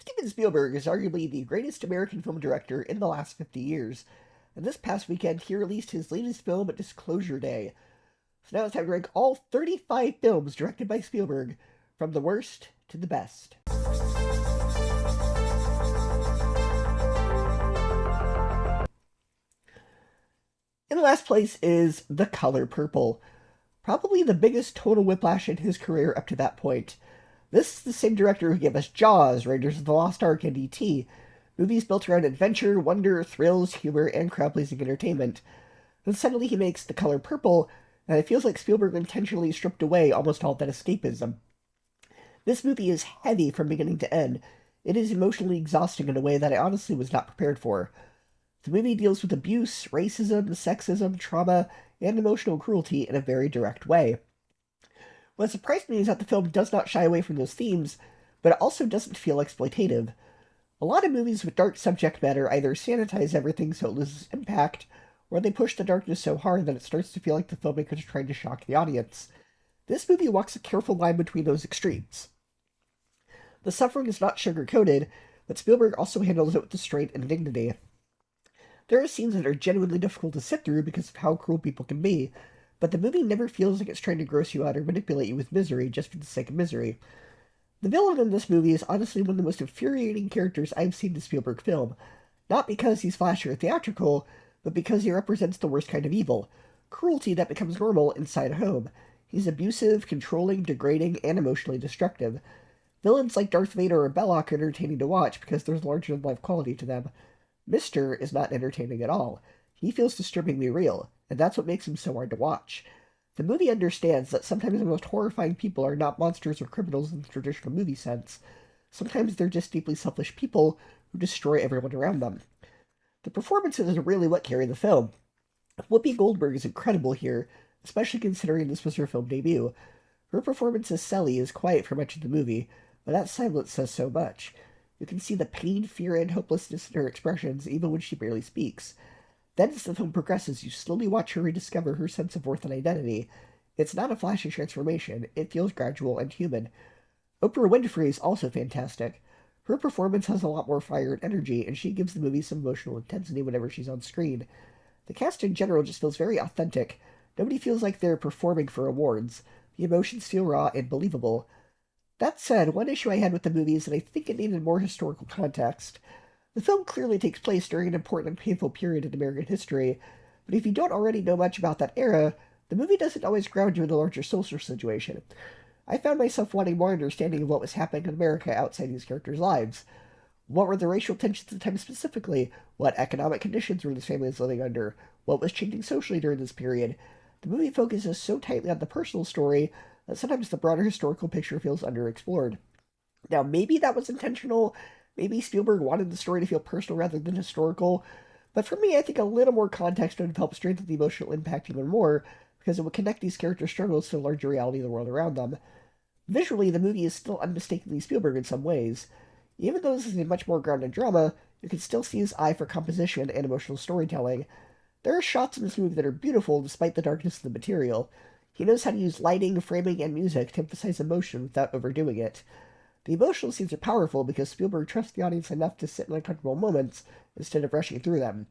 Steven Spielberg is arguably the greatest American film director in the last 50 years, and this past weekend he released his latest film, Disclosure Day. So now it's time to rank all 35 films directed by Spielberg, from the worst to the best. In last place is The Color Purple, probably the biggest total whiplash in his career up to that point. This is the same director who gave us Jaws, Raiders of the Lost Ark, and E.T., movies built around adventure, wonder, thrills, humor, and crowd-pleasing entertainment. Then suddenly he makes The Color Purple, and it feels like Spielberg intentionally stripped away almost all that escapism. This movie is heavy from beginning to end. It is emotionally exhausting in a way that I honestly was not prepared for. The movie deals with abuse, racism, sexism, trauma, and emotional cruelty in a very direct way. What surprised me is that the film does not shy away from those themes, but it also doesn't feel exploitative. A lot of movies with dark subject matter either sanitize everything so it loses impact, or they push the darkness so hard that it starts to feel like the filmmakers are trying to shock the audience. This movie walks a careful line between those extremes. The suffering is not sugar-coated, but Spielberg also handles it with restraint and dignity. There are scenes that are genuinely difficult to sit through because of how cruel people can be, but the movie never feels like it's trying to gross you out or manipulate you with misery just for the sake of misery. The villain in this movie is honestly one of the most infuriating characters I've seen in Spielberg film, not because he's flashy or theatrical, but because he represents the worst kind of evil, cruelty that becomes normal inside a home. He's abusive, controlling, degrading, and emotionally destructive. Villains like Darth Vader or Belloc are entertaining to watch because there's larger-than-life quality to them. Mr. is not entertaining at all. He feels disturbingly real, and that's what makes him so hard to watch. The movie understands that sometimes the most horrifying people are not monsters or criminals in the traditional movie sense. Sometimes they're just deeply selfish people who destroy everyone around them. The performances are really what carry the film. Whoopi Goldberg is incredible here, especially considering this was her film debut. Her performance as Sally is quiet for much of the movie, but that silence says so much. You can see the pain, fear, and hopelessness in her expressions, even when she barely speaks. Then as the film progresses, you slowly watch her rediscover her sense of worth and identity. It's not a flashy transformation, it feels gradual and human. Oprah Winfrey is also fantastic. Her performance has a lot more fire and energy, and she gives the movie some emotional intensity whenever she's on screen. The cast in general just feels very authentic. Nobody feels like they're performing for awards. The emotions feel raw and believable. That said, one issue I had with the movie is that I think it needed more historical context. The film clearly takes place during an important and painful period in American history, but if you don't already know much about that era, the movie doesn't always ground you in the larger social situation. I found myself wanting more understanding of what was happening in America outside these characters' lives. What were the racial tensions at the time specifically? What economic conditions were these families living under? What was changing socially during this period? The movie focuses so tightly on the personal story that sometimes the broader historical picture feels underexplored. Now, maybe that was intentional. Maybe Spielberg wanted the story to feel personal rather than historical. But for me, I think a little more context would have helped strengthen the emotional impact even more, because it would connect these characters' struggles to the larger reality of the world around them. Visually, the movie is still unmistakably Spielberg in some ways. Even though this is a much more grounded drama, you can still see his eye for composition and emotional storytelling. There are shots in this movie that are beautiful despite the darkness of the material. He knows how to use lighting, framing, and music to emphasize emotion without overdoing it. The emotional scenes are powerful because Spielberg trusts the audience enough to sit in uncomfortable moments instead of rushing through them.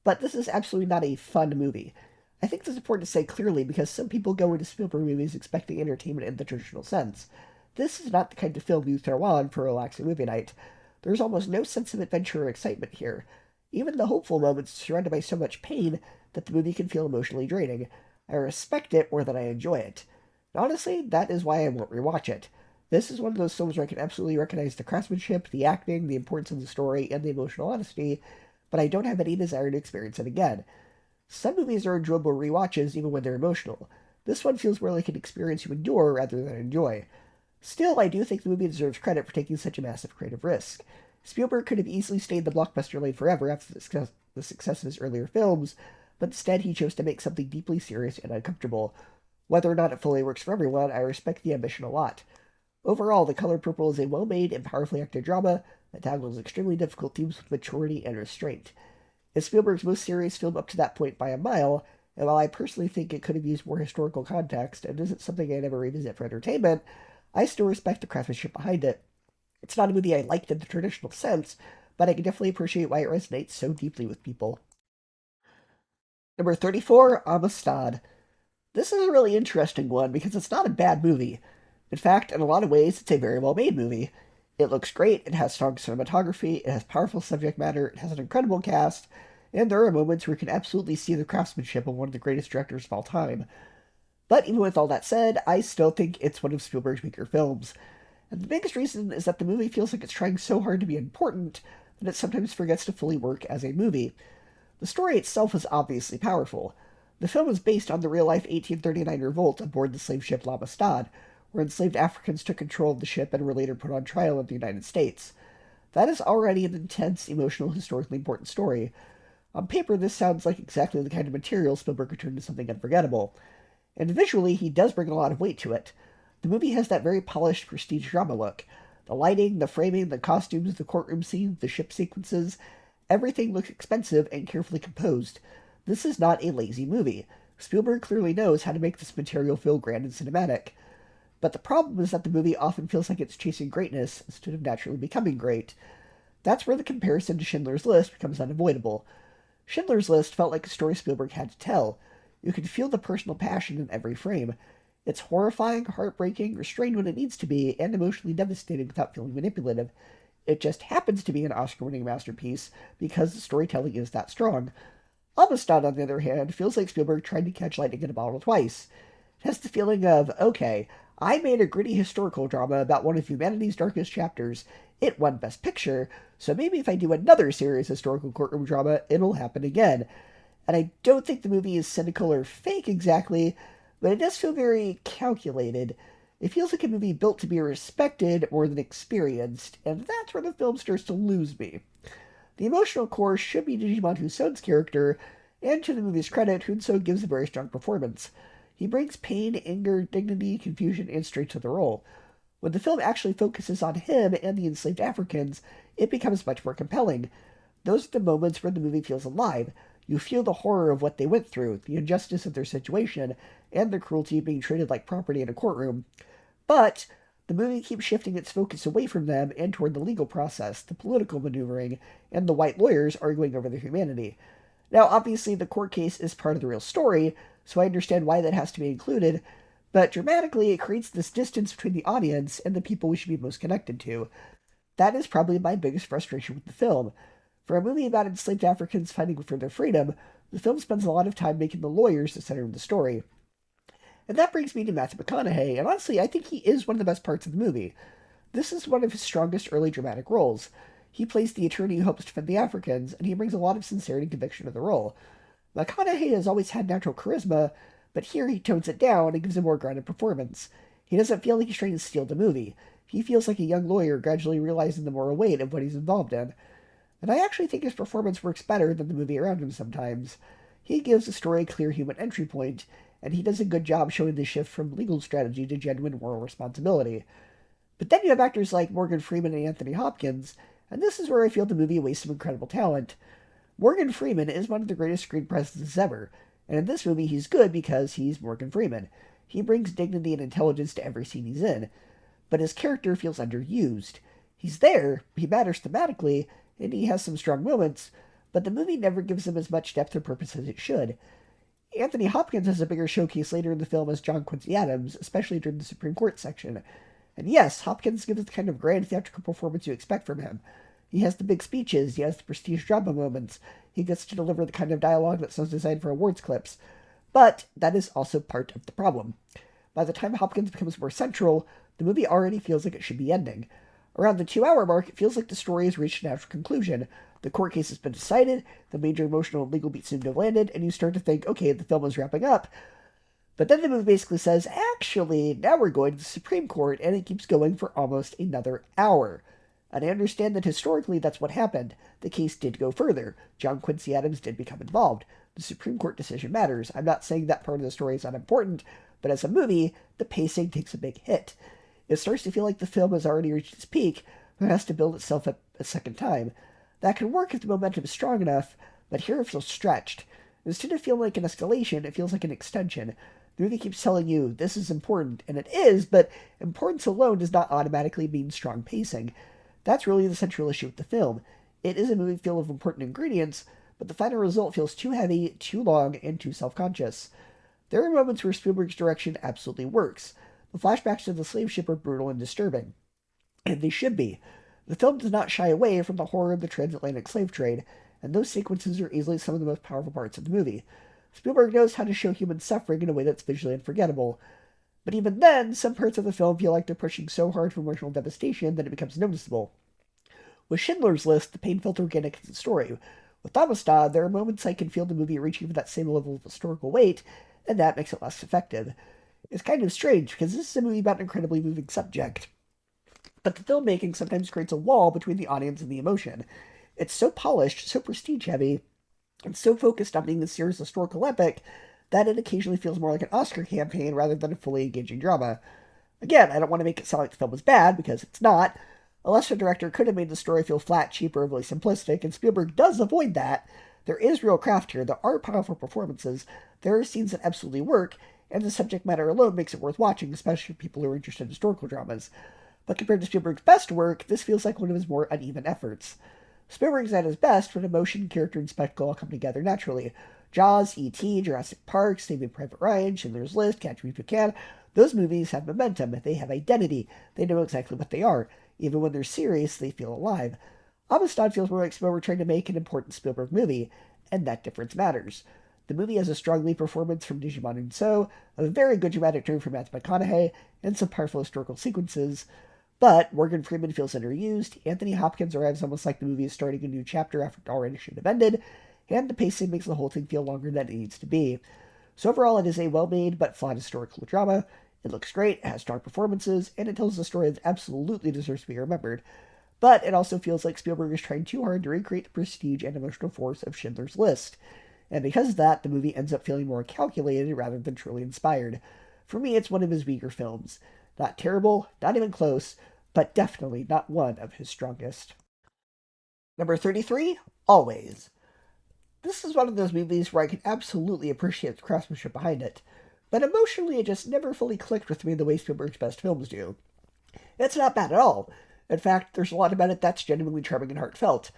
But this is absolutely not a fun movie. I think this is important to say clearly because some people go into Spielberg movies expecting entertainment in the traditional sense. This is not the kind of film you throw on for a relaxing movie night. There's almost no sense of adventure or excitement here. Even the hopeful moments are surrounded by so much pain that the movie can feel emotionally draining. I respect it more than I enjoy it. And honestly, that is why I won't rewatch it. This is one of those films where I can absolutely recognize the craftsmanship, the acting, the importance of the story, and the emotional honesty, but I don't have any desire to experience it again. Some movies are enjoyable rewatches even when they're emotional. This one feels more like an experience you endure rather than enjoy. Still, I do think the movie deserves credit for taking such a massive creative risk. Spielberg could have easily stayed the blockbuster lane forever after the success of his earlier films, but instead he chose to make something deeply serious and uncomfortable. Whether or not it fully works for everyone, I respect the ambition a lot. Overall, The Color Purple is a well-made and powerfully acted drama that tackles extremely difficult themes with maturity and restraint. It's Spielberg's most serious film up to that point by a mile, and while I personally think it could have used more historical context and isn't something I'd ever revisit for entertainment, I still respect the craftsmanship behind it. It's not a movie I liked in the traditional sense, but I can definitely appreciate why it resonates so deeply with people. Number 34, Amistad. This is a really interesting one because it's not a bad movie. In fact, in a lot of ways, it's a very well made movie. It looks great, it has strong cinematography, it has powerful subject matter, it has an incredible cast, and there are moments where you can absolutely see the craftsmanship of one of the greatest directors of all time. But even with all that said, I still think it's one of Spielberg's weaker films. And the biggest reason is that the movie feels like it's trying so hard to be important that it sometimes forgets to fully work as a movie. The story itself is obviously powerful. The film is based on the real-life 1839 revolt aboard the slave ship Amistad, where enslaved Africans took control of the ship and were later put on trial in the United States. That is already an intense, emotional, historically important story. On paper, this sounds like exactly the kind of material Spielberg could turn into something unforgettable. And visually, he does bring a lot of weight to it. The movie has that very polished prestige drama look. The lighting, the framing, the costumes, the courtroom scenes, the ship sequences, everything looks expensive and carefully composed. This is not a lazy movie. Spielberg clearly knows how to make this material feel grand and cinematic. But the problem is that the movie often feels like it's chasing greatness instead of naturally becoming great. That's where the comparison to Schindler's List becomes unavoidable. Schindler's List felt like a story Spielberg had to tell. You could feel the personal passion in every frame. It's horrifying, heartbreaking, restrained when it needs to be, and emotionally devastating without feeling manipulative. It just happens to be an Oscar-winning masterpiece because the storytelling is that strong. Amistad, on the other hand, feels like Spielberg tried to catch lightning in a bottle twice. It has the feeling of, okay, I made a gritty historical drama about one of humanity's darkest chapters. It won Best Picture, so maybe if I do another serious historical courtroom drama, it'll happen again. And I don't think the movie is cynical or fake exactly, but it does feel very calculated. It feels like a movie built to be respected more than experienced, and that's where the film starts to lose me. The emotional core should be Digimon Huson's character, and to the movie's credit, Hunso gives a very strong performance. He brings pain, anger, dignity, confusion, and strength to the role. When the film actually focuses on him and the enslaved Africans, it becomes much more compelling. Those are the moments where the movie feels alive. You feel the horror of what they went through, the injustice of their situation, and the cruelty of being treated like property in a courtroom. But the movie keeps shifting its focus away from them and toward the legal process, the political maneuvering, and the white lawyers arguing over their humanity. Now, obviously, the court case is part of the real story, so I understand why that has to be included, but dramatically, it creates this distance between the audience and the people we should be most connected to. That is probably my biggest frustration with the film. For a movie about enslaved Africans fighting for their freedom, the film spends a lot of time making the lawyers the center of the story. And that brings me to Matthew McConaughey, and honestly, I think he is one of the best parts of the movie. This is one of his strongest early dramatic roles. He plays the attorney who hopes to defend the Africans, and he brings a lot of sincerity and conviction to the role. McConaughey has always had natural charisma, but here he tones it down and gives a more grounded performance. He doesn't feel like he's trying to steal the movie. He feels like a young lawyer gradually realizing the moral weight of what he's involved in. And I actually think his performance works better than the movie around him sometimes. He gives the story a clear human entry point, and he does a good job showing the shift from legal strategy to genuine moral responsibility. But then you have actors like Morgan Freeman and Anthony Hopkins, and this is where I feel the movie wastes some incredible talent. Morgan Freeman is one of the greatest screen presences ever, and in this movie he's good because he's Morgan Freeman. He brings dignity and intelligence to every scene he's in, but his character feels underused. He's there, he matters thematically, and he has some strong moments, but the movie never gives him as much depth or purpose as it should. Anthony Hopkins has a bigger showcase later in the film as John Quincy Adams, especially during the Supreme Court section. And yes, Hopkins gives the kind of grand theatrical performance you expect from him. He has the big speeches, he has the prestige drama moments, he gets to deliver the kind of dialogue that sounds designed for awards clips. But that is also part of the problem. By the time Hopkins becomes more central, the movie already feels like it should be ending. Around the 2-hour mark, it feels like the story has reached a natural conclusion. The court case has been decided, the major emotional and legal beats seem to have landed, and you start to think, okay, the film is wrapping up. But then the movie basically says, actually, now we're going to the Supreme Court, and it keeps going for almost another hour. And I understand that historically that's what happened. The case did go further. John Quincy Adams did become involved. The Supreme Court decision matters. I'm not saying that part of the story is unimportant, but as a movie, the pacing takes a big hit. It starts to feel like the film has already reached its peak, and has to build itself up a second time. That can work if the momentum is strong enough, but here it feels stretched. Instead of feeling like an escalation, it feels like an extension. The movie keeps telling you, this is important, and it is, but importance alone does not automatically mean strong pacing. That's really the central issue with the film. It is a movie filled with important ingredients, but the final result feels too heavy, too long, and too self-conscious. There are moments where Spielberg's direction absolutely works. The flashbacks to the slave ship are brutal and disturbing, and they should be. The film does not shy away from the horror of the transatlantic slave trade, and those sequences are easily some of the most powerful parts of the movie. Spielberg knows how to show human suffering in a way that's visually unforgettable. But even then, some parts of the film feel like they're pushing so hard for emotional devastation that it becomes noticeable. With Schindler's List, the pain felt organic in the story. With Amistad, there are moments I can feel the movie reaching for that same level of historical weight, and that makes it less effective. It's kind of strange, because this is a movie about an incredibly moving subject. But the filmmaking sometimes creates a wall between the audience and the emotion. It's so polished, so prestige-heavy, and so focused on being a serious historical epic that it occasionally feels more like an Oscar campaign rather than a fully engaging drama. Again, I don't want to make it sound like the film was bad, because it's not. A lesser director could have made the story feel flat, cheap, or overly simplistic, and Spielberg does avoid that. There is real craft here, there are powerful performances, there are scenes that absolutely work, and the subject matter alone makes it worth watching, especially for people who are interested in historical dramas. But compared to Spielberg's best work, this feels like one of his more uneven efforts. Spielberg's at his best when emotion, character, and spectacle all come together naturally. Jaws, E.T., Jurassic Park, Saving Private Ryan, Schindler's List, Catch Me If You Can, those movies have momentum, they have identity, they know exactly what they are. Even when they're serious, they feel alive. Amistad feels more like Spielberg trying to make an important Spielberg movie, and that difference matters. The movie has a strong lead performance from Digimon and So, a very good dramatic turn from Matthew McConaughey, and some powerful historical sequences. But Morgan Freeman feels underused, Anthony Hopkins arrives almost like the movie is starting a new chapter after it already should have ended, and the pacing makes the whole thing feel longer than it needs to be. So overall, it is a well-made but flawed historical drama. It looks great, it has strong performances, and it tells a story that absolutely deserves to be remembered. But it also feels like Spielberg is trying too hard to recreate the prestige and emotional force of Schindler's List. And because of that, the movie ends up feeling more calculated rather than truly inspired. For me, it's one of his weaker films. Not terrible, not even close, but definitely not one of his strongest. Number 33, Always. This is one of those movies where I can absolutely appreciate the craftsmanship behind it, but emotionally it just never fully clicked with me the way Spielberg's best films do. It's not bad at all. In fact, there's a lot about it that's genuinely charming and heartfelt.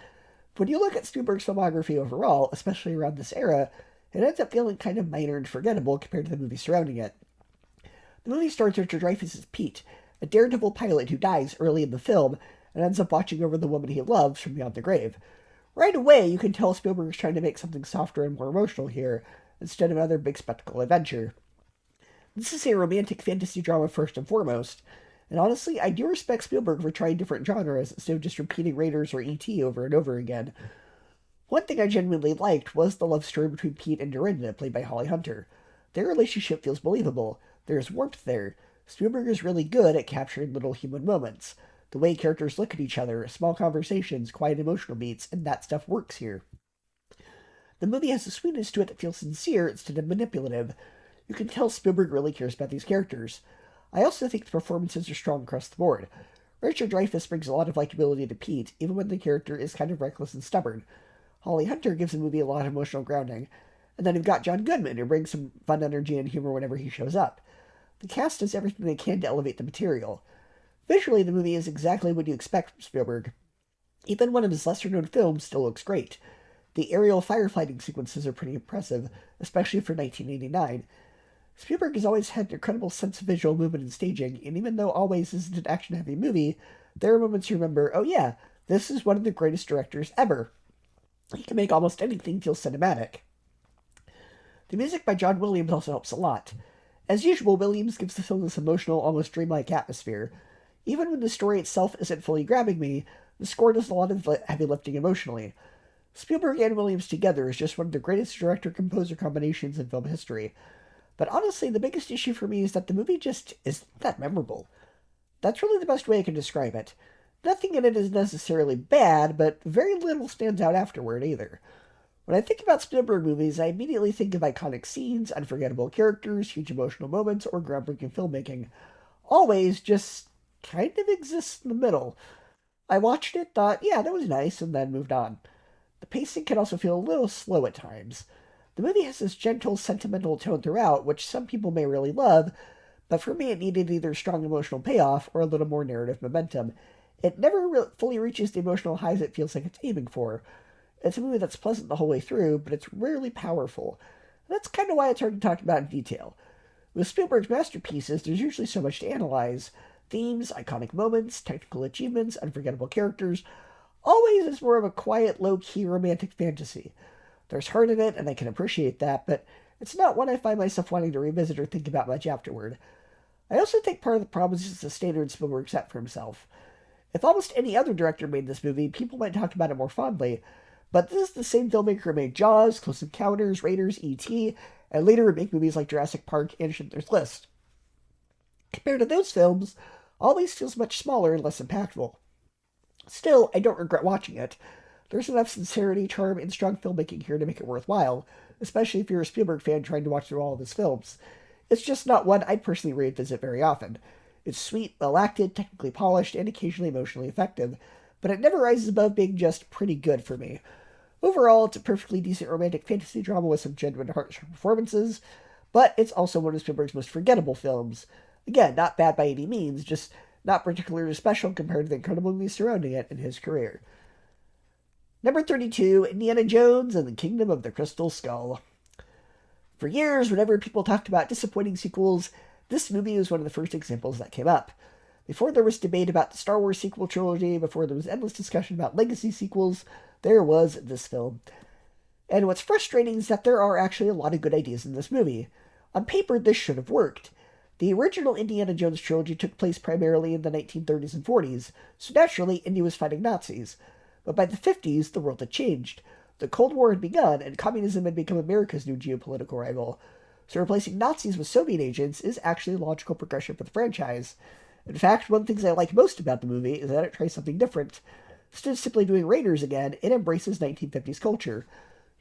But when you look at Spielberg's filmography overall, especially around this era, it ends up feeling kind of minor and forgettable compared to the movies surrounding it. The movie stars Richard Dreyfuss as Pete, a daredevil pilot who dies early in the film and ends up watching over the woman he loves from beyond the grave. Right away, you can tell Spielberg is trying to make something softer and more emotional here, instead of another big spectacle adventure. This is a romantic fantasy drama first and foremost, and honestly, I do respect Spielberg for trying different genres instead of just repeating Raiders or E.T. over and over again. One thing I genuinely liked was the love story between Pete and Dorinda, played by Holly Hunter. Their relationship feels believable. There's warmth there. Spielberg is really good at capturing little human moments. The way characters look at each other, small conversations, quiet emotional beats, and that stuff works here. The movie has a sweetness to it that feels sincere instead of manipulative. You can tell Spielberg really cares about these characters. I also think the performances are strong across the board. Richard Dreyfuss brings a lot of likability to Pete, even when the character is kind of reckless and stubborn. Holly Hunter gives the movie a lot of emotional grounding. And then you've got John Goodman, who brings some fun energy and humor whenever he shows up. The cast does everything they can to elevate the material. Visually, the movie is exactly what you expect from Spielberg. Even one of his lesser-known films still looks great. The aerial firefighting sequences are pretty impressive, especially for 1989. Spielberg has always had an incredible sense of visual movement and staging, and even though Always isn't an action-heavy movie, there are moments you remember, oh yeah, this is one of the greatest directors ever. He can make almost anything feel cinematic. The music by John Williams also helps a lot. As usual, Williams gives the film this emotional, almost dreamlike atmosphere. Even when the story itself isn't fully grabbing me, the score does a lot of heavy lifting emotionally. Spielberg and Williams together is just one of the greatest director-composer combinations in film history. But honestly, the biggest issue for me is that the movie just isn't that memorable. That's really the best way I can describe it. Nothing in it is necessarily bad, but very little stands out afterward either. When I think about Spielberg movies, I immediately think of iconic scenes, unforgettable characters, huge emotional moments, or groundbreaking filmmaking. Always just kind of exists in the middle. I watched it, thought, yeah, that was nice, and then moved on. The pacing can also feel a little slow at times. The movie has this gentle, sentimental tone throughout, which some people may really love, but for me it needed either strong emotional payoff or a little more narrative momentum. it never fully reaches the emotional highs it feels like it's aiming for. It's a movie that's pleasant the whole way through, but it's rarely powerful. And that's kind of why it's hard to talk about in detail. With Spielberg's masterpieces, there's usually so much to analyze. Themes, iconic moments, technical achievements, unforgettable characters. Always is more of a quiet, low-key romantic fantasy. There's heart in it, and I can appreciate that, but it's not one I find myself wanting to revisit or think about much afterward. I also think part of the problem is just the standard Spielberg set for himself. If almost any other director made this movie, people might talk about it more fondly, but this is the same filmmaker who made Jaws, Close Encounters, Raiders, E.T., and later would make movies like Jurassic Park and Schindler's List. Compared to those films, always feels much smaller and less impactful. Still, I don't regret watching it. There's enough sincerity, charm, and strong filmmaking here to make it worthwhile, especially if you're a Spielberg fan trying to watch through all of his films. It's just not one I'd personally revisit very often. It's sweet, well-acted, technically polished, and occasionally emotionally effective, but it never rises above being just pretty good for me. Overall, it's a perfectly decent romantic fantasy drama with some genuine heart-struck performances, but it's also one of Spielberg's most forgettable films. Again, not bad by any means, just not particularly special compared to the incredible movies surrounding it in his career. Number 32, Indiana Jones and the Kingdom of the Crystal Skull. For years, whenever people talked about disappointing sequels, this movie was one of the first examples that came up. Before there was debate about the Star Wars sequel trilogy, before there was endless discussion about legacy sequels, there was this film. And what's frustrating is that there are actually a lot of good ideas in this movie. On paper, this should have worked. The original Indiana Jones trilogy took place primarily in the 1930s and 40s, so naturally, Indy was fighting Nazis. But by the 50s, the world had changed. The Cold War had begun, and communism had become America's new geopolitical rival. So replacing Nazis with Soviet agents is actually a logical progression for the franchise. In fact, one of the things I like most about the movie is that it tries something different. Instead of simply doing Raiders again, it embraces 1950s culture.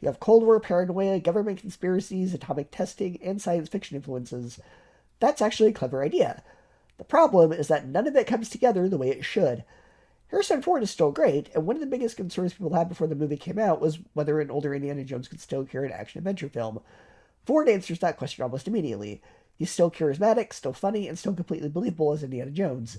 You have Cold War paranoia, government conspiracies, atomic testing, and science fiction influences. That's actually a clever idea. The problem is that none of it comes together the way it should. Harrison Ford is still great, and one of the biggest concerns people had before the movie came out was whether an older Indiana Jones could still carry an action-adventure film. Ford answers that question almost immediately. He's still charismatic, still funny, and still completely believable as Indiana Jones.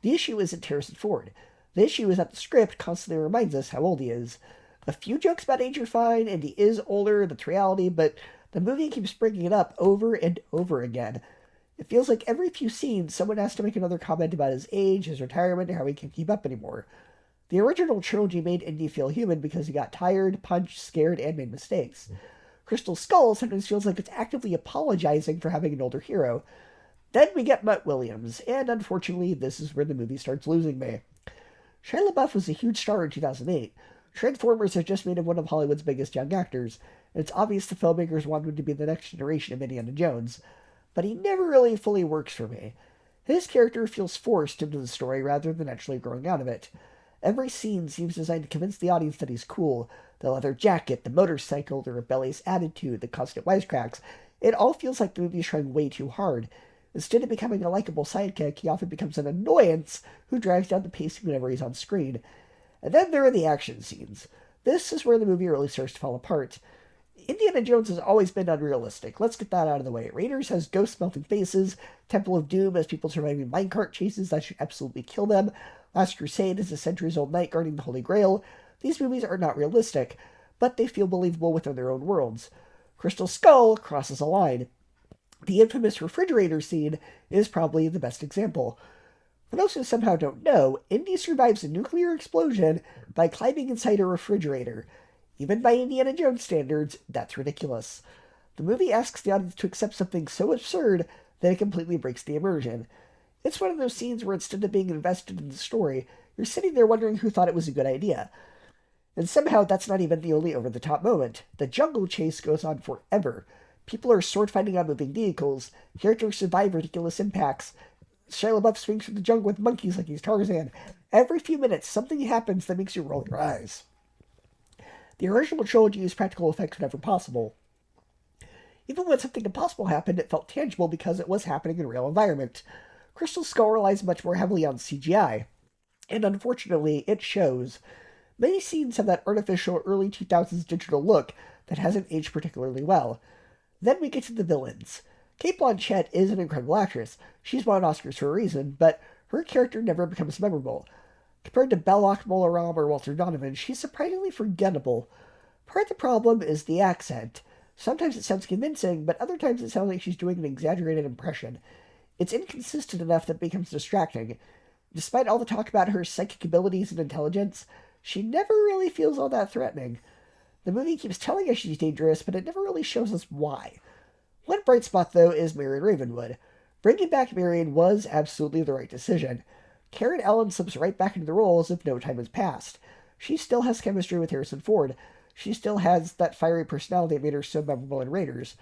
The issue isn't Harrison Ford. The issue is that the script constantly reminds us how old he is. A few jokes about age are fine, and he is older, that's reality, but the movie keeps bringing it up over and over again. It feels like every few scenes, someone has to make another comment about his age, his retirement, and how he can't keep up anymore. The original trilogy made Indy feel human because he got tired, punched, scared, and made mistakes. Crystal Skull sometimes feels like it's actively apologizing for having an older hero. Then we get Mutt Williams, and unfortunately, this is where the movie starts losing me. Shia LaBeouf was a huge star in 2008. Transformers has just made him one of Hollywood's biggest young actors, and it's obvious the filmmakers wanted him to be the next generation of Indiana Jones. But he never really fully works for me. His character feels forced into the story rather than actually growing out of it. Every scene seems designed to convince the audience that he's cool. The leather jacket, the motorcycle, the rebellious attitude, the constant wisecracks. It all feels like the movie is trying way too hard. Instead of becoming a likable sidekick, he often becomes an annoyance who drives down the pacing whenever he's on screen. And then there are the action scenes. This is where the movie really starts to fall apart. Indiana Jones has always been unrealistic. Let's get that out of the way. Raiders has ghost-melting faces. Temple of Doom has people surviving minecart chases that should absolutely kill them. Last Crusade is a centuries-old knight guarding the Holy Grail. These movies are not realistic, but they feel believable within their own worlds. Crystal Skull crosses a line. The infamous refrigerator scene is probably the best example. For those who somehow don't know, Indy survives a nuclear explosion by climbing inside a refrigerator. Even by Indiana Jones standards, that's ridiculous. The movie asks the audience to accept something so absurd that it completely breaks the immersion. It's one of those scenes where instead of being invested in the story, you're sitting there wondering who thought it was a good idea. And somehow that's not even the only over-the-top moment. The jungle chase goes on forever. People are sword-fighting on moving vehicles, characters survive ridiculous impacts, Shia LaBeouf swings through the jungle with monkeys like he's Tarzan. Every few minutes, something happens that makes you roll your eyes. The original trilogy used practical effects whenever possible. Even when something impossible happened, it felt tangible because it was happening in a real environment. Crystal Skull relies much more heavily on CGI, and unfortunately, it shows. Many scenes have that artificial early 2000s digital look that hasn't aged particularly well. Then we get to the villains. Cate Blanchett is an incredible actress. She's won Oscars for a reason, but her character never becomes memorable. Compared to Belloc, Molaram, or Walter Donovan, she's surprisingly forgettable. Part of the problem is the accent. Sometimes it sounds convincing, but other times it sounds like she's doing an exaggerated impression. It's inconsistent enough that it becomes distracting. Despite all the talk about her psychic abilities and intelligence, she never really feels all that threatening. The movie keeps telling us she's dangerous, but it never really shows us why. One bright spot, though, is Marion Ravenwood. Bringing back Marion was absolutely the right decision. Karen Allen slips right back into the role as if no time has passed. She still has chemistry with Harrison Ford. She still has that fiery personality that made her so memorable in Raiders.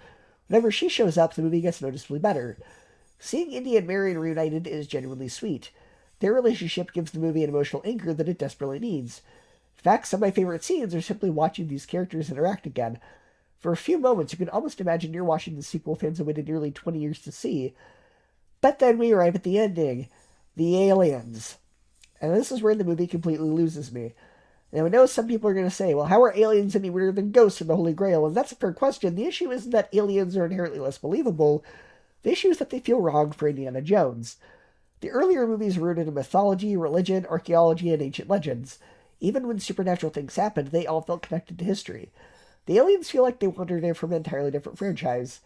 Whenever she shows up, the movie gets noticeably better. Seeing Indy and Marion reunited is genuinely sweet. Their relationship gives the movie an emotional anchor that it desperately needs. In fact, some of my favorite scenes are simply watching these characters interact again. For a few moments, you can almost imagine you're watching the sequel fans have waited nearly 20 years to see. But then we arrive at the ending. The aliens. And this is where the movie completely loses me. Now, I know some people are going to say, well, how are aliens any weirder than ghosts in the Holy Grail? And that's a fair question. The issue isn't that aliens are inherently less believable. The issue is that they feel wrong for Indiana Jones. The earlier movies were rooted in mythology, religion, archaeology, and ancient legends. Even when supernatural things happened, they all felt connected to history. The aliens feel like they wandered in from an entirely different franchise.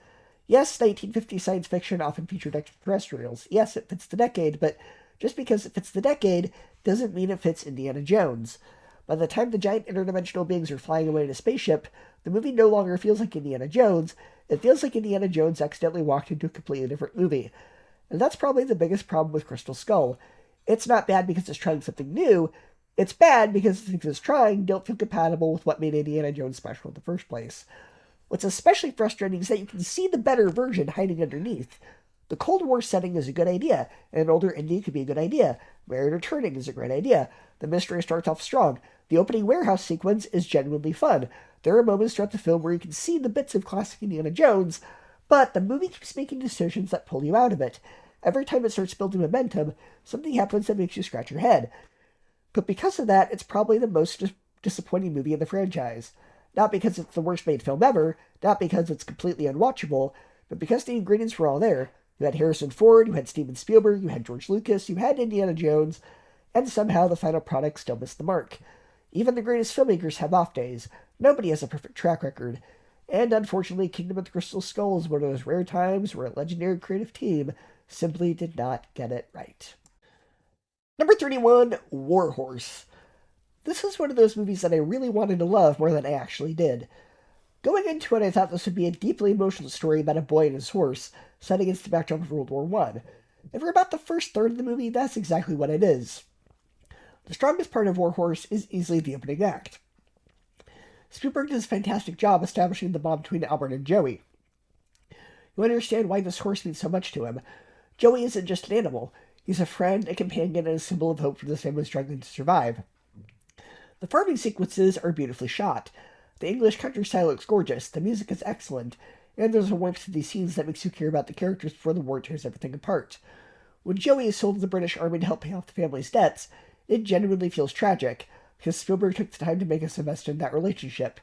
Yes, 1950s science fiction often featured extraterrestrials. Yes, it fits the decade, but just because it fits the decade doesn't mean it fits Indiana Jones. By the time the giant interdimensional beings are flying away in a spaceship, the movie no longer feels like Indiana Jones. It feels like Indiana Jones accidentally walked into a completely different movie. And that's probably the biggest problem with Crystal Skull. It's not bad because it's trying something new. It's bad because the things it's trying don't feel compatible with what made Indiana Jones special in the first place. What's especially frustrating is that you can see the better version hiding underneath. The Cold War setting is a good idea, and an older Indy could be a good idea. Marion returning is a great idea. The mystery starts off strong. The opening warehouse sequence is genuinely fun. There are moments throughout the film where you can see the bits of classic Indiana Jones, but the movie keeps making decisions that pull you out of it. Every time it starts building momentum, something happens that makes you scratch your head. But because of that, it's probably the most disappointing movie in the franchise. Not because it's the worst made film ever, not because it's completely unwatchable, but because the ingredients were all there. You had Harrison Ford, you had Steven Spielberg, you had George Lucas, you had Indiana Jones, and somehow the final product still missed the mark. Even the greatest filmmakers have off days. Nobody has a perfect track record. And unfortunately, Kingdom of the Crystal Skull is one of those rare times where a legendary creative team simply did not get it right. Number 31, War Horse. This is one of those movies that I really wanted to love more than I actually did. Going into it, I thought this would be a deeply emotional story about a boy and his horse, set against the backdrop of World War I. And for about the first third of the movie, that's exactly what it is. The strongest part of War Horse is easily the opening act. Spielberg does a fantastic job establishing the bond between Albert and Joey. You understand why this horse means so much to him. Joey isn't just an animal. He's a friend, a companion, and a symbol of hope for this family struggling to survive. The farming sequences are beautifully shot. The English countryside looks gorgeous, the music is excellent, and there's a warmth to these scenes that makes you care about the characters before the war tears everything apart. When Joey is sold to the British Army to help pay off the family's debts, it genuinely feels tragic, because Spielberg took the time to make us invest in that relationship.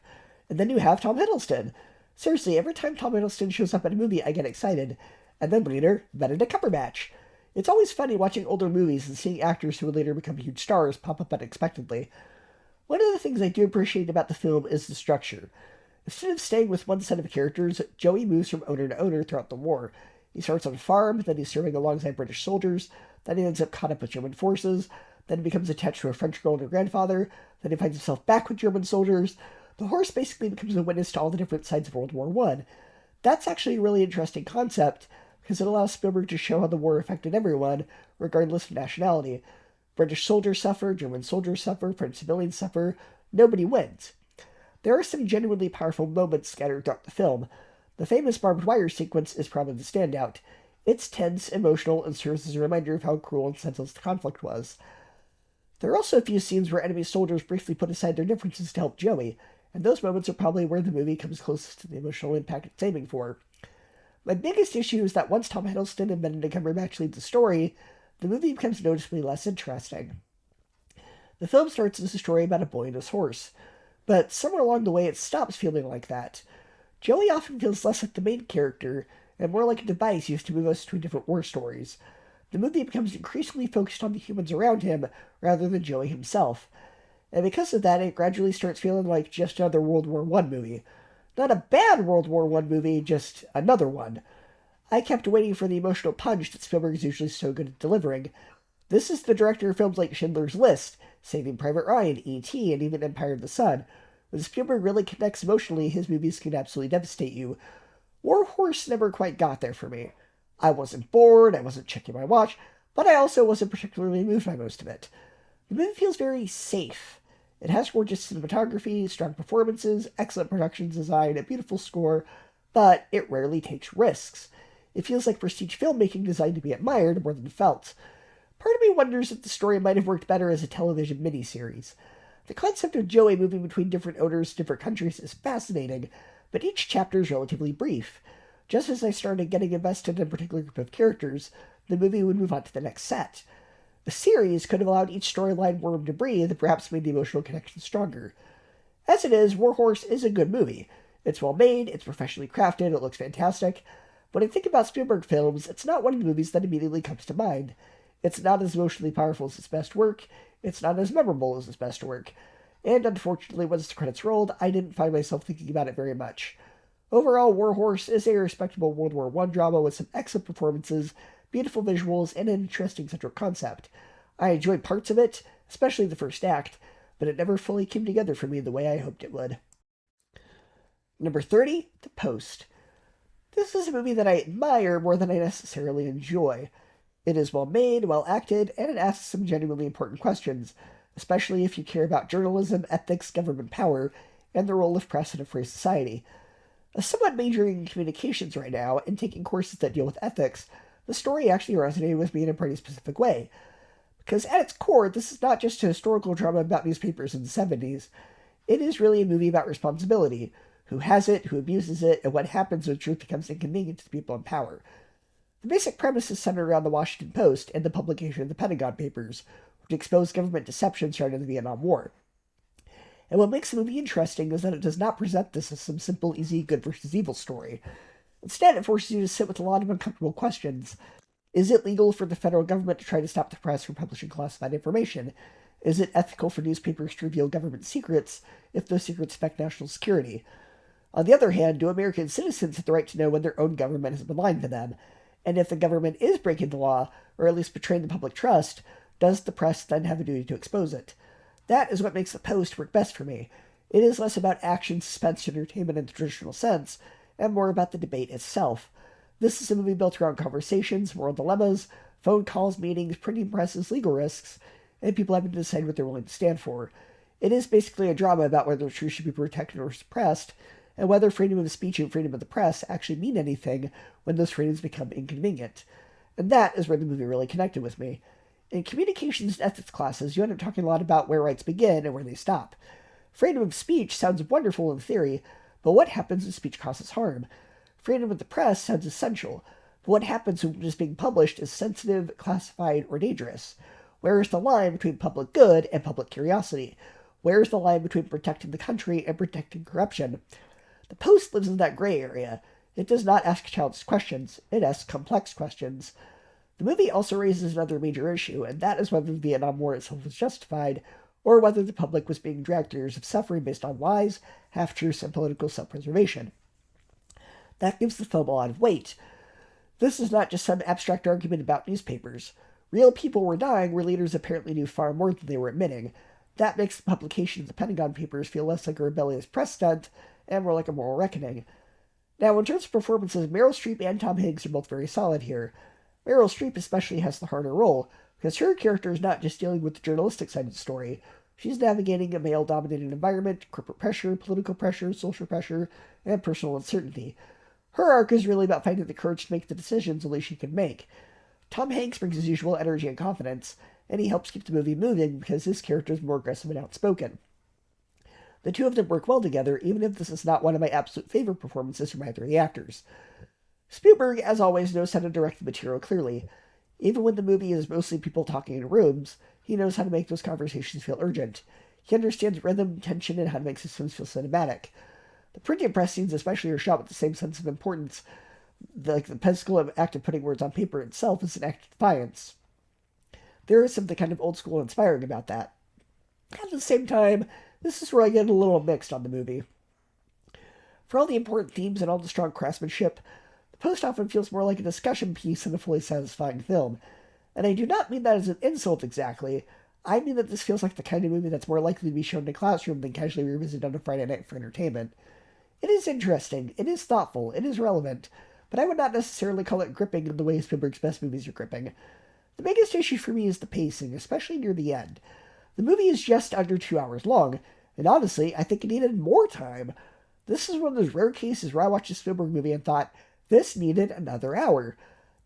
And then you have Tom Hiddleston. Seriously, every time Tom Hiddleston shows up in a movie, I get excited. And then later, Benedict Cumberbatch. It's always funny watching older movies and seeing actors who would later become huge stars pop up unexpectedly. One of the things I do appreciate about the film is the structure. Instead of staying with one set of characters, Joey moves from owner to owner throughout the war. He starts on a farm, then he's serving alongside British soldiers, then he ends up caught up with German forces, then he becomes attached to a French girl and her grandfather, then he finds himself back with German soldiers. The horse basically becomes a witness to all the different sides of World War I. That's actually a really interesting concept, because it allows Spielberg to show how the war affected everyone, regardless of nationality. British soldiers suffer, German soldiers suffer, French civilians suffer. Nobody wins. There are some genuinely powerful moments scattered throughout the film. The famous barbed wire sequence is probably the standout. It's tense, emotional, and serves as a reminder of how cruel and senseless the conflict was. There are also a few scenes where enemy soldiers briefly put aside their differences to help Joey, and those moments are probably where the movie comes closest to the emotional impact it's aiming for. My biggest issue is that once Tom Hiddleston and Benedict Cumberbatch lead the story, the movie becomes noticeably less interesting. The film starts as a story about a boy and his horse, but somewhere along the way it stops feeling like that. Joey often feels less like the main character, and more like a device used to move us between different war stories. The movie becomes increasingly focused on the humans around him rather than Joey himself. And because of that, it gradually starts feeling like just another World War I movie. Not a bad World War I movie, just another one. I kept waiting for the emotional punch that Spielberg is usually so good at delivering. This is the director of films like Schindler's List, Saving Private Ryan, E.T., and even Empire of the Sun. When Spielberg really connects emotionally, his movies can absolutely devastate you. War Horse never quite got there for me. I wasn't bored, I wasn't checking my watch, but I also wasn't particularly moved by most of it. The movie feels very safe. It has gorgeous cinematography, strong performances, excellent production design, a beautiful score, but it rarely takes risks. It feels like prestige filmmaking designed to be admired more than felt. Part of me wonders if the story might have worked better as a television miniseries. The concept of Joey moving between different owners, different countries is fascinating, but each chapter is relatively brief. Just as I started getting invested in a particular group of characters, the movie would move on to the next set. The series could have allowed each storyline more room to breathe and perhaps made the emotional connection stronger. As it is, War Horse is a good movie. It's well made, it's professionally crafted, it looks fantastic. When I think about Spielberg films, it's not one of the movies that immediately comes to mind. It's not as emotionally powerful as his best work, it's not as memorable as his best work, and unfortunately, once the credits rolled, I didn't find myself thinking about it very much. Overall, War Horse is a respectable World War I drama with some excellent performances, beautiful visuals, and an interesting central concept. I enjoyed parts of it, especially the first act, but it never fully came together for me the way I hoped it would. Number 30, The Post. This is a movie that I admire more than I necessarily enjoy. It is well made, well acted, and it asks some genuinely important questions, especially if you care about journalism, ethics, government power, and the role of press in a free society. As someone majoring in communications right now and taking courses that deal with ethics, the story actually resonated with me in a pretty specific way. Because at its core, this is not just a historical drama about newspapers in the 70s. It is really a movie about responsibility, who has it, who abuses it, and what happens when truth becomes inconvenient to the people in power. The basic premise is centered around the Washington Post and the publication of the Pentagon Papers, which exposed government deception starting the Vietnam War. And what makes the movie interesting is that it does not present this as some simple, easy good versus evil story. Instead, it forces you to sit with a lot of uncomfortable questions. Is it legal for the federal government to try to stop the press from publishing classified information? Is it ethical for newspapers to reveal government secrets if those secrets affect national security? On the other hand, do American citizens have the right to know when their own government has been lying to them? And if the government is breaking the law, or at least betraying the public trust, does the press then have a duty to expose it? That is what makes The Post work best for me. It is less about action, suspense, and entertainment in the traditional sense, and more about the debate itself. This is a movie built around conversations, moral dilemmas, phone calls, meetings, printing presses, legal risks, and people having to decide what they're willing to stand for. It is basically a drama about whether truth should be protected or suppressed, and whether freedom of speech and freedom of the press actually mean anything when those freedoms become inconvenient. And that is where the movie really connected with me. In communications and ethics classes, you end up talking a lot about where rights begin and where they stop. Freedom of speech sounds wonderful in theory, but what happens when speech causes harm? Freedom of the press sounds essential, but what happens when what is being published is sensitive, classified, or dangerous? Where is the line between public good and public curiosity? Where is the line between protecting the country and protecting corruption? The Post lives in that gray area. It does not ask childish questions, it asks complex questions. The movie also raises another major issue, and that is whether the Vietnam War itself was justified, or whether the public was being dragged through years of suffering based on lies, half-truths, and political self-preservation. That gives the film a lot of weight. This is not just some abstract argument about newspapers. Real people were dying where leaders apparently knew far more than they were admitting. That makes the publication of the Pentagon Papers feel less like a rebellious press stunt and more like a moral reckoning. Now, in terms of performances, Meryl Streep and Tom Hanks are both very solid here. Meryl Streep especially has the harder role, because her character is not just dealing with the journalistic side of the story. She's navigating a male-dominated environment, corporate pressure, political pressure, social pressure, and personal uncertainty. Her arc is really about finding the courage to make the decisions only she can make. Tom Hanks brings his usual energy and confidence, and he helps keep the movie moving because his character is more aggressive and outspoken. The two of them work well together, even if this is not one of my absolute favorite performances from either of the actors. Spielberg, as always, knows how to direct the material clearly. Even when the movie is mostly people talking in rooms, he knows how to make those conversations feel urgent. He understands rhythm, tension, and how to make systems feel cinematic. The printing press scenes especially are shot with the same sense of importance, The physical act of putting words on paper itself is an act of defiance. There is something kind of old school inspiring about that. At the same time, this is where I get a little mixed on the movie. For all the important themes and all the strong craftsmanship, the post often feels more like a discussion piece than a fully satisfying film. And I do not mean that as an insult exactly. I mean that this feels like the kind of movie that's more likely to be shown in a classroom than casually revisited on a Friday night for entertainment. It is interesting, it is thoughtful, it is relevant, but I would not necessarily call it gripping in the way Spielberg's best movies are gripping. The biggest issue for me is the pacing, especially near the end. The movie is just under 2 hours long, and honestly, I think it needed more time. This is one of those rare cases where I watched a Spielberg movie and thought, this needed another hour.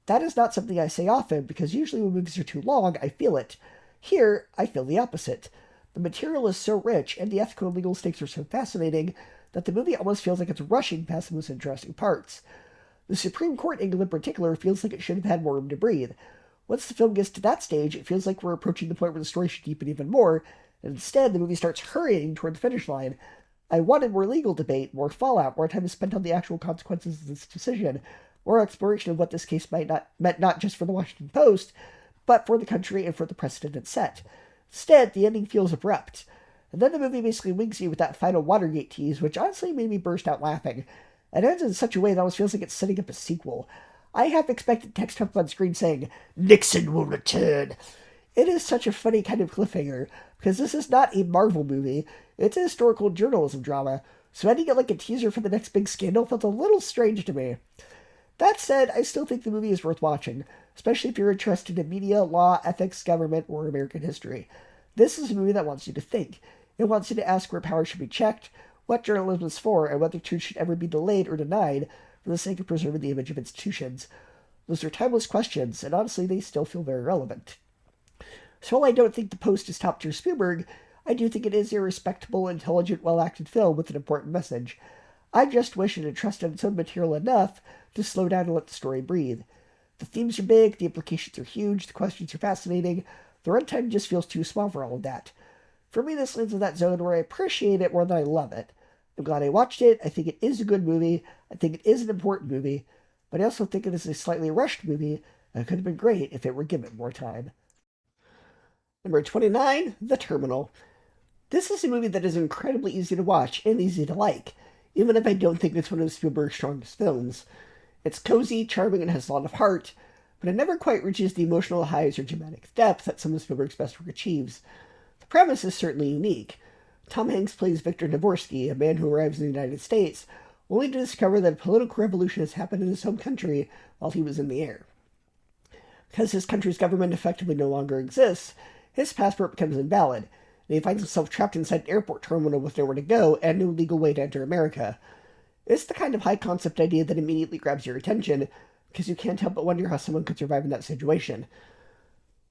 That is not something I say often, because usually when movies are too long, I feel it. Here, I feel the opposite. The material is so rich, and the ethical and legal stakes are so fascinating, that the movie almost feels like it's rushing past the most interesting parts. The Supreme Court angle in particular feels like it should have had more room to breathe. Once the film gets to that stage, it feels like we're approaching the point where the story should deepen even more, and instead the movie starts hurrying toward the finish line. I wanted more legal debate, more fallout, more time spent on the actual consequences of this decision, more exploration of what this case meant not just for the Washington Post, but for the country and for the precedent it set. Instead, the ending feels abrupt. And then the movie basically wings you with that final Watergate tease, which honestly made me burst out laughing. It ends in such a way that almost feels like it's setting up a sequel. I half expected text up on screen saying, "Nixon will return." It is such a funny kind of cliffhanger, because this is not a Marvel movie, it's a historical journalism drama, so ending it like a teaser for the next big scandal felt a little strange to me. That said, I still think the movie is worth watching, especially if you're interested in media, law, ethics, government, or American history. This is a movie that wants you to think. It wants you to ask where power should be checked, what journalism is for, and whether truth should ever be delayed or denied for the sake of preserving the image of institutions. Those are timeless questions, and honestly, they still feel very relevant. So while I don't think The Post is top-tier Spielberg, I do think it is a respectable, intelligent, well-acted film with an important message. I just wish it had trusted its own material enough to slow down and let the story breathe. The themes are big, the implications are huge, the questions are fascinating, the runtime just feels too small for all of that. For me, this lands in that zone where I appreciate it more than I love it. I'm glad I watched it, I think it is a good movie, I think it is an important movie, but I also think it is a slightly rushed movie that could have been great if it were given more time. Number 29, The Terminal. This is a movie that is incredibly easy to watch and easy to like, even if I don't think it's one of Spielberg's strongest films. It's cozy, charming, and has a lot of heart, but it never quite reaches the emotional highs or dramatic depth that some of Spielberg's best work achieves. The premise is certainly unique. Tom Hanks plays Victor Dvorsky, a man who arrives in the United States, only to discover that a political revolution has happened in his home country while he was in the air. Because his country's government effectively no longer exists, his passport becomes invalid, and he finds himself trapped inside an airport terminal with nowhere to go and no legal way to enter America. It's the kind of high-concept idea that immediately grabs your attention, because you can't help but wonder how someone could survive in that situation.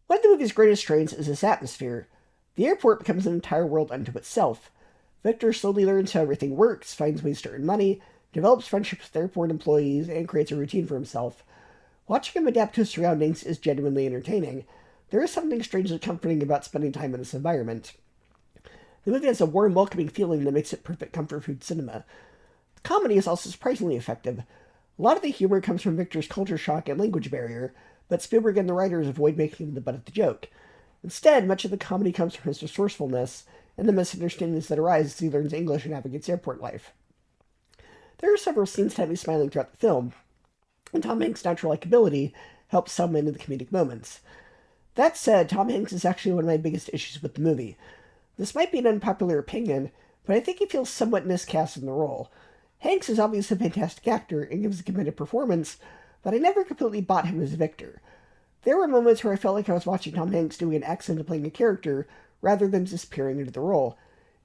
One of the movie's greatest strengths is its atmosphere. The airport becomes an entire world unto itself. Victor slowly learns how everything works, finds ways to earn money, develops friendships with airport employees, and creates a routine for himself. Watching him adapt to his surroundings is genuinely entertaining. There is something strangely comforting about spending time in this environment. The movie has a warm, welcoming feeling that makes it perfect comfort food cinema. The comedy is also surprisingly effective. A lot of the humor comes from Victor's culture shock and language barrier, but Spielberg and the writers avoid making him the butt of the joke. Instead, much of the comedy comes from his resourcefulness and the misunderstandings that arise as he learns English and navigates airport life. There are several scenes that have me smiling throughout the film, and Tom Hanks' natural likability helps some into the comedic moments. That said, Tom Hanks is actually one of my biggest issues with the movie. This might be an unpopular opinion, but I think he feels somewhat miscast in the role. Hanks is obviously a fantastic actor and gives a committed performance, but I never completely bought him as Victor. There were moments where I felt like I was watching Tom Hanks doing an accent of playing a character, rather than disappearing into the role.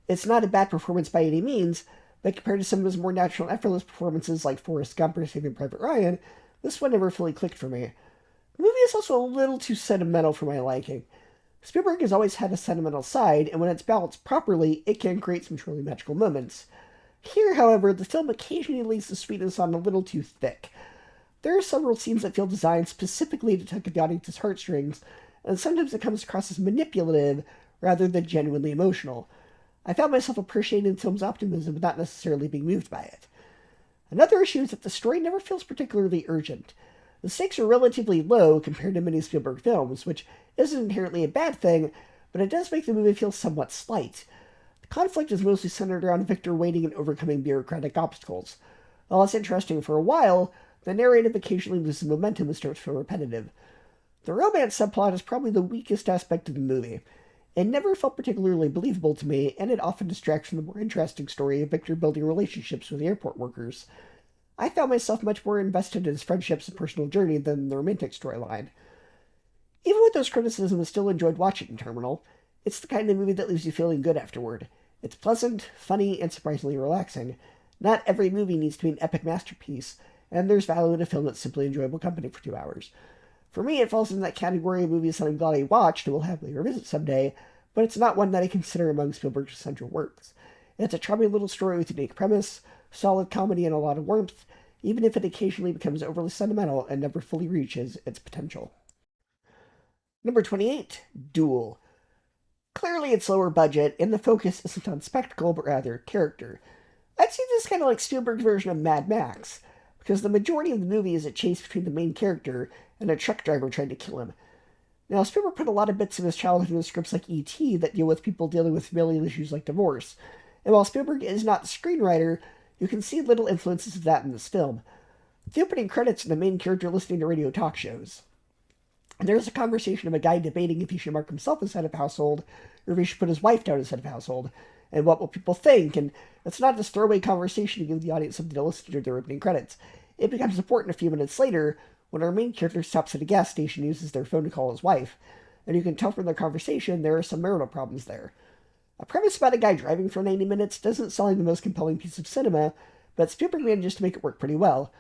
It's not a bad performance by any means, but compared to some of his more natural and effortless performances like Forrest Gump or Saving Private Ryan, this one never fully clicked for me. The movie is also a little too sentimental for my liking. Spielberg has always had a sentimental side, and when it's balanced properly, it can create some truly magical moments. Here, however, the film occasionally lays the sweetness on a little too thick. There are several scenes that feel designed specifically to tug at the audience's heartstrings, and sometimes it comes across as manipulative rather than genuinely emotional. I found myself appreciating the film's optimism but not necessarily being moved by it. Another issue is that the story never feels particularly urgent. The stakes are relatively low compared to many Spielberg films, which isn't inherently a bad thing, but it does make the movie feel somewhat slight. The conflict is mostly centered around Victor waiting and overcoming bureaucratic obstacles. While it's interesting for a while, the narrative occasionally loses momentum and starts to feel repetitive. The romance subplot is probably the weakest aspect of the movie. It never felt particularly believable to me, and it often distracts from the more interesting story of Victor building relationships with the airport workers. I found myself much more invested in his friendships and personal journey than the romantic storyline. Even with those criticisms, I still enjoyed watching Terminal. It's the kind of movie that leaves you feeling good afterward. It's pleasant, funny, and surprisingly relaxing. Not every movie needs to be an epic masterpiece, and there's value in a film that's simply enjoyable company for 2 hours. For me, it falls in that category of movies that I'm glad I watched and will happily revisit someday, but it's not one that I consider among Spielberg's essential works. It's a charming little story with a unique premise, solid comedy, and a lot of warmth, even if it occasionally becomes overly sentimental and never fully reaches its potential. Number 28, Duel. Clearly it's lower budget, and the focus isn't on spectacle, but rather character. I'd say this is kind of like Spielberg's version of Mad Max, because the majority of the movie is a chase between the main character and a truck driver trying to kill him. Now, Spielberg put a lot of bits of his childhood in scripts like E.T. that deal with people dealing with familial issues like divorce, and while Spielberg is not the screenwriter, you can see little influences of that in this film. The opening credits are the main character listening to radio talk shows. And there's a conversation of a guy debating if he should mark himself as head of household, or if he should put his wife down as head of household, and what will people think, and it's not this throwaway conversation to give the audience something to listen to their opening credits. It becomes important a few minutes later, when our main character stops at a gas station and uses their phone to call his wife, and you can tell from their conversation there are some marital problems there. A premise about a guy driving for 90 minutes doesn't sound like the most compelling piece of cinema, but Spielberg manages to make it work pretty well.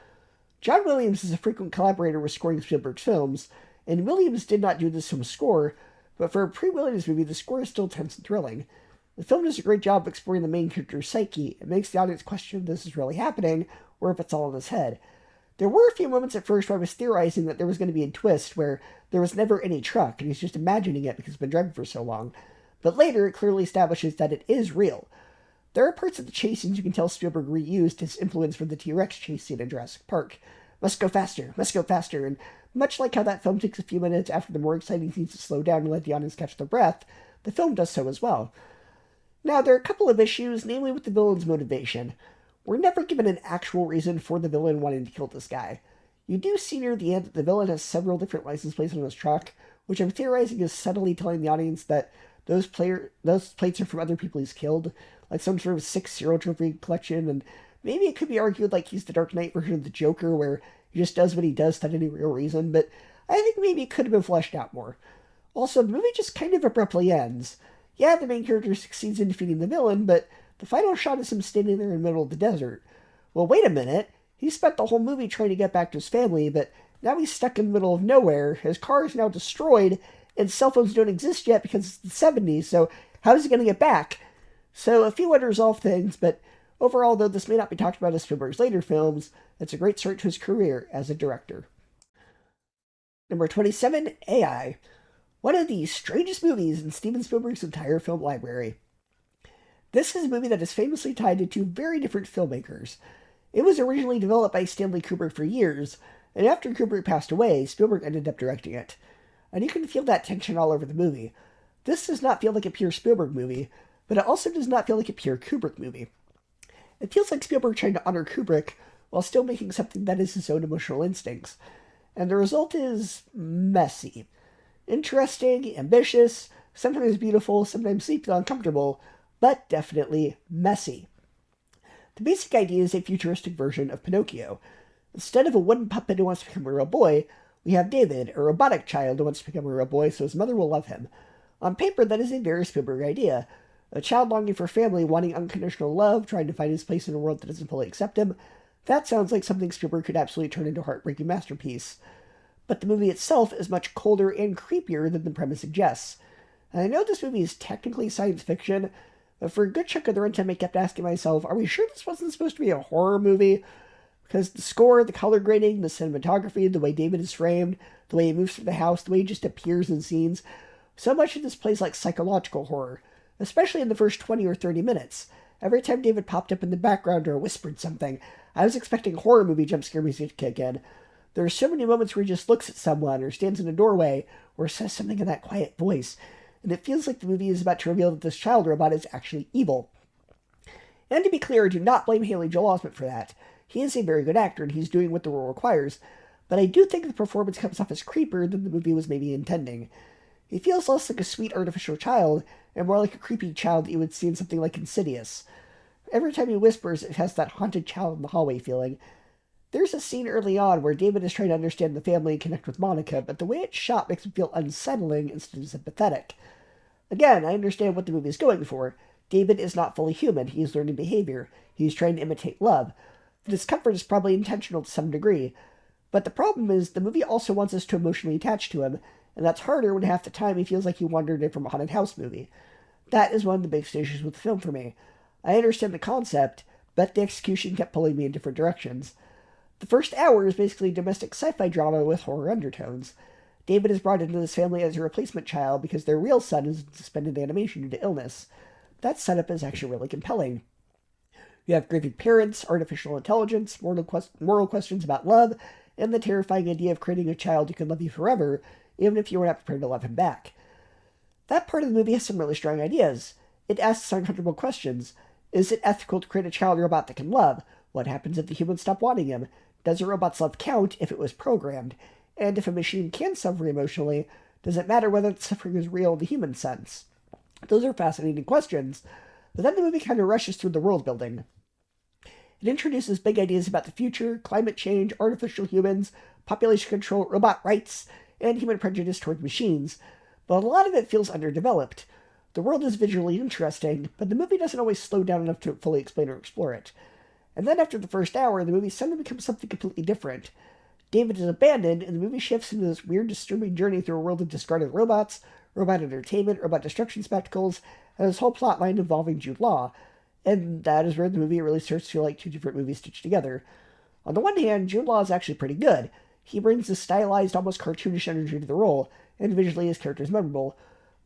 John Williams is a frequent collaborator with scoring Spielberg's films, and Williams did not do this film's score, but for a pre-Williams movie, the score is still tense and thrilling. The film does a great job of exploring the main character's psyche. It makes the audience question if this is really happening, or if it's all in his head. There were a few moments at first where I was theorizing that there was going to be a twist where there was never any truck, and he's just imagining it because he's been driving for so long. But later, it clearly establishes that it is real. There are parts of the chase scenes you can tell Spielberg reused his influence from the T-Rex chase scene in Jurassic Park. Must go faster, and much like how that film takes a few minutes after the more exciting scenes to slow down and let the audience catch their breath, the film does so as well. Now, there are a couple of issues, namely with the villain's motivation. We're never given an actual reason for the villain wanting to kill this guy. You do see near the end that the villain has several different license plates on his truck, which I'm theorizing is subtly telling the audience that those plates are from other people he's killed, like some sort of 6 serial trophy collection, and maybe it could be argued like he's the Dark Knight version of the Joker, where he just does what he does without any real reason, but I think maybe it could have been fleshed out more. Also, the movie just kind of abruptly ends. Yeah, the main character succeeds in defeating the villain, but the final shot is him standing there in the middle of the desert. Well, wait a minute. He spent the whole movie trying to get back to his family, but now he's stuck in the middle of nowhere. His car is now destroyed, and cell phones don't exist yet because it's the 70s, so how is he going to get back? So a few unresolved things, but overall, though this may not be talked about as Spielberg's later films, it's a great start to his career as a director. Number 27, AI. One of the strangest movies in Steven Spielberg's entire film library. This is a movie that is famously tied to two very different filmmakers. It was originally developed by Stanley Kubrick for years, and after Kubrick passed away, Spielberg ended up directing it. And you can feel that tension all over the movie. This does not feel like a pure Spielberg movie, but it also does not feel like a pure Kubrick movie. It feels like Spielberg trying to honor Kubrick while still making something that is his own emotional instincts. And the result is messy. Interesting, ambitious, sometimes beautiful, sometimes deeply uncomfortable, but definitely messy. The basic idea is a futuristic version of Pinocchio. Instead of a wooden puppet who wants to become a real boy, we have David, a robotic child who wants to become a real boy so his mother will love him. On paper, that is a very Spielberg idea. A child longing for family, wanting unconditional love, trying to find his place in a world that doesn't fully accept him. That sounds like something Spielberg could absolutely turn into a heartbreaking masterpiece. But the movie itself is much colder and creepier than the premise suggests. And I know this movie is technically science fiction, but for a good chunk of the runtime I kept asking myself, are we sure this wasn't supposed to be a horror movie? Because the score, the color grading, the cinematography, the way David is framed, the way he moves through the house, the way he just appears in scenes, so much of this plays like psychological horror, especially in the first 20 or 30 minutes. Every time David popped up in the background or whispered something, I was expecting horror movie jump scare music to kick in. There are so many moments where he just looks at someone or stands in a doorway or says something in that quiet voice, and it feels like the movie is about to reveal that this child robot is actually evil. And to be clear, I do not blame Haley Joel Osment for that. He is a very good actor, and he's doing what the role requires, but I do think the performance comes off as creepier than the movie was maybe intending. He feels less like a sweet artificial child, and more like a creepy child that you would see in something like Insidious. Every time he whispers, it has that haunted child in the hallway feeling. There's a scene early on where David is trying to understand the family and connect with Monica, but the way it's shot makes him feel unsettling instead of sympathetic. Again, I understand what the movie is going for. David is not fully human. He is learning behavior. He is trying to imitate love. The discomfort is probably intentional to some degree. But the problem is, the movie also wants us to emotionally attach to him, and that's harder when half the time he feels like he wandered in from a haunted house movie. That is one of the biggest issues with the film for me. I understand the concept, but the execution kept pulling me in different directions. The first hour is basically domestic sci-fi drama with horror undertones. David is brought into this family as a replacement child because their real son is in suspended animation due to illness. That setup is actually really compelling. You have grieving parents, artificial intelligence, moral questions about love, and the terrifying idea of creating a child who can love you forever, even if you were not prepared to love him back. That part of the movie has some really strong ideas. It asks uncomfortable questions. Is it ethical to create a child robot that can love? What happens if the humans stop wanting him? Does a robot's love count if it was programmed? And if a machine can suffer emotionally, does it matter whether the suffering is real in the human sense? Those are fascinating questions, but then the movie kind of rushes through the world building. It introduces big ideas about the future, climate change, artificial humans, population control, robot rights, and human prejudice toward machines, but a lot of it feels underdeveloped. The world is visually interesting, but the movie doesn't always slow down enough to fully explain or explore it. And then after the first hour, the movie suddenly becomes something completely different. David is abandoned, and the movie shifts into this weird, disturbing journey through a world of discarded robots, robot entertainment, robot destruction spectacles, and this whole plotline involving Jude Law. And that is where the movie really starts to feel like two different movies stitched together. On the one hand, Jude Law is actually pretty good. He brings a stylized, almost cartoonish energy to the role, and visually his character is memorable.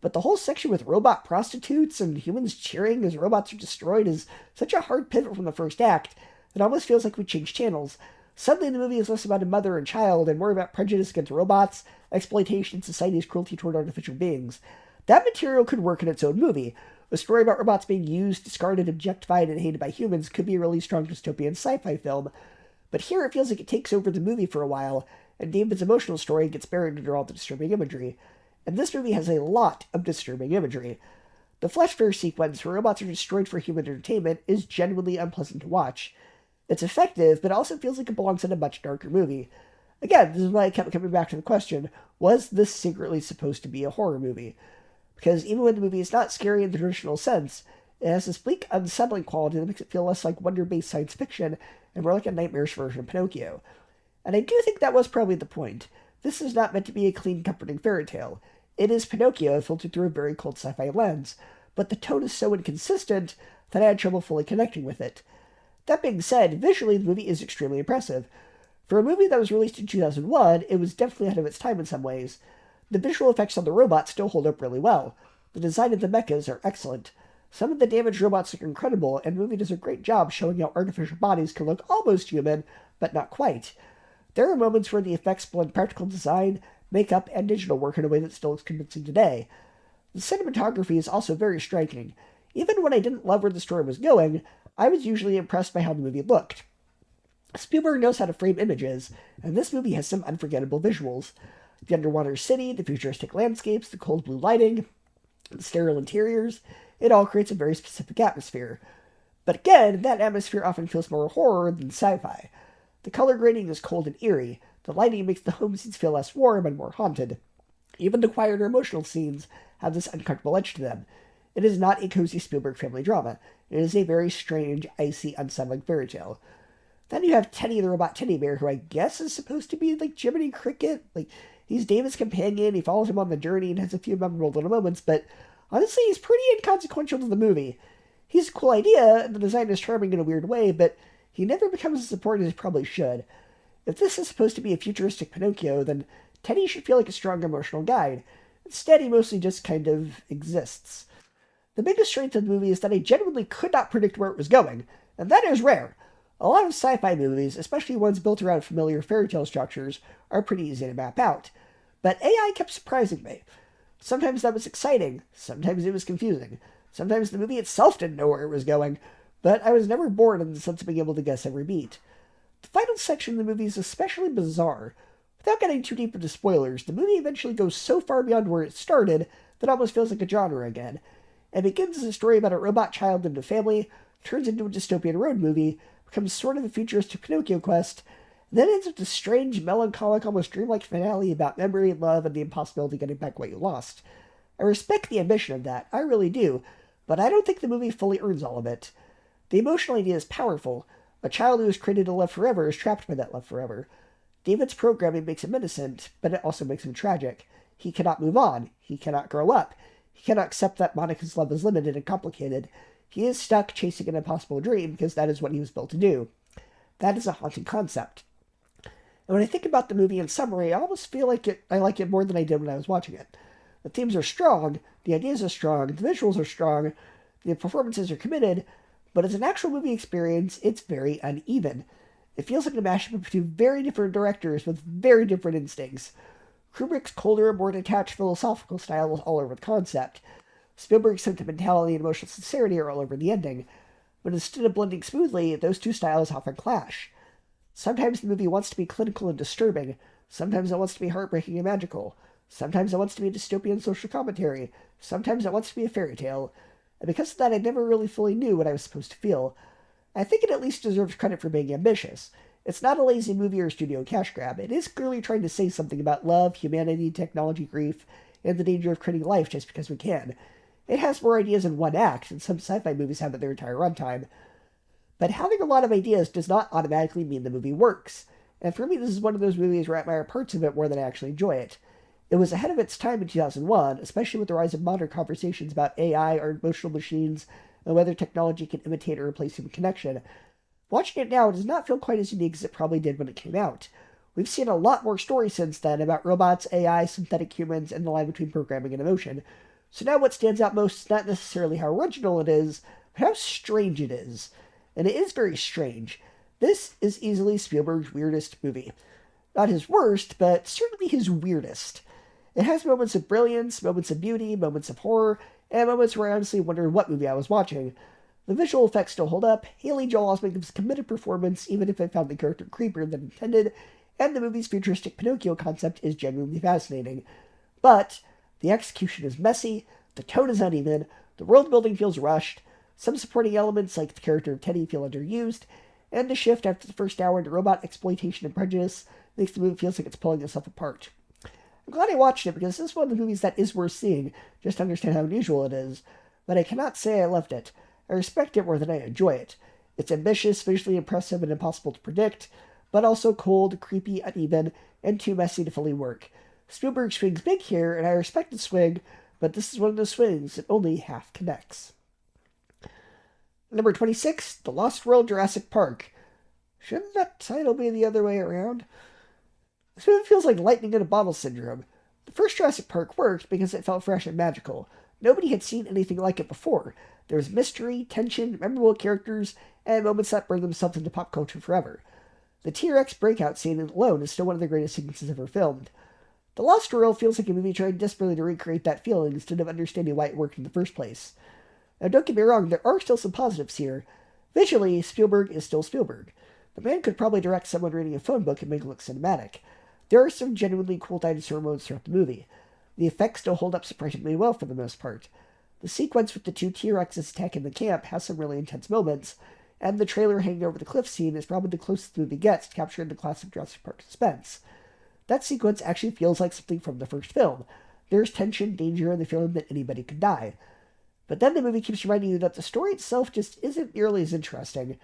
But the whole section with robot prostitutes and humans cheering as robots are destroyed is such a hard pivot from the first act that it almost feels like we changed channels. Suddenly the movie is less about a mother and child and more about prejudice against robots, exploitation, and society's cruelty toward artificial beings. That material could work in its own movie. A story about robots being used, discarded, objectified, and hated by humans could be a really strong dystopian sci-fi film. But here it feels like it takes over the movie for a while, and David's emotional story gets buried under all the disturbing imagery. And this movie has a lot of disturbing imagery. The flesh fair sequence, where robots are destroyed for human entertainment, is genuinely unpleasant to watch. It's effective, but also feels like it belongs in a much darker movie. Again, this is why I kept coming back to the question, was this secretly supposed to be a horror movie? Because even when the movie is not scary in the traditional sense, it has this bleak, unsettling quality that makes it feel less like wonder-based science fiction and more like a nightmarish version of Pinocchio. And I do think that was probably the point. This is not meant to be a clean, comforting fairy tale. It is Pinocchio filtered through a very cold sci-fi lens, but the tone is so inconsistent that I had trouble fully connecting with it. That being said, visually the movie is extremely impressive. For a movie that was released in 2001, it was definitely ahead of its time in some ways. The visual effects on the robots still hold up really well. The design of the mechas are excellent. Some of the damaged robots look incredible, and the movie does a great job showing how artificial bodies can look almost human, but not quite. There are moments where the effects blend practical design, makeup, and digital work in a way that still looks convincing today. The cinematography is also very striking. Even when I didn't love where the story was going, I was usually impressed by how the movie looked. Spielberg knows how to frame images, and this movie has some unforgettable visuals. The underwater city, the futuristic landscapes, the cold blue lighting, the sterile interiors, it all creates a very specific atmosphere. But again, that atmosphere often feels more horror than sci-fi. The color grading is cold and eerie. The lighting makes the home scenes feel less warm and more haunted. Even the quieter emotional scenes have this uncomfortable edge to them. It is not a cozy Spielberg family drama. It is a very strange, icy, unsettling fairy tale. Then you have Teddy the robot teddy bear, who I guess is supposed to be like Jiminy Cricket. He's David's companion, he follows him on the journey and has a few memorable little moments, but honestly, he's pretty inconsequential to the movie. He's a cool idea, and the design is charming in a weird way, but he never becomes as important as he probably should. If this is supposed to be a futuristic Pinocchio, then Teddy should feel like a strong emotional guide. Instead, he mostly just kind of exists. The biggest strength of the movie is that I genuinely could not predict where it was going, and that is rare. A lot of sci-fi movies, especially ones built around familiar fairy tale structures, are pretty easy to map out. But AI kept surprising me. Sometimes that was exciting, sometimes it was confusing, sometimes the movie itself didn't know where it was going, but I was never bored in the sense of being able to guess every beat. The final section of the movie is especially bizarre. Without getting too deep into spoilers, the movie eventually goes so far beyond where it started that it almost feels like a genre again. It begins as a story about a robot child and a family, turns into a dystopian road movie, becomes sort of a futuristic Pinocchio quest, and then ends with a strange, melancholic, almost dreamlike finale about memory, love, and the impossibility of getting back what you lost. I respect the ambition of that, I really do, but I don't think the movie fully earns all of it. The emotional idea is powerful. A child who is created to love forever is trapped by that love forever. David's programming makes him innocent, but it also makes him tragic. He cannot move on. He cannot grow up. He cannot accept that Monica's love is limited and complicated. He is stuck chasing an impossible dream because that is what he was built to do. That is a haunting concept. And when I think about the movie in summary, I almost feel like I like it more than I did when I was watching it. The themes are strong, the ideas are strong, the visuals are strong, the performances are committed, but as an actual movie experience, it's very uneven. It feels like a mashup of two very different directors with very different instincts. Kubrick's colder, more detached philosophical style is all over the concept. Spielberg's sentimentality and emotional sincerity are all over the ending. But instead of blending smoothly, those two styles often clash. Sometimes the movie wants to be clinical and disturbing. Sometimes it wants to be heartbreaking and magical. Sometimes it wants to be a dystopian social commentary. Sometimes it wants to be a fairy tale. And because of that, I never really fully knew what I was supposed to feel. I think it at least deserves credit for being ambitious. It's not a lazy movie or studio cash grab. It is clearly trying to say something about love, humanity, technology, grief, and the danger of creating life just because we can. It has more ideas in one act than some sci-fi movies have in their entire runtime. But having a lot of ideas does not automatically mean the movie works. And for me, this is one of those movies where I admire parts of it more than I actually enjoy it. It was ahead of its time in 2001, especially with the rise of modern conversations about AI or emotional machines and whether technology can imitate or replace human connection. Watching it now, it does not feel quite as unique as it probably did when it came out. We've seen a lot more stories since then about robots, AI, synthetic humans, and the line between programming and emotion. So now what stands out most is not necessarily how original it is, but how strange it is. And it is very strange. This is easily Spielberg's weirdest movie. Not his worst, but certainly his weirdest. It has moments of brilliance, moments of beauty, moments of horror, and moments where I honestly wondered what movie I was watching. The visual effects still hold up, Haley Joel Osment gives a committed performance even if I found the character creepier than intended, and the movie's futuristic Pinocchio concept is genuinely fascinating. But the execution is messy, the tone is uneven, the world building feels rushed, some supporting elements like the character of Teddy feel underused, and the shift after the first hour into robot exploitation and prejudice makes the movie feel like it's pulling itself apart. I'm glad I watched it because this is one of the movies that is worth seeing, just to understand how unusual it is, but I cannot say I loved it. I respect it more than I enjoy it. It's ambitious, visually impressive, and impossible to predict, but also cold, creepy, uneven, and too messy to fully work. Spielberg swings big here, and I respect the swing, but this is one of those swings that only half connects. Number 26, The Lost World Jurassic Park. Shouldn't that title be the other way around? This movie feels like lightning in a bottle syndrome. The first Jurassic Park worked because it felt fresh and magical. Nobody had seen anything like it before. There was mystery, tension, memorable characters, and moments that burned themselves into pop culture forever. The T-Rex breakout scene alone is still one of the greatest sequences ever filmed. The Lost World feels like a movie trying desperately to recreate that feeling instead of understanding why it worked in the first place. Now don't get me wrong, there are still some positives here. Visually, Spielberg is still Spielberg. The man could probably direct someone reading a phone book and make it look cinematic. There are some genuinely cool dinosaur moments throughout the movie. The effects still hold up surprisingly well for the most part. The sequence with the two T-Rexes attacking the camp has some really intense moments, and the trailer hanging over the cliff scene is probably the closest the movie gets to capturing the classic Jurassic Park suspense. That sequence actually feels like something from the first film. There's tension, danger, and the feeling that anybody could die. But then the movie keeps reminding you that the story itself just isn't nearly as interesting.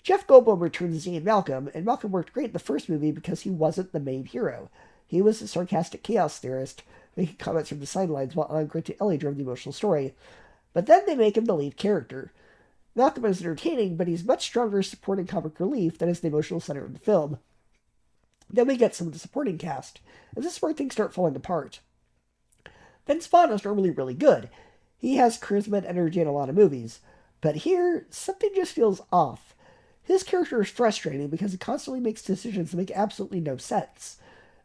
Jeff Goldblum returns as Ian Malcolm, and Malcolm worked great in the first movie because he wasn't the main hero. He was a sarcastic chaos theorist, making comments from the sidelines while Alan Grant and Ellie drove the emotional story. But then they make him the lead character. Malcolm is entertaining, but he's much stronger supporting comic relief than as the emotional center of the film. Then we get some of the supporting cast, and this is where things start falling apart. Vince Vaughn is normally really good. He has charisma and energy in a lot of movies, but here, something just feels off. His character is frustrating because he constantly makes decisions that make absolutely no sense.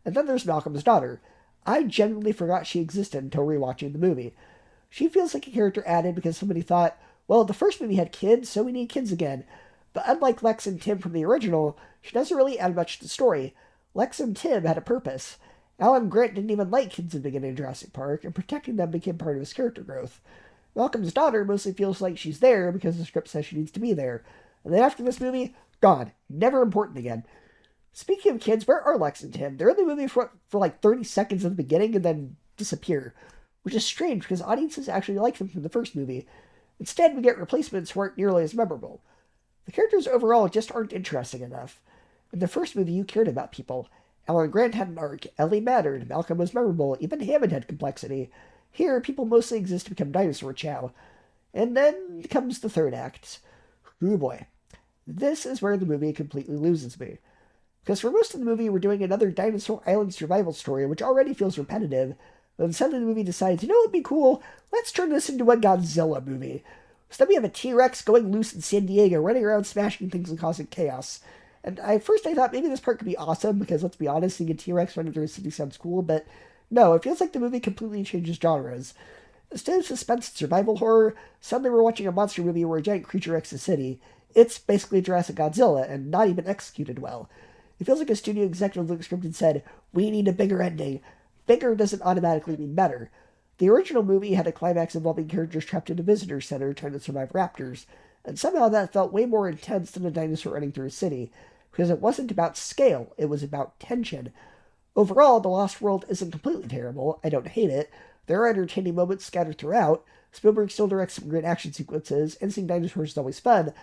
And then there's Malcolm's daughter. I genuinely forgot she existed until rewatching the movie. She feels like a character added because somebody thought, well, the first movie had kids, so we need kids again. But unlike Lex and Tim from the original, she doesn't really add much to the story. Lex and Tim had a purpose. Alan Grant didn't even like kids in the beginning of Jurassic Park, and protecting them became part of his character growth. Malcolm's daughter mostly feels like she's there because the script says she needs to be there. And then after this movie, gone. Never important again. Speaking of kids, where are Lex and Tim? They're in the movie for like 30 seconds at the beginning and then disappear. Which is strange because audiences actually like them from the first movie. Instead, we get replacements who aren't nearly as memorable. The characters overall just aren't interesting enough. In the first movie, you cared about people. Alan Grant had an arc, Ellie mattered, Malcolm was memorable, even Hammond had complexity. Here, people mostly exist to become dinosaur chow. And then comes the third act. Oh boy. This is where the movie completely loses me. Because for most of the movie, we're doing another dinosaur island survival story, which already feels repetitive. Then suddenly the movie decides, you know what would be cool? Let's turn this into a Godzilla movie. So then we have a T-Rex going loose in San Diego, running around smashing things and causing chaos. And at first I thought maybe this part could be awesome, because let's be honest, seeing a T-Rex running through a city sounds cool, but no, it feels like the movie completely changes genres. Instead of suspense and survival horror, suddenly we're watching a monster movie where a giant creature wrecks a city. It's basically Jurassic Godzilla, and not even executed well. It feels like a studio executive looked at the script and said, we need a bigger ending. Bigger doesn't automatically mean better. The original movie had a climax involving characters trapped in a visitor center trying to survive raptors, and somehow that felt way more intense than a dinosaur running through a city, because it wasn't about scale, it was about tension. Overall, The Lost World isn't completely terrible. I don't hate it. There are entertaining moments scattered throughout. Spielberg still directs some great action sequences, and seeing dinosaurs is always fun,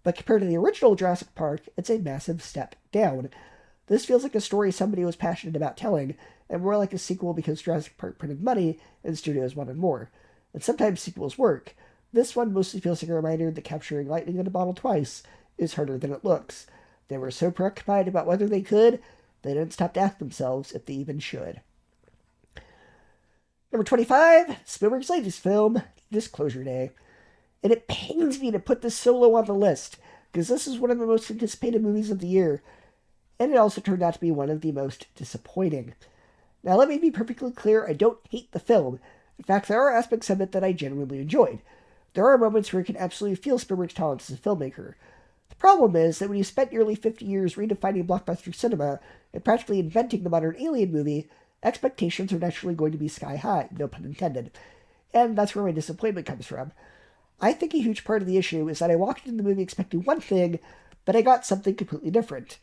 but compared to the original Jurassic Park, it's a massive step down. This feels like a story somebody was passionate about telling, and more like a sequel because Jurassic Park printed money and studios wanted more. And sometimes sequels work. This one mostly feels like a reminder that capturing lightning in a bottle twice is harder than it looks. They were so preoccupied about whether they could, they didn't stop to ask themselves if they even should. Number 25, Spielberg's latest film, Disclosure Day. And it pains me to put this so low on the list, because this is one of the most anticipated movies of the year, and it also turned out to be one of the most disappointing. Now, let me be perfectly clear, I don't hate the film. In fact, there are aspects of it that I genuinely enjoyed. There are moments where you can absolutely feel Spielberg's talent as a filmmaker. The problem is that when you spent nearly 50 years redefining blockbuster cinema and practically inventing the modern alien movie, expectations are naturally going to be sky high, no pun intended. And that's where my disappointment comes from. I think a huge part of the issue is that I walked into the movie expecting one thing, but I got something completely different.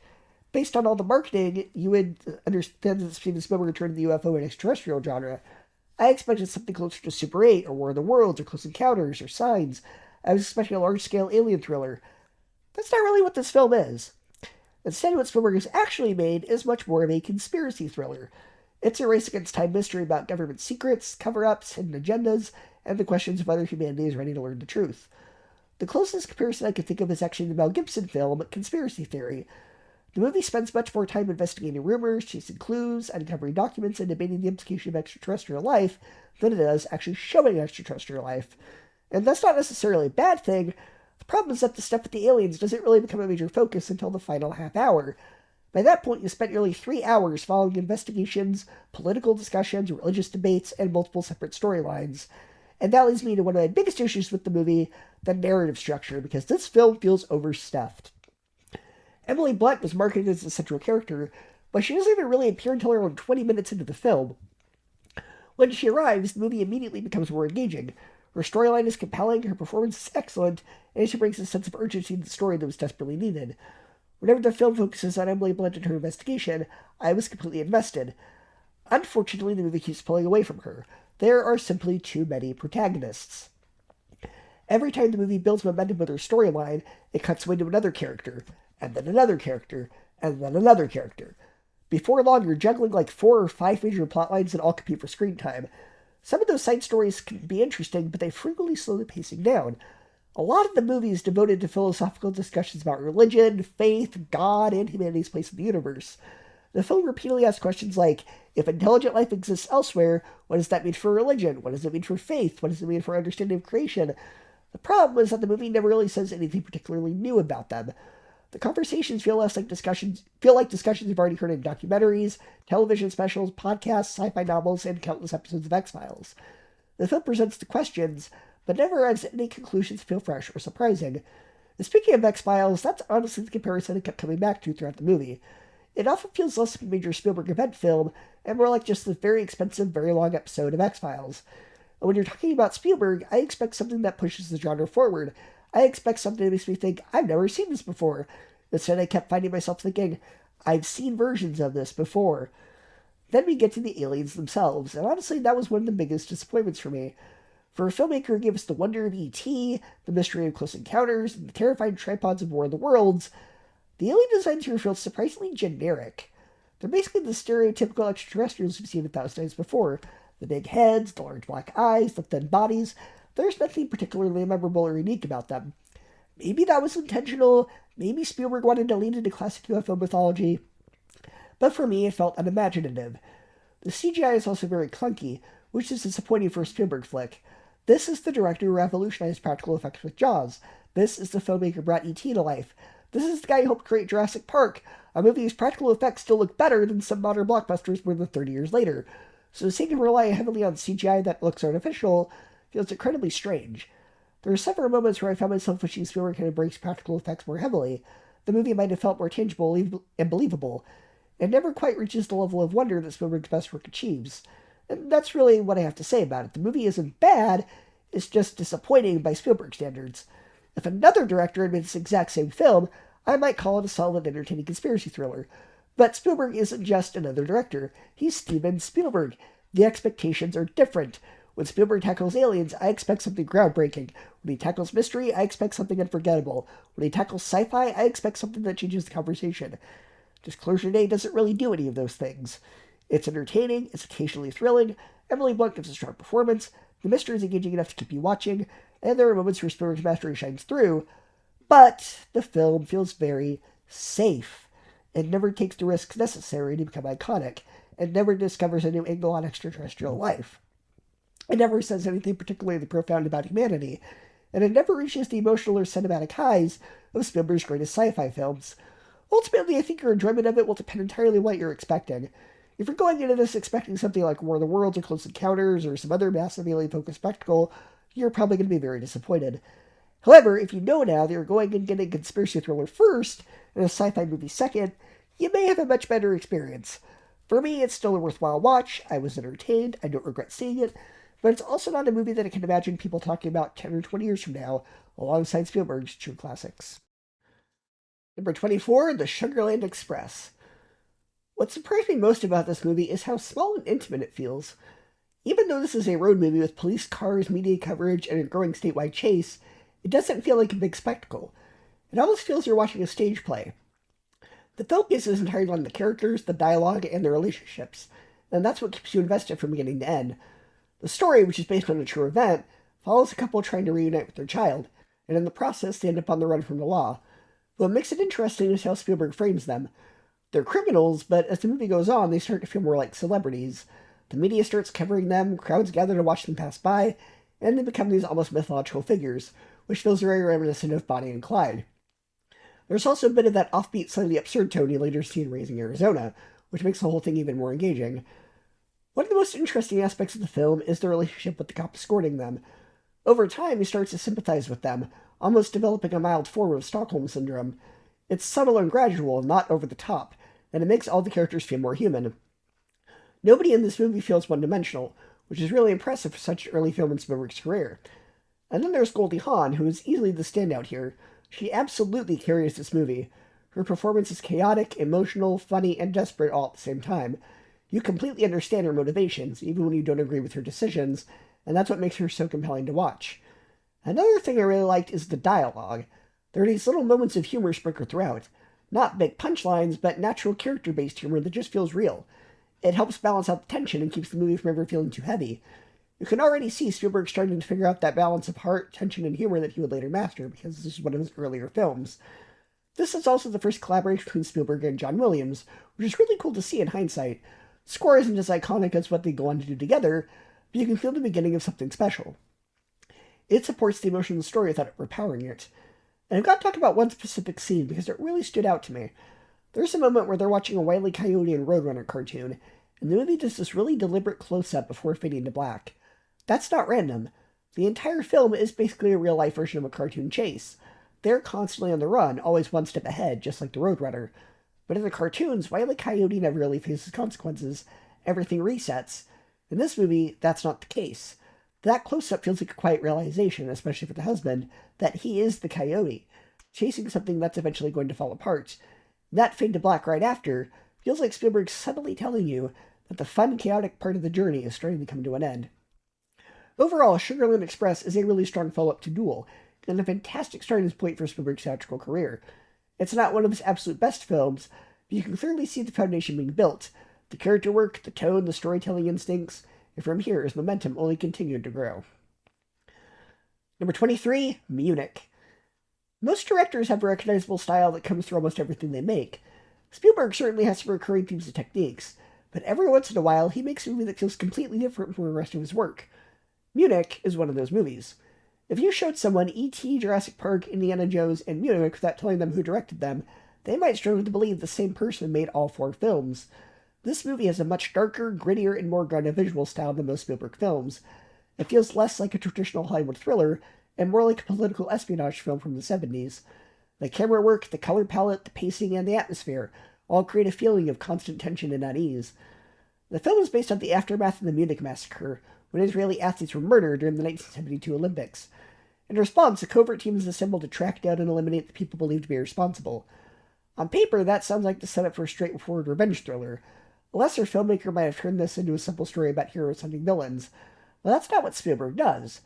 Based on all the marketing, you would understand that Steven Spielberg returned to the UFO and extraterrestrial genre. I expected something closer to Super 8, or War of the Worlds, or Close Encounters, or Signs. I was expecting a large-scale alien thriller. That's not really what this film is. Instead, what Spielberg has actually made is much more of a conspiracy thriller. It's a race against time mystery about government secrets, cover-ups, hidden agendas, and the questions of whether humanity is ready to learn the truth. The closest comparison I could think of is actually the Mel Gibson film, Conspiracy Theory. The movie spends much more time investigating rumors, chasing clues, uncovering documents, and debating the implication of extraterrestrial life than it does actually showing extraterrestrial life. And that's not necessarily a bad thing. The problem is that the stuff with the aliens doesn't really become a major focus until the final half hour. By that point, you spent nearly 3 hours following investigations, political discussions, religious debates, and multiple separate storylines. And that leads me to one of my biggest issues with the movie, the narrative structure, because this film feels overstuffed. Emily Blunt was marketed as the central character, but she doesn't even really appear until around 20 minutes into the film. When she arrives, the movie immediately becomes more engaging. Her storyline is compelling, her performance is excellent, and she brings a sense of urgency to the story that was desperately needed. Whenever the film focuses on Emily Blunt and her investigation, I was completely invested. Unfortunately, the movie keeps pulling away from her. There are simply too many protagonists. Every time the movie builds momentum with her storyline, it cuts away to another character, and then another character, and then another character. Before long, you're juggling like 4 or 5 major plotlines that all compete for screen time. Some of those side stories can be interesting, but they frequently slow the pacing down. A lot of the movie is devoted to philosophical discussions about religion, faith, God, and humanity's place in the universe. The film repeatedly asks questions like, if intelligent life exists elsewhere, what does that mean for religion? What does it mean for faith? What does it mean for understanding of creation? The problem is that the movie never really says anything particularly new about them. The conversations feel like discussions you've already heard in documentaries, television specials, podcasts, sci-fi novels, and countless episodes of X-Files. The film presents the questions, but never arrives at any conclusions that feel fresh or surprising. And speaking of X-Files, that's honestly the comparison I kept coming back to throughout the movie. It often feels less like a major Spielberg event film, and more like just this very expensive, very long episode of X-Files. And when you're talking about Spielberg, I expect something that pushes the genre forward. I expect something that makes me think, I've never seen this before. Instead, I kept finding myself thinking, I've seen versions of this before. Then we get to the aliens themselves, and honestly, that was one of the biggest disappointments for me. For a filmmaker who gave us the wonder of E.T., the mystery of Close Encounters, and the terrifying tripods of War of the Worlds, the alien designs here feel surprisingly generic. They're basically the stereotypical extraterrestrials we've seen 1,000 times before. The big heads, the large black eyes, the thin bodies. There's nothing particularly memorable or unique about them. Maybe that was intentional, maybe Spielberg wanted to lean into classic UFO mythology, but for me it felt unimaginative. The CGI is also very clunky, which is disappointing for a Spielberg flick. This is the director who revolutionized practical effects with Jaws. This is the filmmaker who brought E.T. to life. This is the guy who helped create Jurassic Park, a movie whose practical effects still look better than some modern blockbusters more than 30 years later. So seeing him rely heavily on CGI that looks artificial feels incredibly strange. There are several moments where I found myself wishing Spielberg had embraced practical effects more heavily. The movie might have felt more tangible and believable. It never quite reaches the level of wonder that Spielberg's best work achieves. And that's really what I have to say about it. The movie isn't bad, it's just disappointing by Spielberg standards. If another director had made this exact same film, I might call it a solid, entertaining conspiracy thriller. But Spielberg isn't just another director. He's Steven Spielberg. The expectations are different. When Spielberg tackles aliens, I expect something groundbreaking. When he tackles mystery, I expect something unforgettable. When he tackles sci-fi, I expect something that changes the conversation. Disclosure Day doesn't really do any of those things. It's entertaining, it's occasionally thrilling, Emily Blunt gives a strong performance, the mystery is engaging enough to keep you watching, and there are moments where Spielberg's mastery shines through, but the film feels very safe. It never takes the risks necessary to become iconic. It never discovers a new angle on extraterrestrial life. It never says anything particularly profound about humanity, and it never reaches the emotional or cinematic highs of Spielberg's greatest sci-fi films. Ultimately, I think your enjoyment of it will depend entirely on what you're expecting. If you're going into this expecting something like War of the Worlds or Close Encounters or some other massive alien-focused spectacle, you're probably going to be very disappointed. However, if you know now that you're going and getting a conspiracy thriller first and a sci-fi movie second, you may have a much better experience. For me, it's still a worthwhile watch. I was entertained. I don't regret seeing it. But it's also not a movie that I can imagine people talking about 10 or 20 years from now, alongside Spielberg's true classics. Number 24, The Sugarland Express. What surprised me most about this movie is how small and intimate it feels. Even though this is a road movie with police cars, media coverage, and a growing statewide chase, it doesn't feel like a big spectacle. It almost feels you're watching a stage play. The focus is entirely on the characters, the dialogue, and their relationships, and that's what keeps you invested from beginning to end. The story, which is based on a true event, follows a couple trying to reunite with their child, and in the process they end up on the run from the law. What makes it interesting is how Spielberg frames them. They're criminals, but as the movie goes on, they start to feel more like celebrities. The media starts covering them, crowds gather to watch them pass by, and they become these almost mythological figures, which feels very reminiscent of Bonnie and Clyde. There's also a bit of that offbeat, slightly absurd tone you later see in Raising Arizona, which makes the whole thing even more engaging. One of the most interesting aspects of the film is the relationship with the cop escorting them. Over time, he starts to sympathize with them, almost developing a mild form of Stockholm Syndrome. It's subtle and gradual, not over the top, and it makes all the characters feel more human. Nobody in this movie feels one-dimensional, which is really impressive for such an early film in Spielberg's career. And then there's Goldie Hawn, who is easily the standout here. She absolutely carries this movie. Her performance is chaotic, emotional, funny, and desperate all at the same time. You completely understand her motivations, even when you don't agree with her decisions, and that's what makes her so compelling to watch. Another thing I really liked is the dialogue. There are these little moments of humor sprinkled throughout. Not big punchlines, but natural character-based humor that just feels real. It helps balance out the tension and keeps the movie from ever feeling too heavy. You can already see Spielberg starting to figure out that balance of heart, tension, and humor that he would later master, because this is one of his earlier films. This is also the first collaboration between Spielberg and John Williams, which is really cool to see in hindsight. The score isn't as iconic as what they go on to do together, but you can feel the beginning of something special. It supports the emotion of the story without overpowering it. And I've got to talk about one specific scene because it really stood out to me. There's a moment where they're watching a Wile E. Coyote and Roadrunner cartoon, and the movie does this really deliberate close-up before fading to black. That's not random. The entire film is basically a real-life version of a cartoon chase. They're constantly on the run, always one step ahead, just like the Roadrunner. But in the cartoons, Wile E. Coyote never really faces consequences. Everything resets. In this movie, that's not the case. That close-up feels like a quiet realization, especially for the husband, that he is the coyote, chasing something that's eventually going to fall apart. That fade to black right after feels like Spielberg subtly telling you that the fun, chaotic part of the journey is starting to come to an end. Overall, Sugarland Express is a really strong follow-up to Duel, and a fantastic starting point for Spielberg's theatrical career. It's not one of his absolute best films, but you can clearly see the foundation being built. The character work, the tone, the storytelling instincts, and from here his momentum only continued to grow. Number 23, Munich. Most directors have a recognizable style that comes through almost everything they make. Spielberg certainly has some recurring themes and techniques, but every once in a while he makes a movie that feels completely different from the rest of his work. Munich is one of those movies. If you showed someone E.T., Jurassic Park, Indiana Jones, and Munich without telling them who directed them, they might struggle to believe the same person made all four films. This movie has a much darker, grittier, and more grounded visual style than most Spielberg films. It feels less like a traditional Hollywood thriller, and more like a political espionage film from the 70s. The camera work, the color palette, the pacing, and the atmosphere all create a feeling of constant tension and unease. The film is based on the aftermath of the Munich massacre, when Israeli athletes were murdered during the 1972 Olympics. In response, a covert team is assembled to track down and eliminate the people believed to be responsible. On paper, that sounds like the setup for a straightforward revenge thriller. A lesser filmmaker might have turned this into a simple story about heroes hunting villains, but that's not what Spielberg does.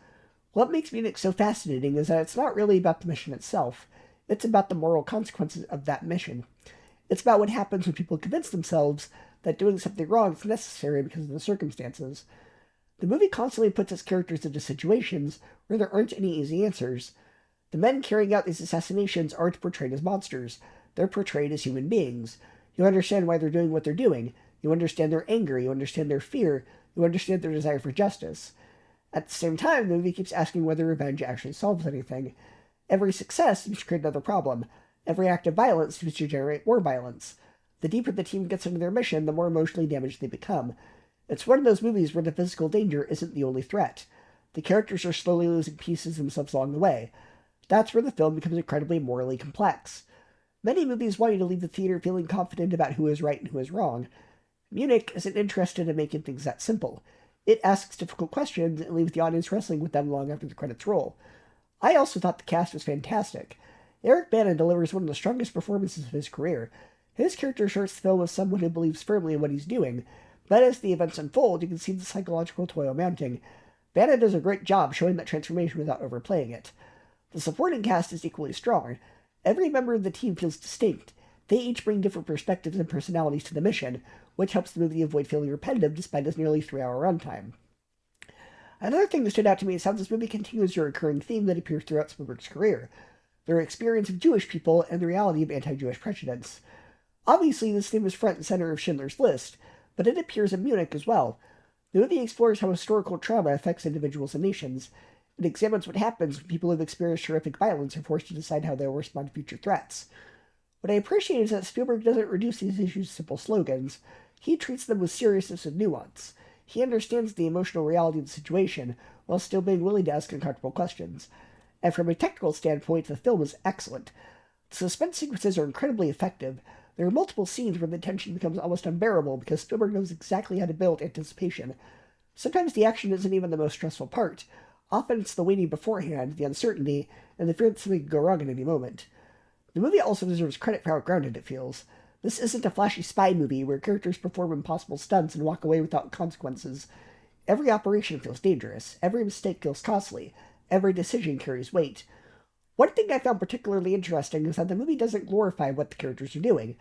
What makes Munich so fascinating is that it's not really about the mission itself. It's about the moral consequences of that mission. It's about what happens when people convince themselves that doing something wrong is necessary because of the circumstances. The movie constantly puts its characters into situations where there aren't any easy answers. The men carrying out these assassinations aren't portrayed as monsters. They're portrayed as human beings. You understand why they're doing what they're doing. You understand their anger. You understand their fear. You understand their desire for justice. At the same time, the movie keeps asking whether revenge actually solves anything. Every success seems to create another problem. Every act of violence seems to generate more violence. The deeper the team gets into their mission, the more emotionally damaged they become. It's one of those movies where the physical danger isn't the only threat. The characters are slowly losing pieces of themselves along the way. That's where the film becomes incredibly morally complex. Many movies want you to leave the theater feeling confident about who is right and who is wrong. Munich isn't interested in making things that simple. It asks difficult questions and leaves the audience wrestling with them long after the credits roll. I also thought the cast was fantastic. Eric Bana delivers one of the strongest performances of his career. His character starts the film as someone who believes firmly in what he's doing, but as the events unfold, you can see the psychological toil mounting. Bana does a great job showing that transformation without overplaying it. The supporting cast is equally strong. Every member of the team feels distinct. They each bring different perspectives and personalities to the mission, which helps the movie avoid feeling repetitive despite its nearly 3-hour runtime. Another thing that stood out to me is how this movie continues a recurring theme that appears throughout Spielberg's career: their experience of Jewish people and the reality of anti-Jewish prejudice. Obviously, this theme is front and center of Schindler's List, but it appears in Munich as well. The movie explores how historical trauma affects individuals and nations. It examines what happens when people who have experienced horrific violence are forced to decide how they will respond to future threats. What I appreciate is that Spielberg doesn't reduce these issues to simple slogans. He treats them with seriousness and nuance. He understands the emotional reality of the situation, while still being willing to ask uncomfortable questions. And from a technical standpoint, the film is excellent. The suspense sequences are incredibly effective. There are multiple scenes where the tension becomes almost unbearable because Spielberg knows exactly how to build anticipation. Sometimes the action isn't even the most stressful part. Often it's the waiting beforehand, the uncertainty, and the fear that something could go wrong at any moment. The movie also deserves credit for how grounded it feels. This isn't a flashy spy movie where characters perform impossible stunts and walk away without consequences. Every operation feels dangerous. Every mistake feels costly. Every decision carries weight. One thing I found particularly interesting is that the movie doesn't glorify what the characters are doing.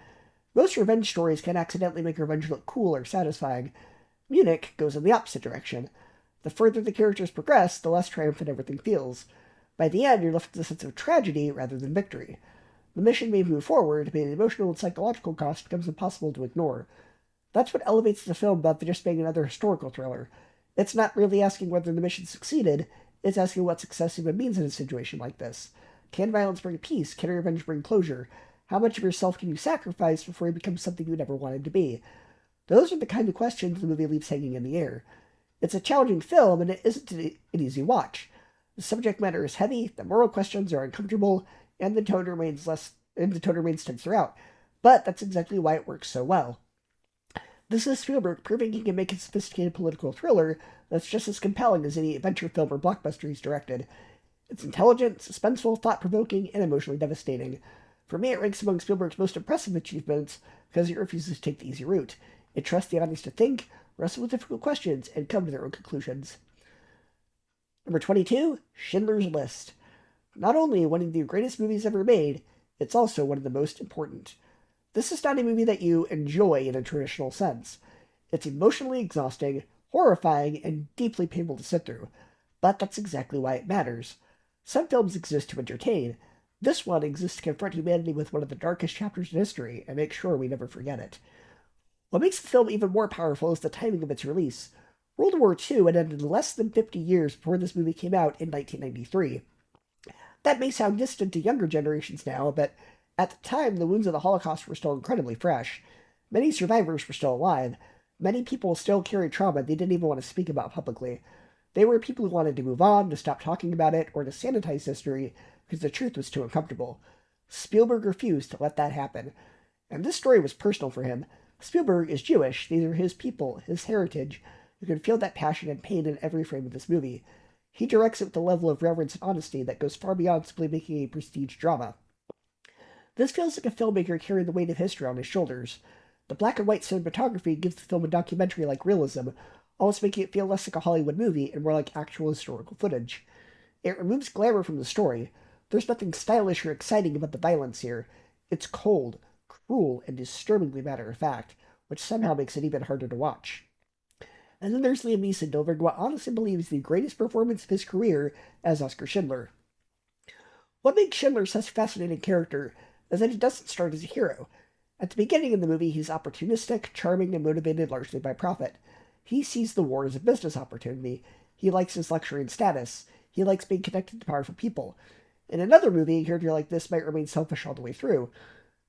Most revenge stories can accidentally make revenge look cool or satisfying. Munich goes in the opposite direction. The further the characters progress, the less triumphant everything feels. By the end, you're left with a sense of tragedy rather than victory. The mission may move forward, but the emotional and psychological cost becomes impossible to ignore. That's what elevates the film above just being another historical thriller. It's not really asking whether the mission succeeded, it's asking what success even means in a situation like this. Can violence bring peace? Can revenge bring closure? How much of yourself can you sacrifice before you become something you never wanted to be? Those are the kind of questions the movie leaves hanging in the air. It's a challenging film, and it isn't an easy watch. The subject matter is heavy, the moral questions are uncomfortable, and the tone remains tense throughout. But that's exactly why it works so well. This is Spielberg proving he can make a sophisticated political thriller that's just as compelling as any adventure film or blockbuster he's directed. It's intelligent, suspenseful, thought-provoking, and emotionally devastating. For me, it ranks among Spielberg's most impressive achievements because it refuses to take the easy route. It trusts the audience to think, wrestle with difficult questions, and come to their own conclusions. Number 22, Schindler's List. Not only one of the greatest movies ever made, it's also one of the most important. This is not a movie that you enjoy in a traditional sense. It's emotionally exhausting, horrifying, and deeply painful to sit through. But that's exactly why it matters. Some films exist to entertain. This one exists to confront humanity with one of the darkest chapters in history and make sure we never forget it. What makes the film even more powerful is the timing of its release. World War II had ended less than 50 years before this movie came out in 1993. That may sound distant to younger generations now, but at the time, the wounds of the Holocaust were still incredibly fresh. Many survivors were still alive. Many people still carried trauma they didn't even want to speak about publicly. They were people who wanted to move on, to stop talking about it, or to sanitize history because the truth was too uncomfortable. Spielberg refused to let that happen. And this story was personal for him. Spielberg is Jewish. These are his people, his heritage. You can feel that passion and pain in every frame of this movie. He directs it with a level of reverence and honesty that goes far beyond simply making a prestige drama. This feels like a filmmaker carrying the weight of history on his shoulders. The black and white cinematography gives the film a documentary-like realism, almost making it feel less like a Hollywood movie and more like actual historical footage. It removes glamour from the story. There's nothing stylish or exciting about the violence here. It's cold, cruel, and disturbingly matter-of-fact, which somehow makes it even harder to watch. And then there's Liam Neeson delivering what honestly believes the greatest performance of his career as Oscar Schindler. What makes Schindler such a fascinating character is that he doesn't start as a hero. At the beginning of the movie, he's opportunistic, charming, and motivated largely by profit. He sees the war as a business opportunity. He likes his luxury and status. He likes being connected to powerful people. In another movie, a character like this might remain selfish all the way through.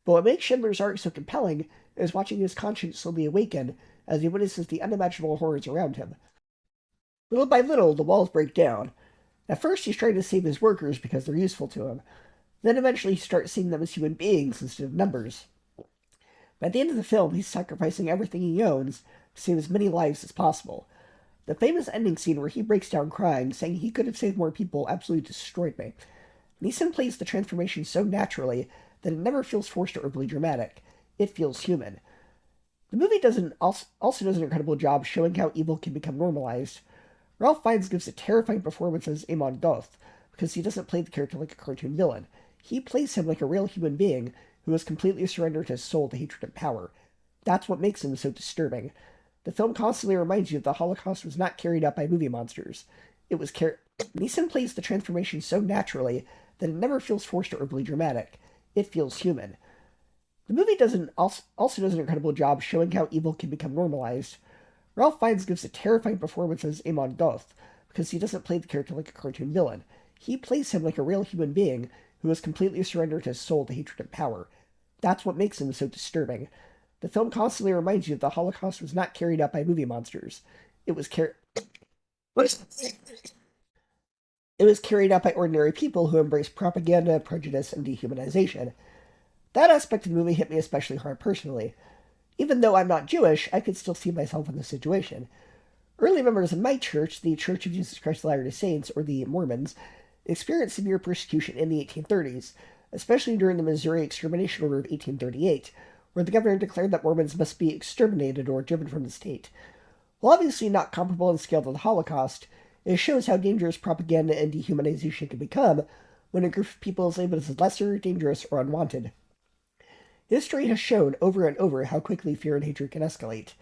But what makes Schindler's arc so compelling is watching his conscience slowly awaken as he witnesses the unimaginable horrors around him. Little by little, the walls break down. At first, he's trying to save his workers because they're useful to him. Then eventually he starts seeing them as human beings instead of numbers. By the end of the film, he's sacrificing everything he owns to save as many lives as possible. The famous ending scene where he breaks down crying, saying he could have saved more people, absolutely destroyed me. Neeson plays the transformation so naturally that it never feels forced or overly dramatic. It feels human. The movie also does an incredible job showing how evil can become normalized. Ralph Fiennes gives a terrifying performance as Amon Goth, because he doesn't play the character like a cartoon villain. He plays him like a real human being who has completely surrendered his soul to hatred and power. That's what makes him so disturbing. The film constantly reminds you that the Holocaust was not carried out by movie monsters. Neeson plays the transformation so naturally that it never feels forced or overly dramatic. It feels human. The movie also does an incredible job showing how evil can become normalized. Ralph Fiennes gives a terrifying performance as Amon Goth, because he doesn't play the character like a cartoon villain. He plays him like a real human being who has completely surrendered his soul to hatred and power. That's what makes him so disturbing. The film constantly reminds you that the Holocaust was not carried out by movie monsters. It was carried out by ordinary people who embraced propaganda, prejudice, and dehumanization. That aspect of the movie hit me especially hard personally. Even though I'm not Jewish, I could still see myself in the situation. Early members of my church, the Church of Jesus Christ of Latter-day Saints, or the Mormons, experienced severe persecution in the 1830s, especially during the Missouri Extermination Order of 1838, where the governor declared that Mormons must be exterminated or driven from the state. While obviously not comparable in scale to the Holocaust, it shows how dangerous propaganda and dehumanization can become when a group of people is labeled as lesser, dangerous, or unwanted. History has shown over and over how quickly fear and hatred can escalate.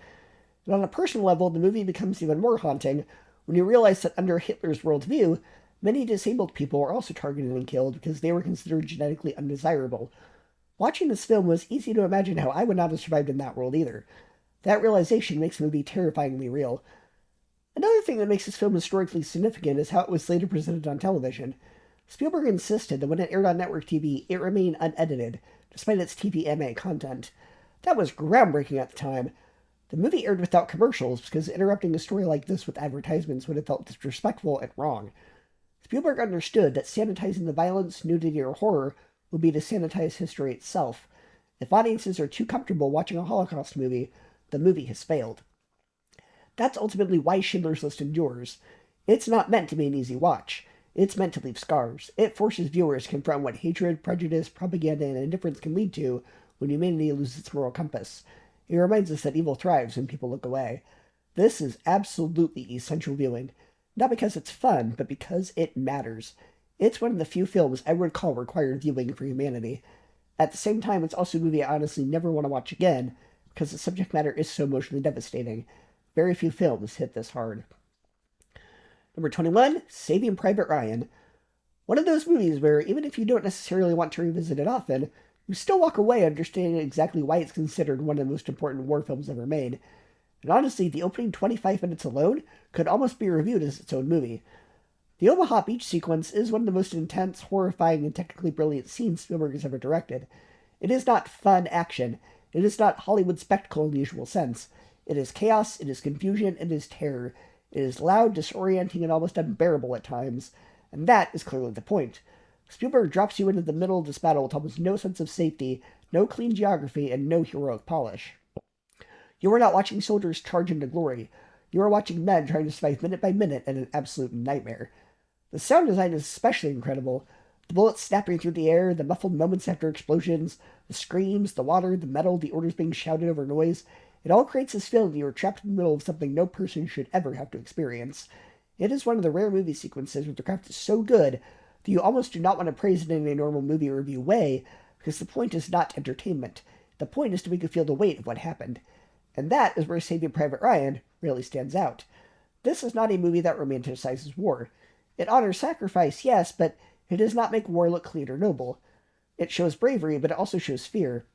And on a personal level, the movie becomes even more haunting when you realize that under Hitler's worldview, Many disabled people were also targeted and killed because they were considered genetically undesirable. Watching this film was easy to imagine how I would not have survived in that world either. That realization makes the movie terrifyingly real. Another thing that makes this film historically significant is how it was later presented on television. Spielberg insisted that when it aired on network TV, it remained unedited, despite its TVMA content. That was groundbreaking at the time. The movie aired without commercials because interrupting a story like this with advertisements would have felt disrespectful and wrong. Spielberg understood that sanitizing the violence, nudity, or horror would be to sanitize history itself. If audiences are too comfortable watching a Holocaust movie, the movie has failed. That's ultimately why Schindler's List endures. It's not meant to be an easy watch. It's meant to leave scars. It forces viewers to confront what hatred, prejudice, propaganda, and indifference can lead to when humanity loses its moral compass. It reminds us that evil thrives when people look away. This is absolutely essential viewing. Not because it's fun, but because it matters. It's one of the few films I would call required viewing for humanity. At the same time, it's also a movie I honestly never want to watch again, because the subject matter is so emotionally devastating. Very few films hit this hard. Number 21, Saving Private Ryan. One of those movies where, even if you don't necessarily want to revisit it often, you still walk away understanding exactly why it's considered one of the most important war films ever made. And honestly, the opening 25 minutes alone could almost be reviewed as its own movie. The Omaha Beach sequence is one of the most intense, horrifying, and technically brilliant scenes Spielberg has ever directed. It is not fun action. It is not Hollywood spectacle in the usual sense. It is chaos, it is confusion, it is terror. It is loud, disorienting, and almost unbearable at times. And that is clearly the point. Spielberg drops you into the middle of this battle with almost no sense of safety, no clean geography, and no heroic polish. You are not watching soldiers charge into glory. You are watching men trying to survive minute by minute in an absolute nightmare. The sound design is especially incredible. The bullets snapping through the air, the muffled moments after explosions, the screams, the water, the metal, the orders being shouted over noise. It all creates this feeling that you are trapped in the middle of something no person should ever have to experience. It is one of the rare movie sequences where the craft is so good that you almost do not want to praise it in a normal movie review way, because the point is not entertainment. The point is to make you feel the weight of what happened. And that is where Saving Private Ryan really stands out. This is not a movie that romanticizes war. It honors sacrifice, yes, but it does not make war look clean or noble. It shows bravery, but it also shows fear.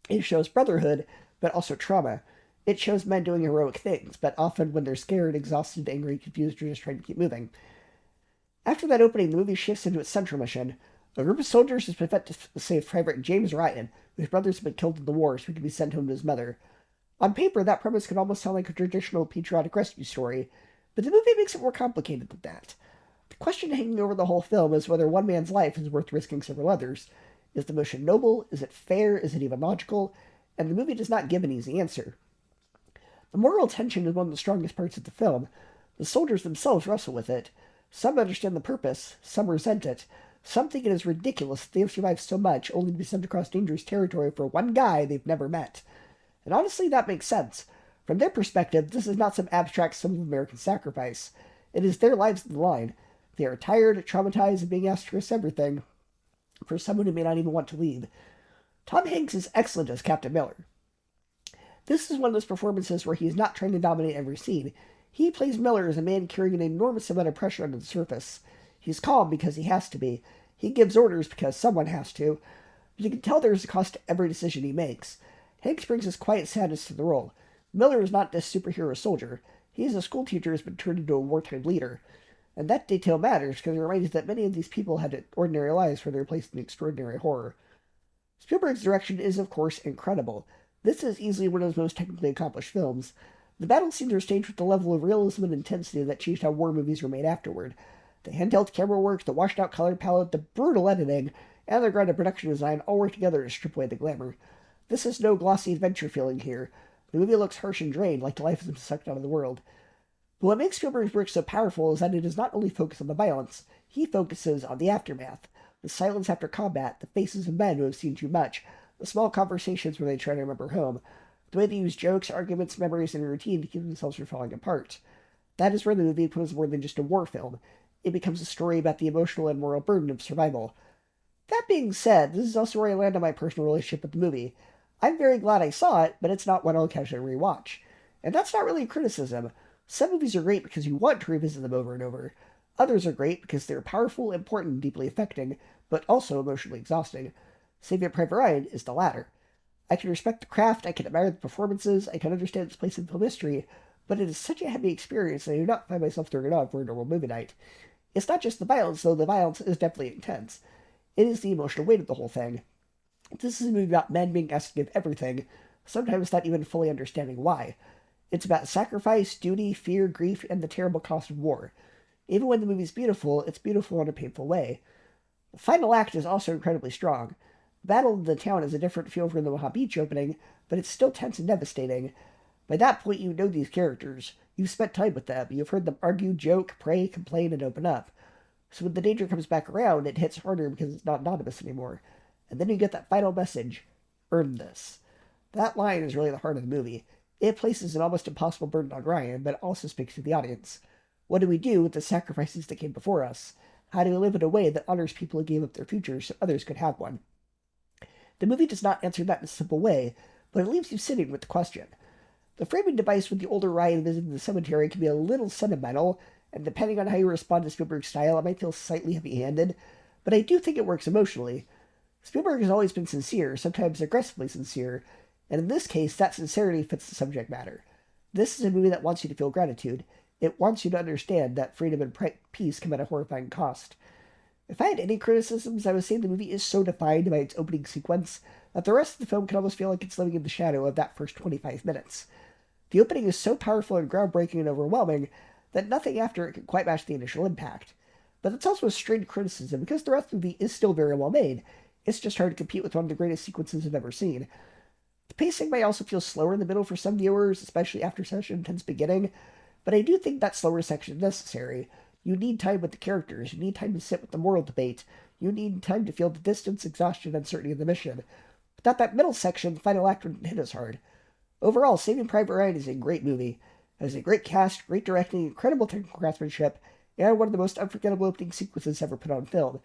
It shows brotherhood, but also trauma. It shows men doing heroic things, but often when they're scared, exhausted, angry, confused, or just trying to keep moving. After that opening, the movie shifts into its central mission. A group of soldiers is put to save Private James Ryan, whose brothers have been killed in the war, so he can be sent home to his mother. On paper, that premise can almost sound like a traditional patriotic rescue story, but the movie makes it more complicated than that. The question hanging over the whole film is whether one man's life is worth risking several others. Is the mission noble? Is it fair? Is it even logical? And the movie does not give an easy answer. The moral tension is one of the strongest parts of the film. The soldiers themselves wrestle with it. Some understand the purpose, some resent it. Some think it is ridiculous that they have survived so much only to be sent across dangerous territory for one guy they've never met. And honestly, that makes sense. From their perspective, this is not some abstract symbol of American sacrifice. It is their lives on the line. They are tired, traumatized, and being asked to risk everything for someone who may not even want to leave. Tom Hanks is excellent as Captain Miller. This is one of those performances where he is not trying to dominate every scene. He plays Miller as a man carrying an enormous amount of pressure under the surface. He's calm because he has to be. He gives orders because someone has to. But you can tell there is a cost to every decision he makes. Hanks brings his quiet sadness to the role. Miller is not this superhero soldier. He is a schoolteacher who has been turned into a wartime leader. And that detail matters because it reminds us that many of these people had ordinary lives where they were placed in extraordinary horror. Spielberg's direction is, of course, incredible. This is easily one of his most technically accomplished films. The battle scenes are staged with a level of realism and intensity that changed how war movies were made afterward. The handheld camera work, the washed-out color palette, the brutal editing, and the grounded production design all work together to strip away the glamour. This is no glossy adventure feeling here. The movie looks harsh and drained, like the life has been sucked out of the world. But what makes Spielberg's work so powerful is that it does not only focus on the violence, he focuses on the aftermath. The silence after combat, the faces of men who have seen too much, the small conversations where they try to remember home, the way they use jokes, arguments, memories, and routine to keep themselves from falling apart. That is where the movie becomes more than just a war film. It becomes a story about the emotional and moral burden of survival. That being said, this is also where I land on my personal relationship with the movie. I'm very glad I saw it, but it's not one I'll casually rewatch. And that's not really a criticism. Some movies are great because you want to revisit them over and over. Others are great because they're powerful, important, and deeply affecting, but also emotionally exhausting. Saving Private Ryan is the latter. I can respect the craft, I can admire the performances, I can understand its place in film history, but it is such a heavy experience that I do not find myself throwing it on for a normal movie night. It's not just the violence, though the violence is definitely intense. It is the emotional weight of the whole thing. This is a movie about men being asked to give everything, sometimes not even fully understanding why. It's about sacrifice, duty, fear, grief, and the terrible cost of war. Even when the movie's beautiful, it's beautiful in a painful way. The final act is also incredibly strong. The battle in the town is a different feel from the Baja Beach opening, but it's still tense and devastating. By that point, you know these characters. You've spent time with them. You've heard them argue, joke, pray, complain, and open up. So when the danger comes back around, it hits harder because it's not anonymous anymore. And then you get that final message: earn this. That line is really the heart of the movie. It places an almost impossible burden on Ryan, but also speaks to the audience. What do we do with the sacrifices that came before us? How do we live in a way that honors people who gave up their futures so others could have one? The movie does not answer that in a simple way, but it leaves you sitting with the question. The framing device with the older Ryan visiting the cemetery can be a little sentimental, and depending on how you respond to Spielberg's style, it might feel slightly heavy-handed, but I do think it works emotionally. Spielberg has always been sincere, sometimes aggressively sincere, and in this case, that sincerity fits the subject matter. This is a movie that wants you to feel gratitude. It wants you to understand that freedom and peace come at a horrifying cost. If I had any criticisms, I would say the movie is so defined by its opening sequence that the rest of the film can almost feel like it's living in the shadow of that first 25 minutes. The opening is so powerful and groundbreaking and overwhelming that nothing after it can quite match the initial impact. But it's also a strained criticism because the rest of the movie is still very well made. It's just hard to compete with one of the greatest sequences I've ever seen. The pacing may also feel slower in the middle for some viewers, especially after such an intense beginning, but I do think that slower section is necessary. You need time with the characters, you need time to sit with the moral debate, you need time to feel the distance, exhaustion, and uncertainty of the mission. Without that middle section, the final act wouldn't hit as hard. Overall, Saving Private Ryan is a great movie. It has a great cast, great directing, incredible technical craftsmanship, and one of the most unforgettable opening sequences ever put on film.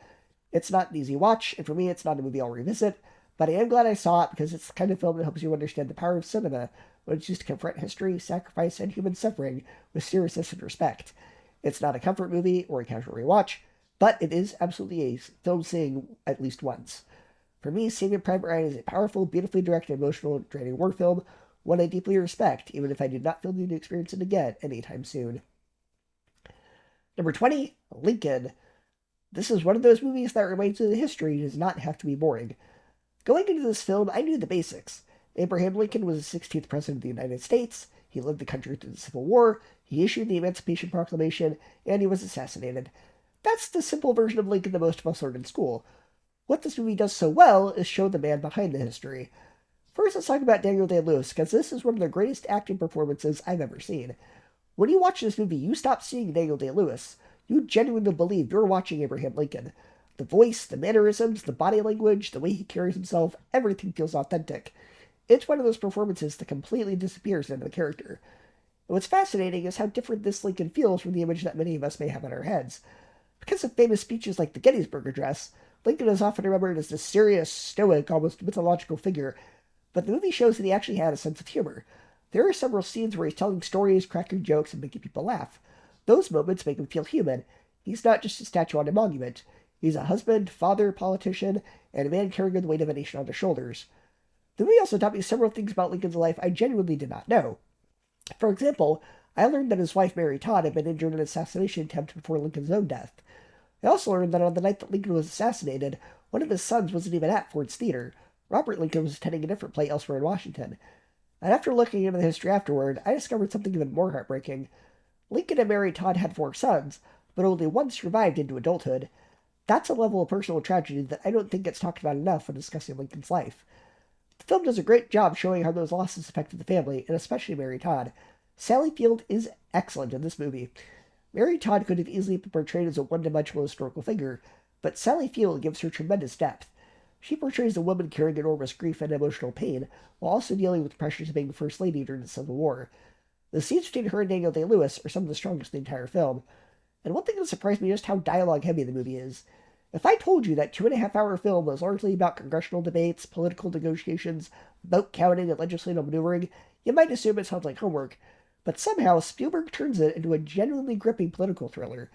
It's not an easy watch, and for me, it's not a movie I'll revisit, but I am glad I saw it because it's the kind of film that helps you understand the power of cinema when it's used to confront history, sacrifice, and human suffering with seriousness and respect. It's not a comfort movie or a casual rewatch, but it is absolutely a film seeing at least once. For me, Saving Private Ryan is a powerful, beautifully directed, emotional, draining war film, one I deeply respect, even if I do not feel the need to experience it again anytime soon. Number 20, Lincoln. This is one of those movies that reminds you that history does not have to be boring. Going into this film, I knew the basics. Abraham Lincoln was the 16th President of the United States, he led the country through the Civil War, he issued the Emancipation Proclamation, and he was assassinated. That's the simple version of Lincoln that most of us learned in school. What this movie does so well is show the man behind the history. First, let's talk about Daniel Day-Lewis, because this is one of the greatest acting performances I've ever seen. When you watch this movie, you stop seeing Daniel Day-Lewis. You genuinely believe you're watching Abraham Lincoln. The voice, the mannerisms, the body language, the way he carries himself, everything feels authentic. It's one of those performances that completely disappears into the character. And what's fascinating is how different this Lincoln feels from the image that many of us may have in our heads. Because of famous speeches like the Gettysburg Address, Lincoln is often remembered as this serious, stoic, almost mythological figure, but the movie shows that he actually had a sense of humor. There are several scenes where he's telling stories, cracking jokes, and making people laugh. Those moments make him feel human. He's not just a statue on a monument. He's a husband, father, politician, and a man carrying the weight of a nation on his shoulders. The movie also taught me several things about Lincoln's life I genuinely did not know. For example, I learned that his wife Mary Todd had been injured in an assassination attempt before Lincoln's own death. I also learned that on the night that Lincoln was assassinated, one of his sons wasn't even at Ford's Theater. Robert Lincoln was attending a different play elsewhere in Washington. And after looking into the history afterward, I discovered something even more heartbreaking. Lincoln and Mary Todd had 4 sons, but only one survived into adulthood. That's a level of personal tragedy that I don't think gets talked about enough when discussing Lincoln's life. The film does a great job showing how those losses affected the family, and especially Mary Todd. Sally Field is excellent in this movie. Mary Todd could have easily been portrayed as a one-dimensional historical figure, but Sally Field gives her tremendous depth. She portrays a woman carrying enormous grief and emotional pain, while also dealing with the pressures of being First Lady during the Civil War. The scenes between her and Daniel Day-Lewis are some of the strongest in the entire film. And one thing that surprised me is just how dialogue-heavy the movie is. If I told you that 2.5-hour film was largely about congressional debates, political negotiations, vote counting, and legislative maneuvering, you might assume it sounds like homework. But somehow, Spielberg turns it into a genuinely gripping political thriller.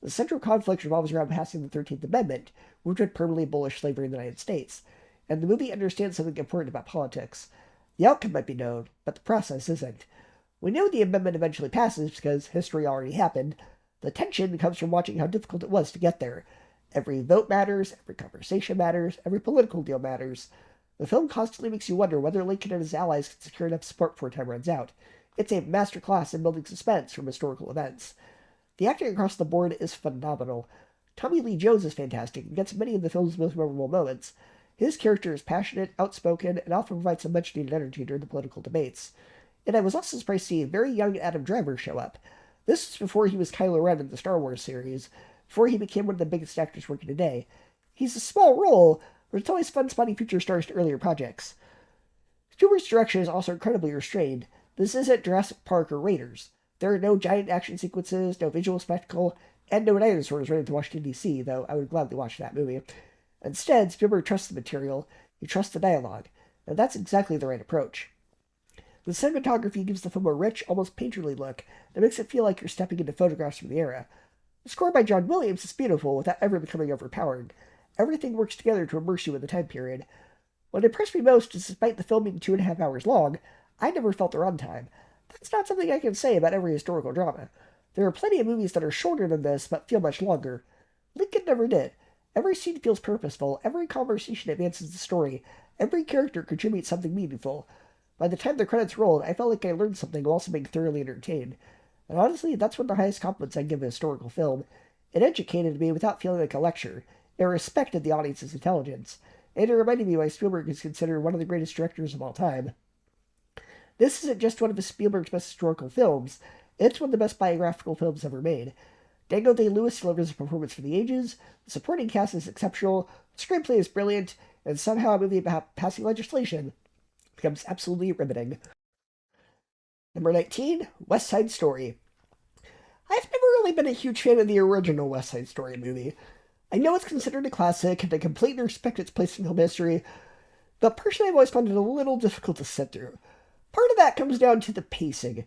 The central conflict revolves around passing the 13th Amendment, which would permanently abolish slavery in the United States, and the movie understands something important about politics. The outcome might be known, but the process isn't. We know the amendment eventually passes because history already happened. The tension comes from watching how difficult it was to get there. Every vote matters, every conversation matters, every political deal matters. The film constantly makes you wonder whether Lincoln and his allies can secure enough support before time runs out. It's a masterclass in building suspense from historical events. The acting across the board is phenomenal. Tommy Lee Jones is fantastic and gets many of the film's most memorable moments. His character is passionate, outspoken, and often provides some much-needed energy during the political debates. And I was also surprised to see a very young Adam Driver show up. This was before he was Kylo Ren in the Star Wars series, before he became one of the biggest actors working today. He's a small role, but it's always fun spotting future stars to earlier projects. Spielberg's direction is also incredibly restrained. This isn't Jurassic Park or Raiders. There are no giant action sequences, no visual spectacle, and no dinosaurs running to Washington, D.C., though I would gladly watch that movie. Instead, Spielberg trusts the material, he trusts the dialogue, and that's exactly the right approach. The cinematography gives the film a rich, almost painterly look that makes it feel like you're stepping into photographs from the era. The score by John Williams is beautiful without ever becoming overpowering. Everything works together to immerse you in the time period. What impressed me most is despite the film being 2.5 hours long, I never felt the runtime. That's not something I can say about every historical drama. There are plenty of movies that are shorter than this but feel much longer. Lincoln never did. Every scene feels purposeful, every conversation advances the story, every character contributes something meaningful. By the time the credits rolled, I felt like I learned something while also being thoroughly entertained. And honestly, that's one of the highest compliments I give a historical film. It educated me without feeling like a lecture. It respected the audience's intelligence. And it reminded me why Spielberg is considered one of the greatest directors of all time. This isn't just one of Spielberg's best historical films, it's one of the best biographical films ever made. Daniel Day-Lewis delivers a performance for the ages, the supporting cast is exceptional, the screenplay is brilliant, and somehow a movie about passing legislation becomes absolutely riveting. Number 19, West Side Story. I've never really been a huge fan of the original West Side Story movie. I know it's considered a classic, and I completely respect its place in film history, but personally I've always found it a little difficult to sit through. Part of that comes down to the pacing.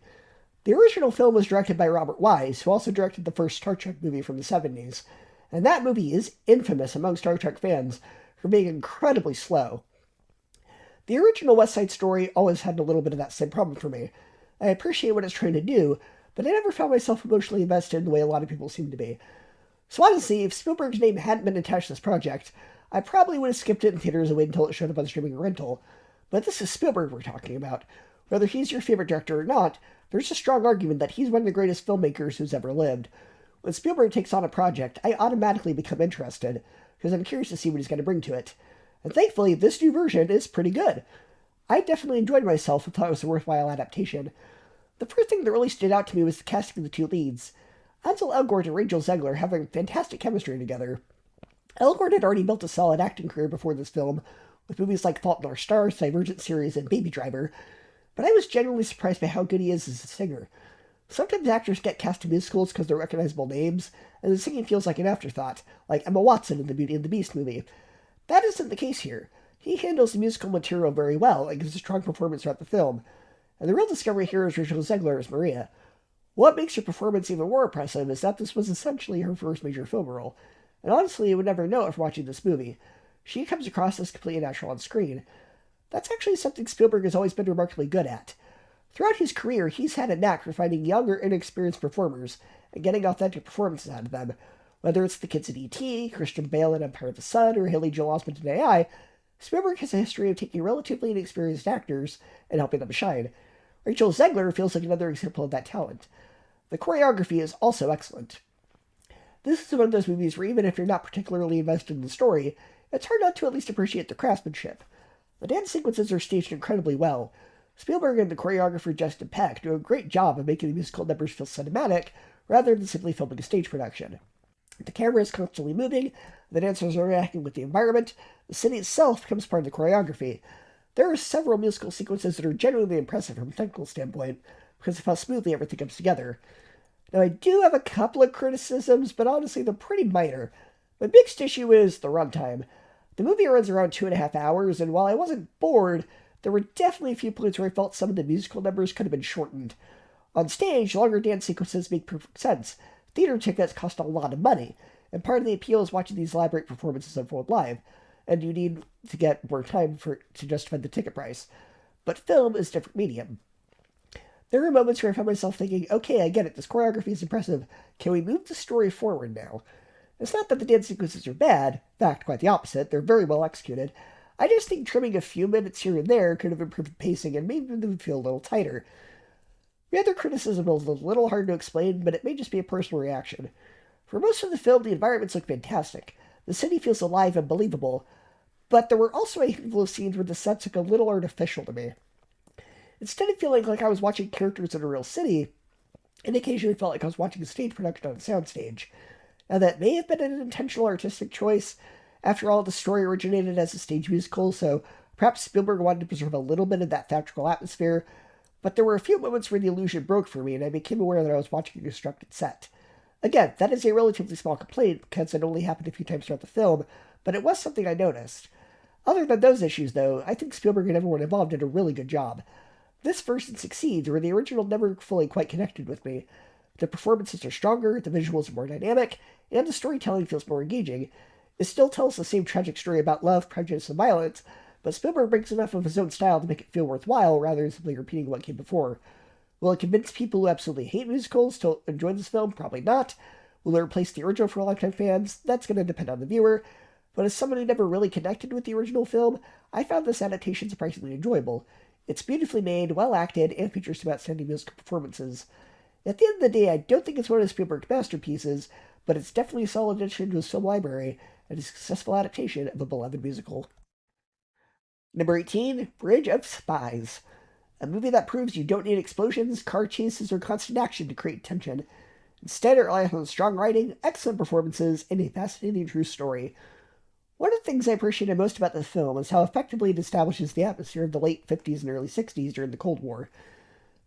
The original film was directed by Robert Wise, who also directed the first Star Trek movie from the 70s, and that movie is infamous among Star Trek fans for being incredibly slow. The original West Side Story always had a little bit of that same problem for me. I appreciate what it's trying to do, but I never found myself emotionally invested in the way a lot of people seem to be. So honestly, if Spielberg's name hadn't been attached to this project, I probably would have skipped it in theaters and waited until it showed up on streaming or rental. But this is Spielberg we're talking about. Whether he's your favorite director or not, there's a strong argument that he's one of the greatest filmmakers who's ever lived. When Spielberg takes on a project, I automatically become interested, because I'm curious to see what he's going to bring to it. And thankfully, this new version is pretty good. I definitely enjoyed myself and thought it was a worthwhile adaptation. The first thing that really stood out to me was the casting of the two leads. Ansel Elgort and Rachel Zegler having fantastic chemistry together. Elgort had already built a solid acting career before this film, with movies like Fault in Our Stars, Divergent Series, and Baby Driver, but I was genuinely surprised by how good he is as a singer. Sometimes actors get cast in musicals because they're recognizable names, and the singing feels like an afterthought, like Emma Watson in the Beauty and the Beast movie. That isn't the case here. He handles the musical material very well and gives a strong performance throughout the film, and the real discovery here is Rachel Zegler as Maria. What makes her performance even more impressive is that this was essentially her first major film role, and honestly you would never know it from watching this movie. She comes across as completely natural on screen. That's actually something Spielberg has always been remarkably good at. Throughout his career, he's had a knack for finding young or inexperienced performers and getting authentic performances out of them. Whether it's the kids in E.T., Christian Bale in Empire of the Sun, or Haley Joel Osment in AI, Spielberg has a history of taking relatively inexperienced actors and helping them shine. Rachel Zegler feels like another example of that talent. The choreography is also excellent. This is one of those movies where even if you're not particularly invested in the story, it's hard not to at least appreciate the craftsmanship. The dance sequences are staged incredibly well. Spielberg and the choreographer Justin Peck do a great job of making the musical numbers feel cinematic, rather than simply filming a stage production. The camera is constantly moving, the dancers are reacting with the environment, the city itself becomes part of the choreography. There are several musical sequences that are genuinely impressive from a technical standpoint, because of how smoothly everything comes together. Now, I do have a couple of criticisms, but honestly, they're pretty minor. My biggest issue is the runtime. The movie runs around 2.5 hours, and while I wasn't bored, there were definitely a few points where I felt some of the musical numbers could have been shortened. On stage, longer dance sequences make perfect sense. Theater tickets cost a lot of money, and part of the appeal is watching these elaborate performances unfold live, and you need to get more time to justify the ticket price. But film is a different medium. There were moments where I found myself thinking, okay, I get it, this choreography is impressive. Can we move the story forward now? It's not that the dance sequences are bad, in fact, quite the opposite, they're very well executed. I just think trimming a few minutes here and there could have improved pacing and made them feel a little tighter. The other criticism was a little hard to explain, but it may just be a personal reaction. For most of the film, the environments look fantastic. The city feels alive and believable, but there were also a handful of scenes where the sets look a little artificial to me. Instead of feeling like I was watching characters in a real city, it occasionally felt like I was watching a stage production on a soundstage. Now, that may have been an intentional artistic choice. After all, the story originated as a stage musical, so perhaps Spielberg wanted to preserve a little bit of that theatrical atmosphere, but there were a few moments where the illusion broke for me, and I became aware that I was watching a constructed set. Again, that is a relatively small complaint, because it only happened a few times throughout the film, but it was something I noticed. Other than those issues, though, I think Spielberg and everyone involved did a really good job. This version succeeds, where the original never fully quite connected with me. The performances are stronger, the visuals are more dynamic, and the storytelling feels more engaging. It still tells the same tragic story about love, prejudice, and violence, but Spielberg brings enough of his own style to make it feel worthwhile rather than simply repeating what came before. Will it convince people who absolutely hate musicals to enjoy this film? Probably not. Will it replace the original for lifetime fans? That's going to depend on the viewer. But as someone who never really connected with the original film, I found this adaptation surprisingly enjoyable. It's beautifully made, well acted, and features some outstanding musical performances. At the end of the day, I don't think it's one of Spielberg's masterpieces, but it's definitely a solid addition to his film library and a successful adaptation of a beloved musical. Number 18, Bridge of Spies. A movie that proves you don't need explosions, car chases, or constant action to create tension. Instead, it relies on strong writing, excellent performances, and a fascinating true story. One of the things I appreciated most about the film is how effectively it establishes the atmosphere of the late 50s and early 60s during the Cold War.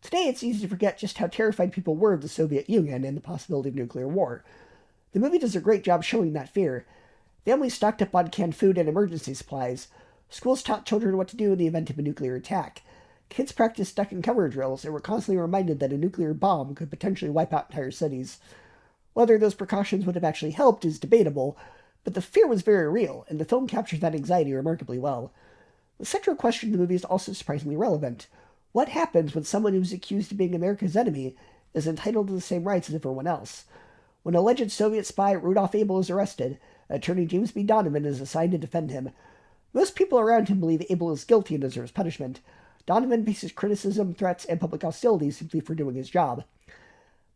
Today, it's easy to forget just how terrified people were of the Soviet Union and the possibility of nuclear war. The movie does a great job showing that fear. Families stocked up on canned food and emergency supplies. Schools taught children what to do in the event of a nuclear attack. Kids practiced duck and cover drills and were constantly reminded that a nuclear bomb could potentially wipe out entire cities. Whether those precautions would have actually helped is debatable, but the fear was very real, and the film captures that anxiety remarkably well. The central question of the movie is also surprisingly relevant. What happens when someone who's accused of being America's enemy is entitled to the same rights as everyone else? When alleged Soviet spy Rudolf Abel is arrested, attorney James B. Donovan is assigned to defend him. Most people around him believe Abel is guilty and deserves punishment. Donovan faces criticism, threats, and public hostility simply for doing his job.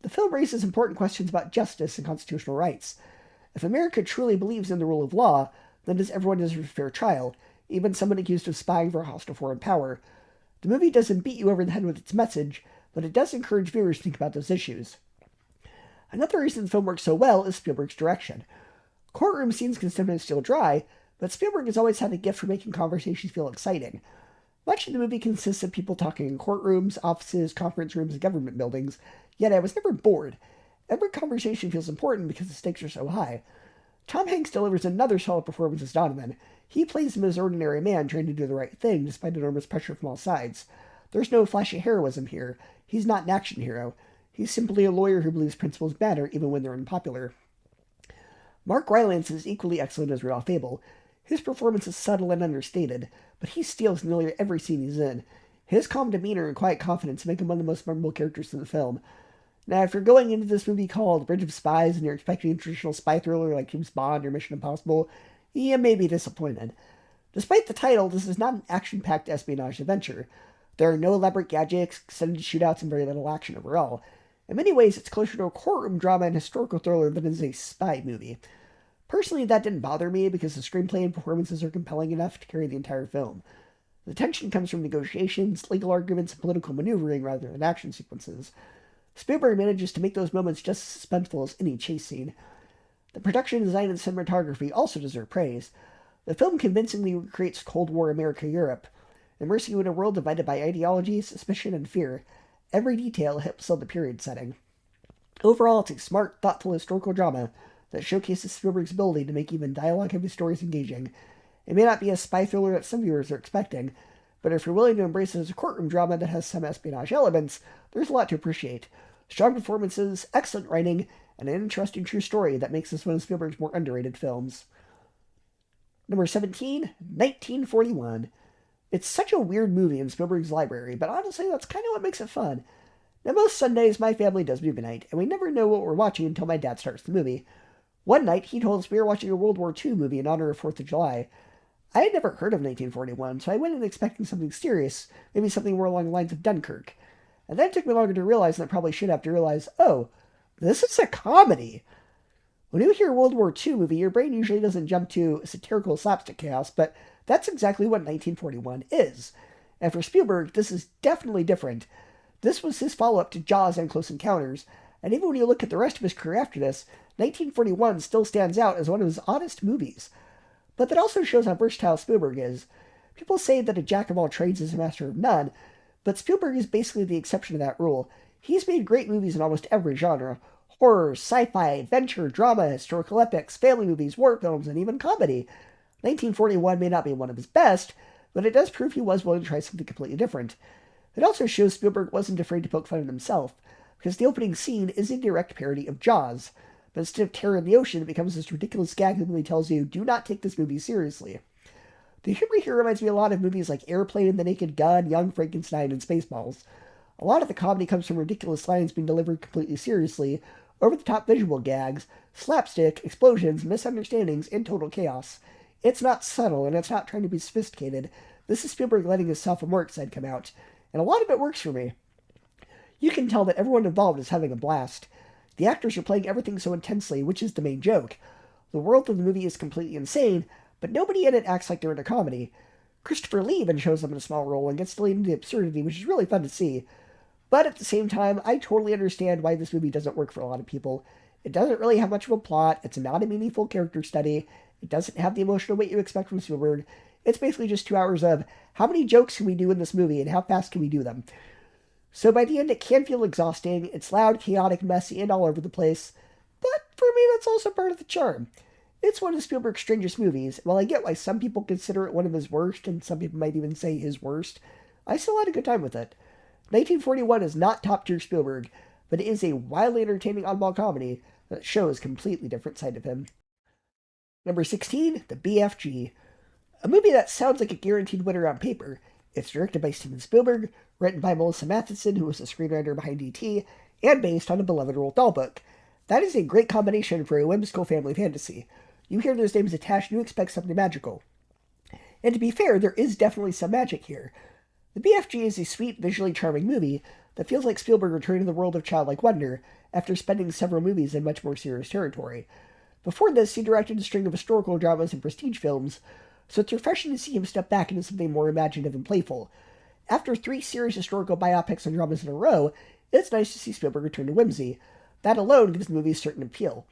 The film raises important questions about justice and constitutional rights. If America truly believes in the rule of law, then does everyone deserve a fair trial, even someone accused of spying for a hostile foreign power? The movie doesn't beat you over the head with its message, but it does encourage viewers to think about those issues. Another reason the film works so well is Spielberg's direction. Courtroom scenes can sometimes feel dry, but Spielberg has always had a gift for making conversations feel exciting. Much of the movie consists of people talking in courtrooms, offices, conference rooms, and government buildings, yet I was never bored. Every conversation feels important because the stakes are so high. Tom Hanks delivers another solid performance as Donovan. He plays him as an ordinary man trying to do the right thing despite enormous pressure from all sides. There's no flashy heroism here. He's not an action hero. He's simply a lawyer who believes principles matter even when they're unpopular. Mark Rylance is equally excellent as Rudolph Abel. His performance is subtle and understated, but he steals nearly every scene he's in. His calm demeanor and quiet confidence make him one of the most memorable characters in the film. Now, if you're going into this movie called Bridge of Spies and you're expecting a traditional spy thriller like James Bond or Mission Impossible, you may be disappointed. Despite the title, this is not an action-packed espionage adventure. There are no elaborate gadgets, extended shootouts, and very little action overall. In many ways, it's closer to a courtroom drama and historical thriller than it is a spy movie. Personally, that didn't bother me because the screenplay and performances are compelling enough to carry the entire film. The tension comes from negotiations, legal arguments, and political maneuvering rather than action sequences. Spielberg manages to make those moments just as suspenseful as any chase scene. The production design and cinematography also deserve praise. The film convincingly recreates Cold War America-Europe, immersing you in a world divided by ideology, suspicion, and fear. Every detail helps sell the period setting. Overall, it's a smart, thoughtful historical drama that showcases Spielberg's ability to make even dialogue-heavy stories engaging. It may not be a spy thriller that some viewers are expecting, but if you're willing to embrace it as a courtroom drama that has some espionage elements, there's a lot to appreciate. Strong performances, excellent writing, and an interesting true story that makes this one of Spielberg's more underrated films. Number 17, 1941. It's such a weird movie in Spielberg's library, but honestly, that's kind of what makes it fun. Now, most Sundays, my family does movie night, and we never know what we're watching until my dad starts the movie. One night, he told us we were watching a World War II movie in honor of 4th of July. I had never heard of 1941, so I went in expecting something serious, maybe something more along the lines of Dunkirk. And then it took me longer to realize than I probably should have to realize, oh, this is a comedy. When you hear World War II movie, your brain usually doesn't jump to satirical slapstick chaos, but that's exactly what 1941 is. And for Spielberg, this is definitely different. This was his follow-up to Jaws and Close Encounters, and even when you look at the rest of his career after this, 1941 still stands out as one of his oddest movies. But that also shows how versatile Spielberg is. People say that a jack of all trades is a master of none, but Spielberg is basically the exception to that rule. He's made great movies in almost every genre. Horror, sci-fi, adventure, drama, historical epics, family movies, war films, and even comedy. 1941 may not be one of his best, but it does prove he was willing to try something completely different. It also shows Spielberg wasn't afraid to poke fun at himself, because the opening scene is a direct parody of Jaws. But instead of terror in the ocean, it becomes this ridiculous gag that really tells you, do not take this movie seriously. The humor here reminds me a lot of movies like Airplane, The Naked Gun, Young Frankenstein, and Spaceballs. A lot of the comedy comes from ridiculous lines being delivered completely seriously, over-the-top visual gags, slapstick, explosions, misunderstandings, and total chaos. It's not subtle, and it's not trying to be sophisticated. This is Spielberg letting his sophomoric side come out, and a lot of it works for me. You can tell that everyone involved is having a blast. The actors are playing everything so intensely, which is the main joke. The world of the movie is completely insane, but nobody in it acts like they're in a comedy. Christopher Lee even shows up in a small role and gets to lead into absurdity, which is really fun to see. But at the same time, I totally understand why this movie doesn't work for a lot of people. It doesn't really have much of a plot, it's not a meaningful character study, it doesn't have the emotional weight you expect from Spielberg. It's basically just 2 hours of, how many jokes can we do in this movie, and how fast can we do them? So by the end, it can feel exhausting. It's loud, chaotic, messy, and all over the place. But for me, that's also part of the charm. It's one of Spielberg's strangest movies. While I get why some people consider it one of his worst, and some people might even say his worst, I still had a good time with it. 1941 is not top-tier Spielberg, but it is a wildly entertaining oddball comedy that shows a completely different side of him. Number 16, The BFG. A movie that sounds like a guaranteed winner on paper. It's directed by Steven Spielberg, written by Melissa Matheson, who was the screenwriter behind E.T., and based on a beloved Roald Dahl book. That is a great combination for a whimsical family fantasy. You hear those names attached, and you expect something magical. And to be fair, there is definitely some magic here. The BFG is a sweet, visually charming movie that feels like Spielberg returned to the world of childlike wonder after spending several movies in much more serious territory. Before this, he directed a string of historical dramas and prestige films, so it's refreshing to see him step back into something more imaginative and playful. After 3 serious historical biopics and dramas in a row, it's nice to see Spielberg return to whimsy. That alone gives the movie a certain appeal.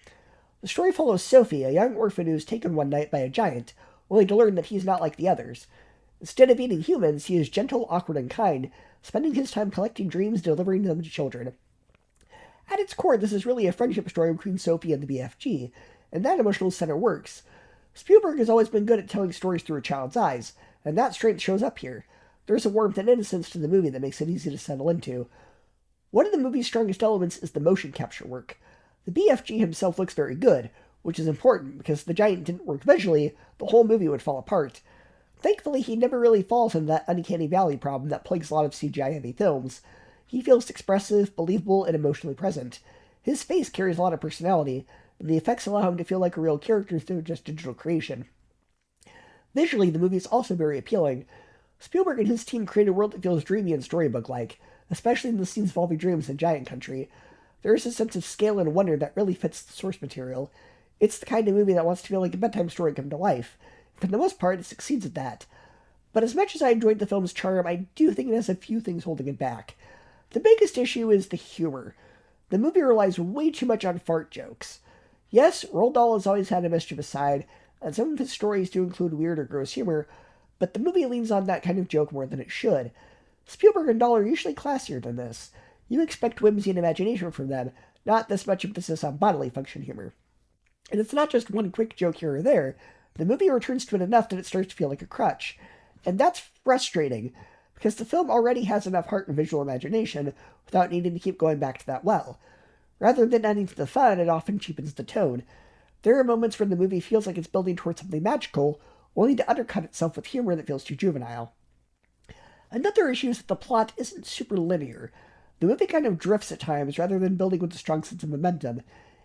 The story follows Sophie, a young orphan who is taken one night by a giant, only to learn that he's not like the others. Instead of eating humans, he is gentle, awkward, and kind, spending his time collecting dreams and delivering them to children. At its core, this is really a friendship story between Sophie and the BFG, and that emotional center works. Spielberg has always been good at telling stories through a child's eyes, and that strength shows up here. There's a warmth and innocence to the movie that makes it easy to settle into. One of the movie's strongest elements is the motion capture work. The BFG himself looks very good, which is important because if the giant didn't work visually, the whole movie would fall apart. Thankfully, he never really falls into that uncanny valley problem that plagues a lot of CGI-heavy films. He feels expressive, believable, and emotionally present. His face carries a lot of personality, and the effects allow him to feel like a real character instead of just digital creation. Visually, the movie is also very appealing. Spielberg and his team create a world that feels dreamy and storybook-like, especially in the scenes involving dreams in giant country. There is a sense of scale and wonder that really fits the source material. It's the kind of movie that wants to feel like a bedtime story come to life. For the most part, it succeeds at that. But as much as I enjoyed the film's charm, I do think it has a few things holding it back. The biggest issue is the humor. The movie relies way too much on fart jokes. Yes, Roald Dahl has always had a mischievous side, and some of his stories do include weird or gross humor, but the movie leans on that kind of joke more than it should. Spielberg and Dahl are usually classier than this. You expect whimsy and imagination from them, not this much emphasis on bodily function humor. And it's not just one quick joke here or there. The movie returns to it enough that it starts to feel like a crutch. And that's frustrating, because the film already has enough heart and visual imagination without needing to keep going back to that well. Rather than adding to the fun, it often cheapens the tone. There are moments where the movie feels like it's building towards something magical, only to undercut itself with humor that feels too juvenile. Another issue is that the plot isn't super linear. The movie kind of drifts at times rather than building with a strong sense of momentum.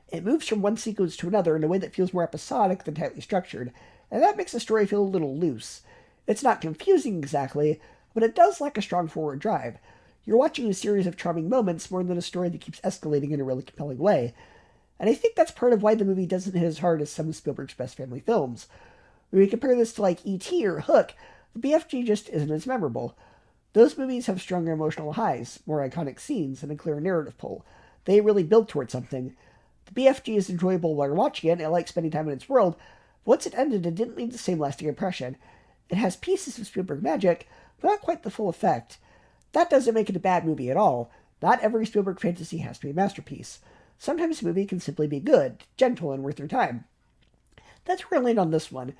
It moves from one sequence to another in a way that feels more episodic than tightly structured, and that makes the story feel a little loose. It's not confusing exactly, but it does lack a strong forward drive. You're watching a series of charming moments more than a story that keeps escalating in a really compelling way. And I think that's part of why the movie doesn't hit as hard as some of Spielberg's best family films. When we compare this to like E.T. or Hook, the BFG just isn't as memorable. Those movies have stronger emotional highs, more iconic scenes, and a clearer narrative pull. They really build towards something. The BFG is enjoyable while you're watching it, and I like spending time in its world, but once it ended, it didn't leave the same lasting impression. It has pieces of Spielberg magic, but not quite the full effect. That doesn't make it a bad movie at all. Not every Spielberg fantasy has to be a masterpiece. Sometimes a movie can simply be good, gentle, and worth your time. That's where I land on this one.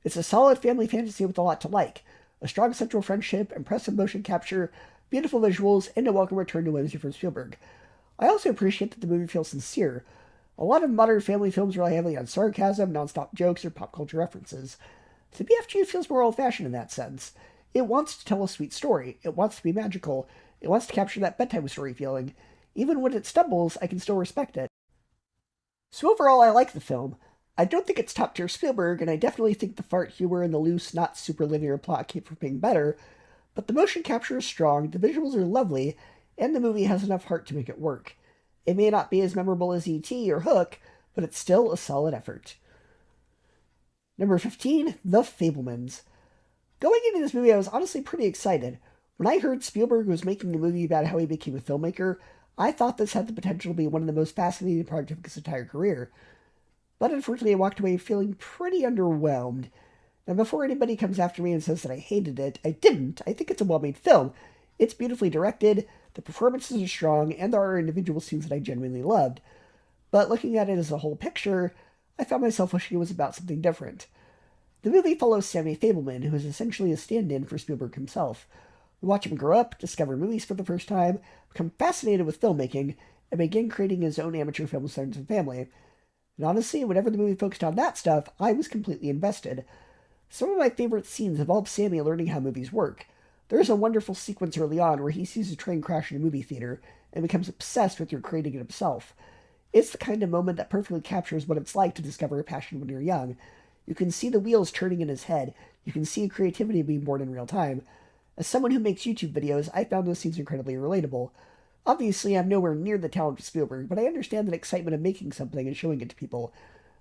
It's a solid family fantasy with a lot to like. A strong central friendship, impressive motion capture, beautiful visuals, and a welcome return to whimsy from Spielberg. I also appreciate that the movie feels sincere. A lot of modern family films rely heavily on sarcasm, non-stop jokes, or pop culture references. The BFG feels more old-fashioned in that sense. It wants to tell a sweet story. It wants to be magical. It wants to capture that bedtime story feeling. Even when it stumbles, I can still respect it. So overall, I like the film. I don't think it's top-tier Spielberg, and I definitely think the fart humor and the loose, not super linear plot keep from being better, but the motion capture is strong, the visuals are lovely, and the movie has enough heart to make it work. It may not be as memorable as E.T. or Hook, but it's still a solid effort. Number 15, The Fablemans. Going into this movie, I was honestly pretty excited. When I heard Spielberg was making a movie about how he became a filmmaker, I thought this had the potential to be one of the most fascinating projects of his entire career. But unfortunately, I walked away feeling pretty underwhelmed. Now, before anybody comes after me and says that I hated it, I didn't. I think it's a well-made film. It's beautifully directed, the performances are strong, and there are individual scenes that I genuinely loved. But looking at it as a whole picture, I found myself wishing it was about something different. The movie follows Sammy Fableman, who is essentially a stand-in for Spielberg himself. We watch him grow up, discover movies for the first time, become fascinated with filmmaking, and begin creating his own amateur film with friends and family. And honestly, whenever the movie focused on that stuff, I was completely invested. Some of my favorite scenes involve Sammy learning how movies work. There's a wonderful sequence early on where he sees a train crash in a movie theater and becomes obsessed with recreating it himself. It's the kind of moment that perfectly captures what it's like to discover a passion when you're young. You can see the wheels turning in his head. You can see creativity being born in real time. As someone who makes YouTube videos, I found those scenes incredibly relatable. Obviously, I'm nowhere near the talent of Spielberg, but I understand the excitement of making something and showing it to people.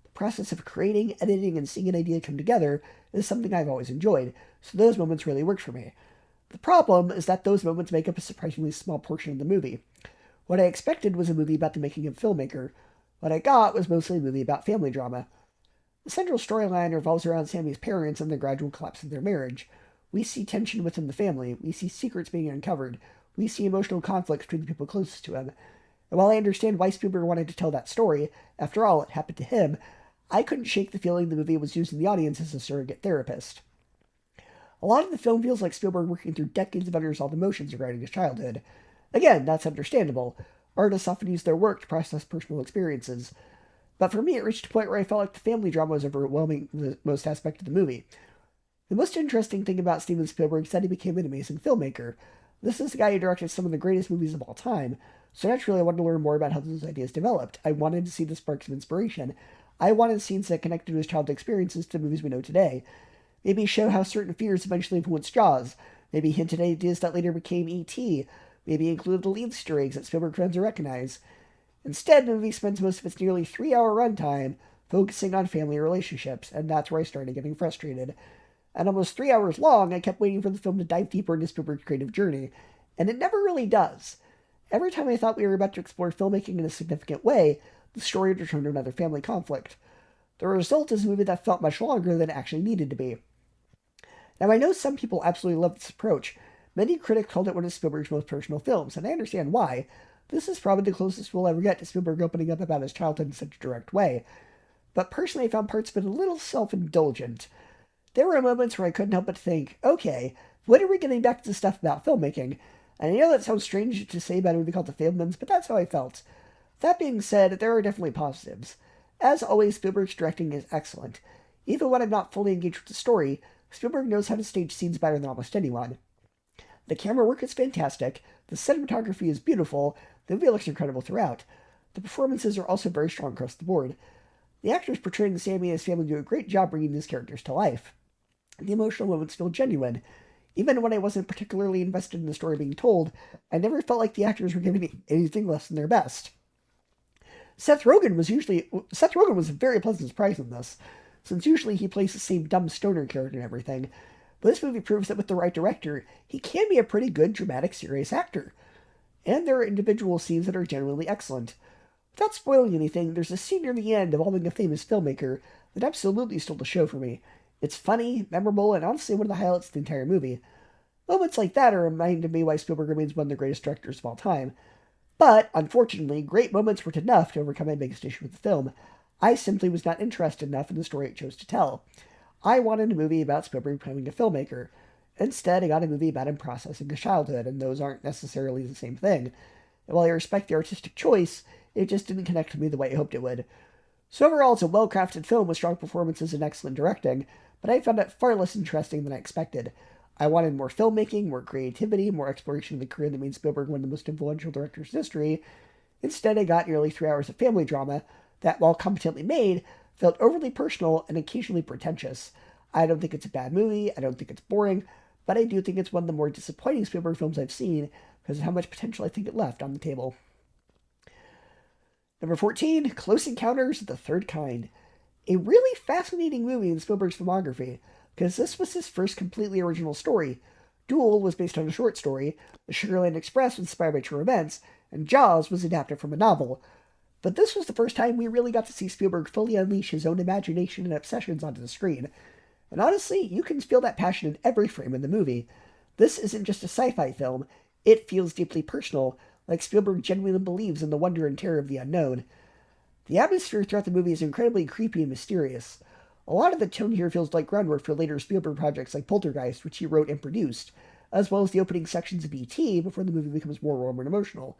The process of creating, editing, and seeing an idea come together is something I've always enjoyed, so those moments really worked for me. The problem is that those moments make up a surprisingly small portion of the movie. What I expected was a movie about the making of a filmmaker. What I got was mostly a movie about family drama. The central storyline revolves around Sammy's parents and the gradual collapse of their marriage. We see tension within the family. We see secrets being uncovered. We see emotional conflicts between the people closest to him. And while I understand why Spielberg wanted to tell that story, after all, it happened to him, I couldn't shake the feeling the movie was using the audience as a surrogate therapist. A lot of the film feels like Spielberg working through decades of unresolved emotions regarding his childhood. Again, that's understandable. Artists often use their work to process personal experiences. But for me, it reached a point where I felt like the family drama was overwhelming the most aspect of the movie. The most interesting thing about Steven Spielberg is that he became an amazing filmmaker. This is the guy who directed some of the greatest movies of all time, so naturally I wanted to learn more about how those ideas developed. I wanted to see the sparks of inspiration. I wanted scenes that connected to his childhood experiences to the movies we know today. Maybe show how certain fears eventually influenced Jaws. Maybe hint at ideas that later became E.T. Maybe include the lead Easter eggs that Spielberg fans will recognize. Instead, the movie spends most of its nearly 3-hour runtime focusing on family relationships, and that's where I started getting frustrated. At almost 3 hours long, I kept waiting for the film to dive deeper into Spielberg's creative journey, and it never really does. Every time I thought we were about to explore filmmaking in a significant way, the story would return to another family conflict. The result is a movie that felt much longer than it actually needed to be. Now, I know some people absolutely love this approach. Many critics called it one of Spielberg's most personal films, and I understand why. This is probably the closest we'll ever get to Spielberg opening up about his childhood in such a direct way. But personally, I found parts of it a little self-indulgent. There were moments where I couldn't help but think, okay, when are we getting back to the stuff about filmmaking? And I know that sounds strange to say about a movie called The Fablemans, but that's how I felt. That being said, there are definitely positives. As always, Spielberg's directing is excellent. Even when I'm not fully engaged with the story, Spielberg knows how to stage scenes better than almost anyone. The camera work is fantastic, the cinematography is beautiful, the movie looks incredible throughout. The performances are also very strong across the board. The actors portraying Sammy and his family do a great job bringing these characters to life. The emotional moments feel genuine. Even when I wasn't particularly invested in the story being told, I never felt like the actors were giving me anything less than their best. Seth Rogen was a very pleasant surprise in this, since usually he plays the same dumb stoner character and everything, but this movie proves that with the right director, he can be a pretty good, dramatic, serious actor. And there are individual scenes that are genuinely excellent. Without spoiling anything, there's a scene near the end involving a famous filmmaker that absolutely stole the show for me. It's funny, memorable, and honestly one of the highlights of the entire movie. Moments like that are reminding me why Spielberg remains one of the greatest directors of all time. But, unfortunately, great moments weren't enough to overcome my biggest issue with the film. I simply was not interested enough in the story it chose to tell. I wanted a movie about Spielberg becoming a filmmaker. Instead, I got a movie about him processing his childhood, and those aren't necessarily the same thing. And while I respect the artistic choice, it just didn't connect to me the way I hoped it would. So overall, it's a well-crafted film with strong performances and excellent directing, but I found it far less interesting than I expected. I wanted more filmmaking, more creativity, more exploration of the career that made Spielberg one of the most influential directors in history. Instead, I got nearly 3 hours of family drama that, while competently made, felt overly personal and occasionally pretentious. I don't think it's a bad movie, I don't think it's boring, but I do think it's one of the more disappointing Spielberg films I've seen because of how much potential I think it left on the table. Number 14, Close Encounters of the Third Kind. A really fascinating movie in Spielberg's filmography, because this was his first completely original story. Duel was based on a short story, The Sugarland Express was inspired by true events, and Jaws was adapted from a novel. But this was the first time we really got to see Spielberg fully unleash his own imagination and obsessions onto the screen. And honestly, you can feel that passion in every frame in the movie. This isn't just a sci-fi film, it feels deeply personal, like Spielberg genuinely believes in the wonder and terror of the unknown. The atmosphere throughout the movie is incredibly creepy and mysterious. A lot of the tone here feels like groundwork for later Spielberg projects like Poltergeist, which he wrote and produced, as well as the opening sections of E.T. before the movie becomes more warm and emotional.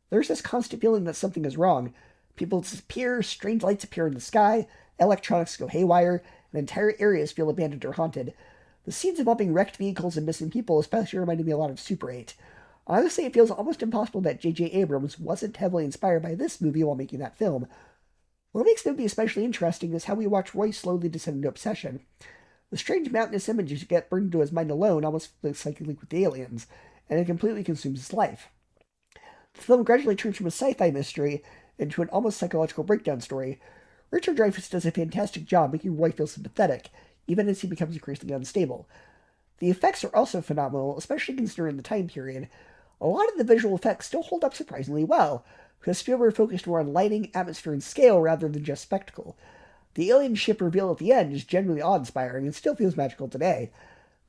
There's this constant feeling that something is wrong. People disappear, strange lights appear in the sky, electronics go haywire, and entire areas feel abandoned or haunted. The scenes involving wrecked vehicles and missing people especially reminded me a lot of Super 8. Honestly, it feels almost impossible that J.J. Abrams wasn't heavily inspired by this movie while making that film. What makes the movie especially interesting is how we watch Roy slowly descend into obsession. The strange mountainous images get burned into his mind alone almost looks like a link with the aliens, and it completely consumes his life. The film gradually turns from a sci-fi mystery into an almost psychological breakdown story. Richard Dreyfuss does a fantastic job making Roy feel sympathetic, even as he becomes increasingly unstable. The effects are also phenomenal, especially considering the time period. A lot of the visual effects still hold up surprisingly well, because Spielberg focused more on lighting, atmosphere, and scale rather than just spectacle. The alien ship reveal at the end is genuinely awe-inspiring and still feels magical today.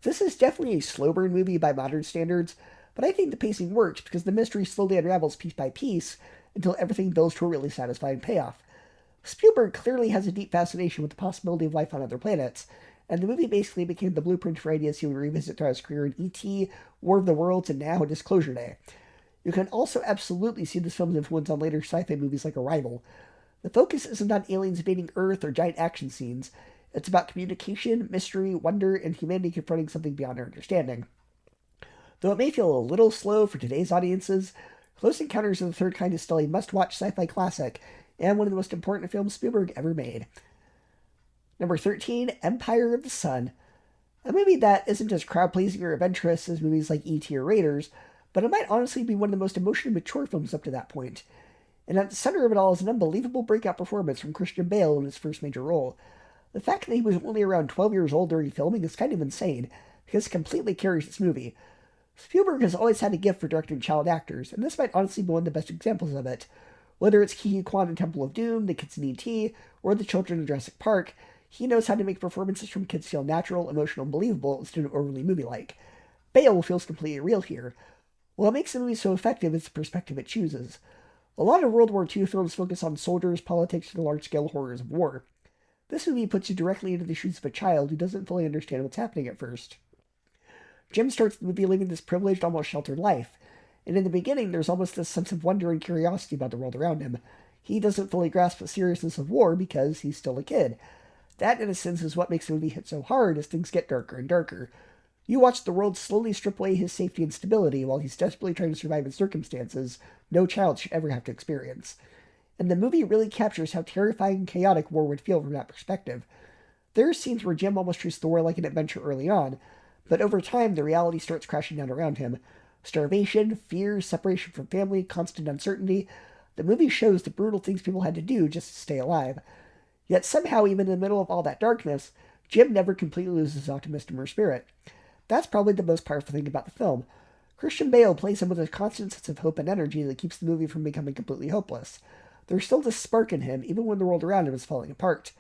This is definitely a slow burn movie by modern standards, but I think the pacing works because the mystery slowly unravels piece by piece until everything builds to a really satisfying payoff. Spielberg clearly has a deep fascination with the possibility of life on other planets, and the movie basically became the blueprint for ideas he would revisit throughout his career in E.T., War of the Worlds, and now Disclosure Day. You can also absolutely see this film's influence on later sci-fi movies like Arrival. The focus isn't on aliens invading Earth or giant action scenes. It's about communication, mystery, wonder, and humanity confronting something beyond our understanding. Though it may feel a little slow for today's audiences, Close Encounters of the Third Kind is still a must-watch sci-fi classic, and one of the most important films Spielberg ever made. Number 13, Empire of the Sun. A movie that isn't as crowd-pleasing or adventurous as movies like E.T. or Raiders, but it might honestly be one of the most emotionally mature films up to that point. And at the center of it all is an unbelievable breakout performance from Christian Bale in his first major role. The fact that he was only around 12 years old during filming is kind of insane, because it completely carries this movie. Spielberg has always had a gift for directing child actors, and this might honestly be one of the best examples of it. Whether it's Ke Huy Quan in Temple of Doom, the kids in E.T., or the children in Jurassic Park, he knows how to make performances from kids feel natural, emotional, and believable instead of overly movie-like. Bale feels completely real here. What makes the movie so effective is the perspective it chooses. A lot of World War II films focus on soldiers, politics, and the large-scale horrors of war. This movie puts you directly into the shoes of a child who doesn't fully understand what's happening at first. Jim starts the movie living this privileged, almost sheltered life, And in the beginning, there's almost this sense of wonder and curiosity about the world around him. He doesn't fully grasp the seriousness of war because he's still a kid. That, in a sense, is what makes the movie hit so hard as things get darker and darker. You watch the world slowly strip away his safety and stability while he's desperately trying to survive in circumstances no child should ever have to experience. And the movie really captures how terrifying and chaotic war would feel from that perspective. There are scenes where Jim almost treats the war like an adventure early on, but over time the reality starts crashing down around him. Starvation, fear, separation from family, constant uncertainty. The movie shows the brutal things people had to do just to stay alive. Yet somehow, even in the middle of all that darkness, Jim never completely loses optimism or spirit. That's probably the most powerful thing about the film. Christian Bale plays him with a constant sense of hope and energy that keeps the movie from becoming completely hopeless. There's still this spark in him, even when the world around him is falling apart.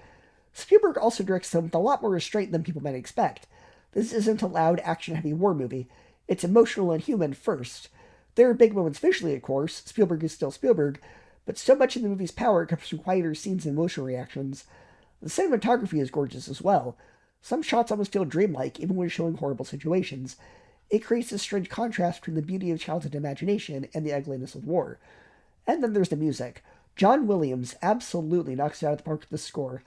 Spielberg also directs him with a lot more restraint than people might expect. This isn't a loud, action-heavy war movie. It's emotional and human first. There are big moments visually, of course. Spielberg is still Spielberg, but so much of the movie's power comes from quieter scenes and emotional reactions. The cinematography is gorgeous as well. Some shots almost feel dreamlike, even when showing horrible situations. It creates this strange contrast between the beauty of childhood imagination and the ugliness of war. And then there's the music. John Williams absolutely knocks it out of the park with the score.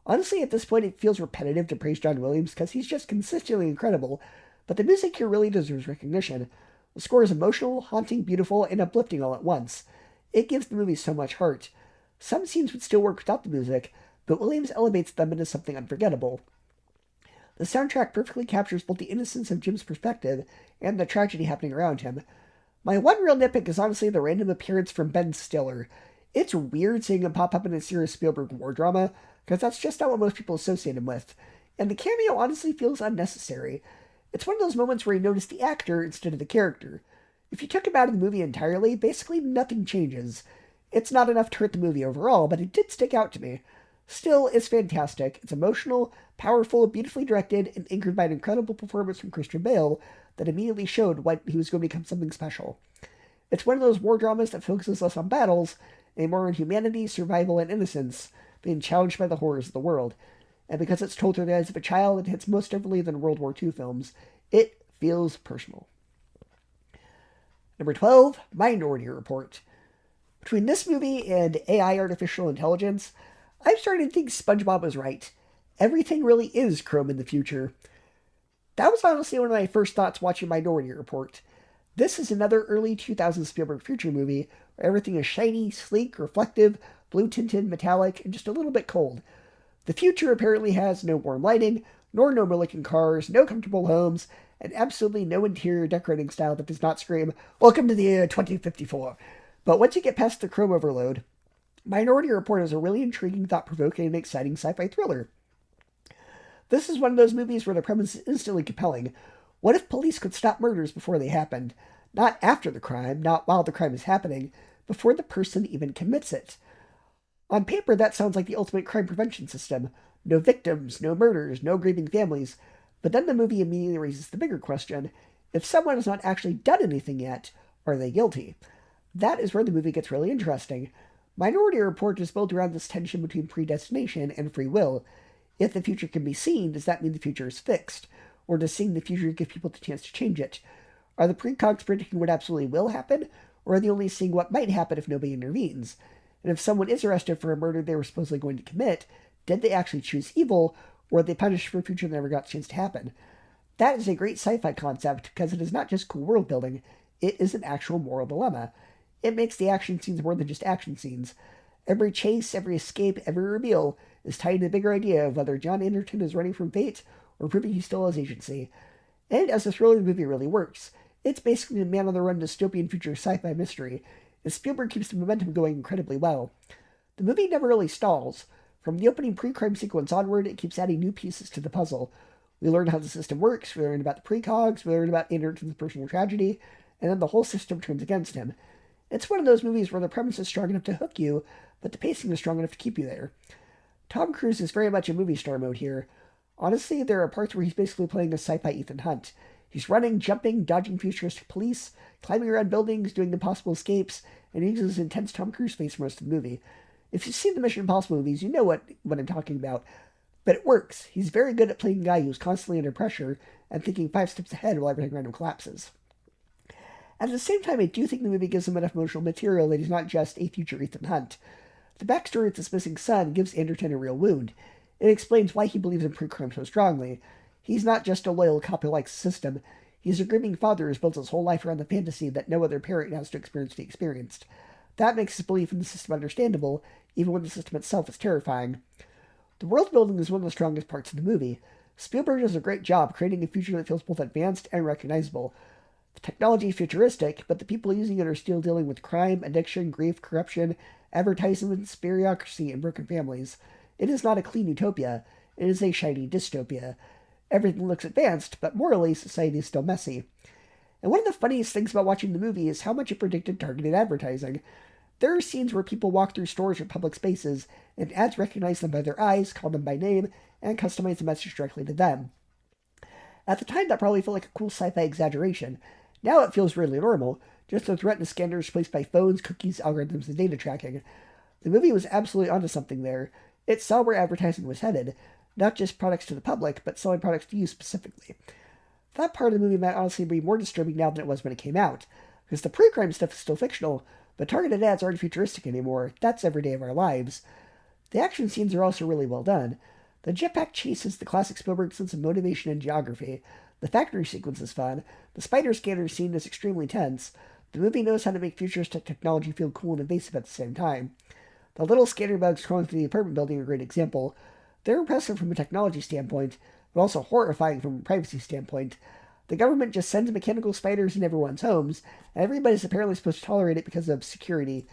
Honestly, at this point, it feels repetitive to praise John Williams because he's just consistently incredible, but the music here really deserves recognition. The score is emotional, haunting, beautiful, and uplifting all at once. It gives the movie so much heart. Some scenes would still work without the music, but Williams elevates them into something unforgettable. The soundtrack perfectly captures both the innocence of Jim's perspective and the tragedy happening around him. My one real nitpick is honestly the random appearance from Ben Stiller. It's weird seeing him pop up in a serious Spielberg war drama, because that's just not what most people associate him with, and the cameo honestly feels unnecessary. It's one of those moments where you notice the actor instead of the character. If you took him out of the movie entirely, basically nothing changes. It's not enough to hurt the movie overall, but it did stick out to me. Still, it's fantastic. It's emotional, powerful, beautifully directed, and anchored by an incredible performance from Christian Bale that immediately showed what he was going to become something special. It's one of those war dramas that focuses less on battles and more on humanity, survival, and innocence, being challenged by the horrors of the world. And because it's told through the eyes of a child, it hits most differently than World War II films. It feels personal. Number 12, Minority Report. Between this movie and AI artificial intelligence, I'm starting to think SpongeBob was right. Everything really is Chrome in the future. That was honestly one of my first thoughts watching Minority Report. This is another early 2000s Spielberg future movie where everything is shiny, sleek, reflective, blue tinted, metallic, and just a little bit cold. The future apparently has no warm lighting, nor normal-looking cars, no comfortable homes, and absolutely no interior decorating style that does not scream, "Welcome to the year 2054. But once you get past the chrome overload, Minority Report is a really intriguing, thought-provoking, and exciting sci-fi thriller. This is one of those movies where the premise is instantly compelling. What if police could stop murders before they happened? Not after the crime, not while the crime is happening, before the person even commits it. On paper, that sounds like the ultimate crime prevention system. No victims, no murders, no grieving families. But then the movie immediately raises the bigger question. If someone has not actually done anything yet, are they guilty? That is where the movie gets really interesting. Minority Report is built around this tension between predestination and free will. If the future can be seen, does that mean the future is fixed? Or does seeing the future give people the chance to change it? Are the precogs predicting what absolutely will happen? Or are they only seeing what might happen if nobody intervenes? And if someone is arrested for a murder they were supposedly going to commit, did they actually choose evil, or were they punished for a future that never got a chance to happen? That is a great sci-fi concept, because it is not just cool world building, it is an actual moral dilemma. It makes the action scenes more than just action scenes. Every chase, every escape, every reveal is tied to the bigger idea of whether John Anderton is running from fate or proving he still has agency. And as a thriller, the movie really works. It's basically a man-on-the-run dystopian future sci-fi mystery, and Spielberg keeps the momentum going incredibly well. The movie never really stalls. From the opening pre-crime sequence onward, it keeps adding new pieces to the puzzle. We learn how the system works, we learn about the precogs, we learn about Anderton's personal tragedy, and then the whole system turns against him. It's one of those movies where the premise is strong enough to hook you, but the pacing is strong enough to keep you there. Tom Cruise is very much in movie star mode here. Honestly, there are parts where he's basically playing a sci-fi Ethan Hunt. He's running, jumping, dodging futuristic police, climbing around buildings, doing impossible escapes, and he uses his intense Tom Cruise face for most of the movie. If you've seen the Mission Impossible movies, you know what I'm talking about. But it works. He's very good at playing a guy who's constantly under pressure and thinking 5 steps ahead while everything around him collapses. At the same time, I do think the movie gives him enough emotional material that he's not just a future Ethan Hunt. The backstory with his missing son gives Anderton a real wound. It explains why he believes in pre-crime so strongly. He's not just a loyal cop who likes the system. He's a grieving father who's built his whole life around the fantasy that no other parent has to experience what he experienced. That makes his belief in the system understandable, even when the system itself is terrifying. The world building is one of the strongest parts of the movie. Spielberg does a great job creating a future that feels both advanced and recognizable. The technology is futuristic, but the people using it are still dealing with crime, addiction, grief, corruption, advertisements, bureaucracy, and broken families. It is not a clean utopia. It is a shiny dystopia. Everything looks advanced, but morally, society is still messy. And one of the funniest things about watching the movie is how much it predicted targeted advertising. There are scenes where people walk through stores or public spaces, and ads recognize them by their eyes, call them by name, and customize the message directly to them. At the time, that probably felt like a cool sci-fi exaggeration. Now it feels really normal, just with retina scanners placed by phones, cookies, algorithms, and data tracking. The movie was absolutely onto something there. It saw where advertising was headed, not just products to the public, but selling products to you specifically. That part of the movie might honestly be more disturbing now than it was when it came out, because the pre-crime stuff is still fictional, but targeted ads aren't futuristic anymore. That's every day of our lives. The action scenes are also really well done. The jetpack chase is the classic Spielberg sense of motivation and geography. The factory sequence is fun. The spider scanner scene is extremely tense. The movie knows how to make futuristic technology feel cool and invasive at the same time. The little scanner bugs crawling through the apartment building are a great example. They're impressive from a technology standpoint, but also horrifying from a privacy standpoint. The government just sends mechanical spiders in everyone's homes, and everybody's apparently supposed to tolerate it because of security.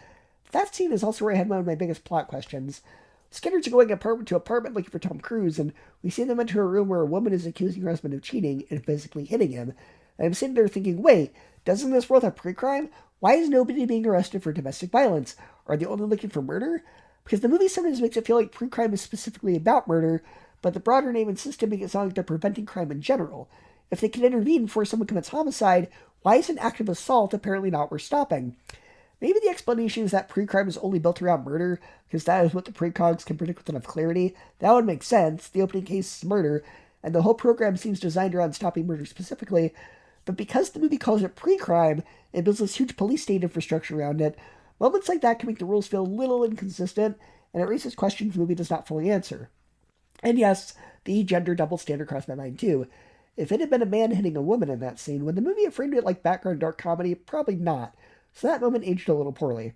That scene is also where I had one of my biggest plot questions. Scanners are going apartment to apartment looking for Tom Cruise, and we see them enter a room where a woman is accusing her husband of cheating and physically hitting him. And I'm sitting there thinking, wait, doesn't this world have pre-crime? Why is nobody being arrested for domestic violence? Are they only looking for murder? Because the movie sometimes makes it feel like pre-crime is specifically about murder, but the broader name and system make it sound like they're preventing crime in general. If they can intervene before someone commits homicide, why is an act of assault apparently not worth stopping? Maybe the explanation is that pre-crime is only built around murder, because that is what the precogs can predict with enough clarity. That would make sense. The opening case is murder, and the whole program seems designed around stopping murder specifically. But because the movie calls it pre-crime and builds this huge police state infrastructure around it, moments like that can make the rules feel a little inconsistent, and it raises questions the movie does not fully answer. And yes, the gender double standard crossed my mind too. If it had been a man hitting a woman in that scene, would the movie have framed it like background dark comedy? Probably not. So that moment aged a little poorly.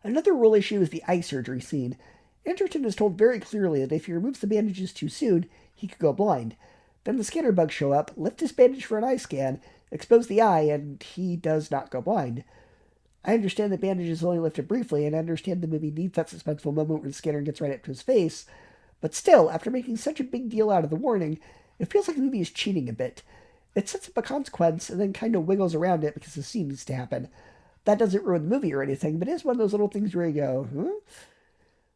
Another rule issue is the eye surgery scene. Anderton is told very clearly that if he removes the bandages too soon, he could go blind. Then the scanner bugs show up, lift his bandage for an eye scan, expose the eye, and he does not go blind. I understand the bandage is only lifted briefly, and I understand the movie needs that suspenseful moment where the scanner gets right up to his face, but still, after making such a big deal out of the warning, it feels like the movie is cheating a bit. It sets up a consequence and then kind of wiggles around it because the scene needs to happen. That doesn't ruin the movie or anything, but it is one of those little things where you go,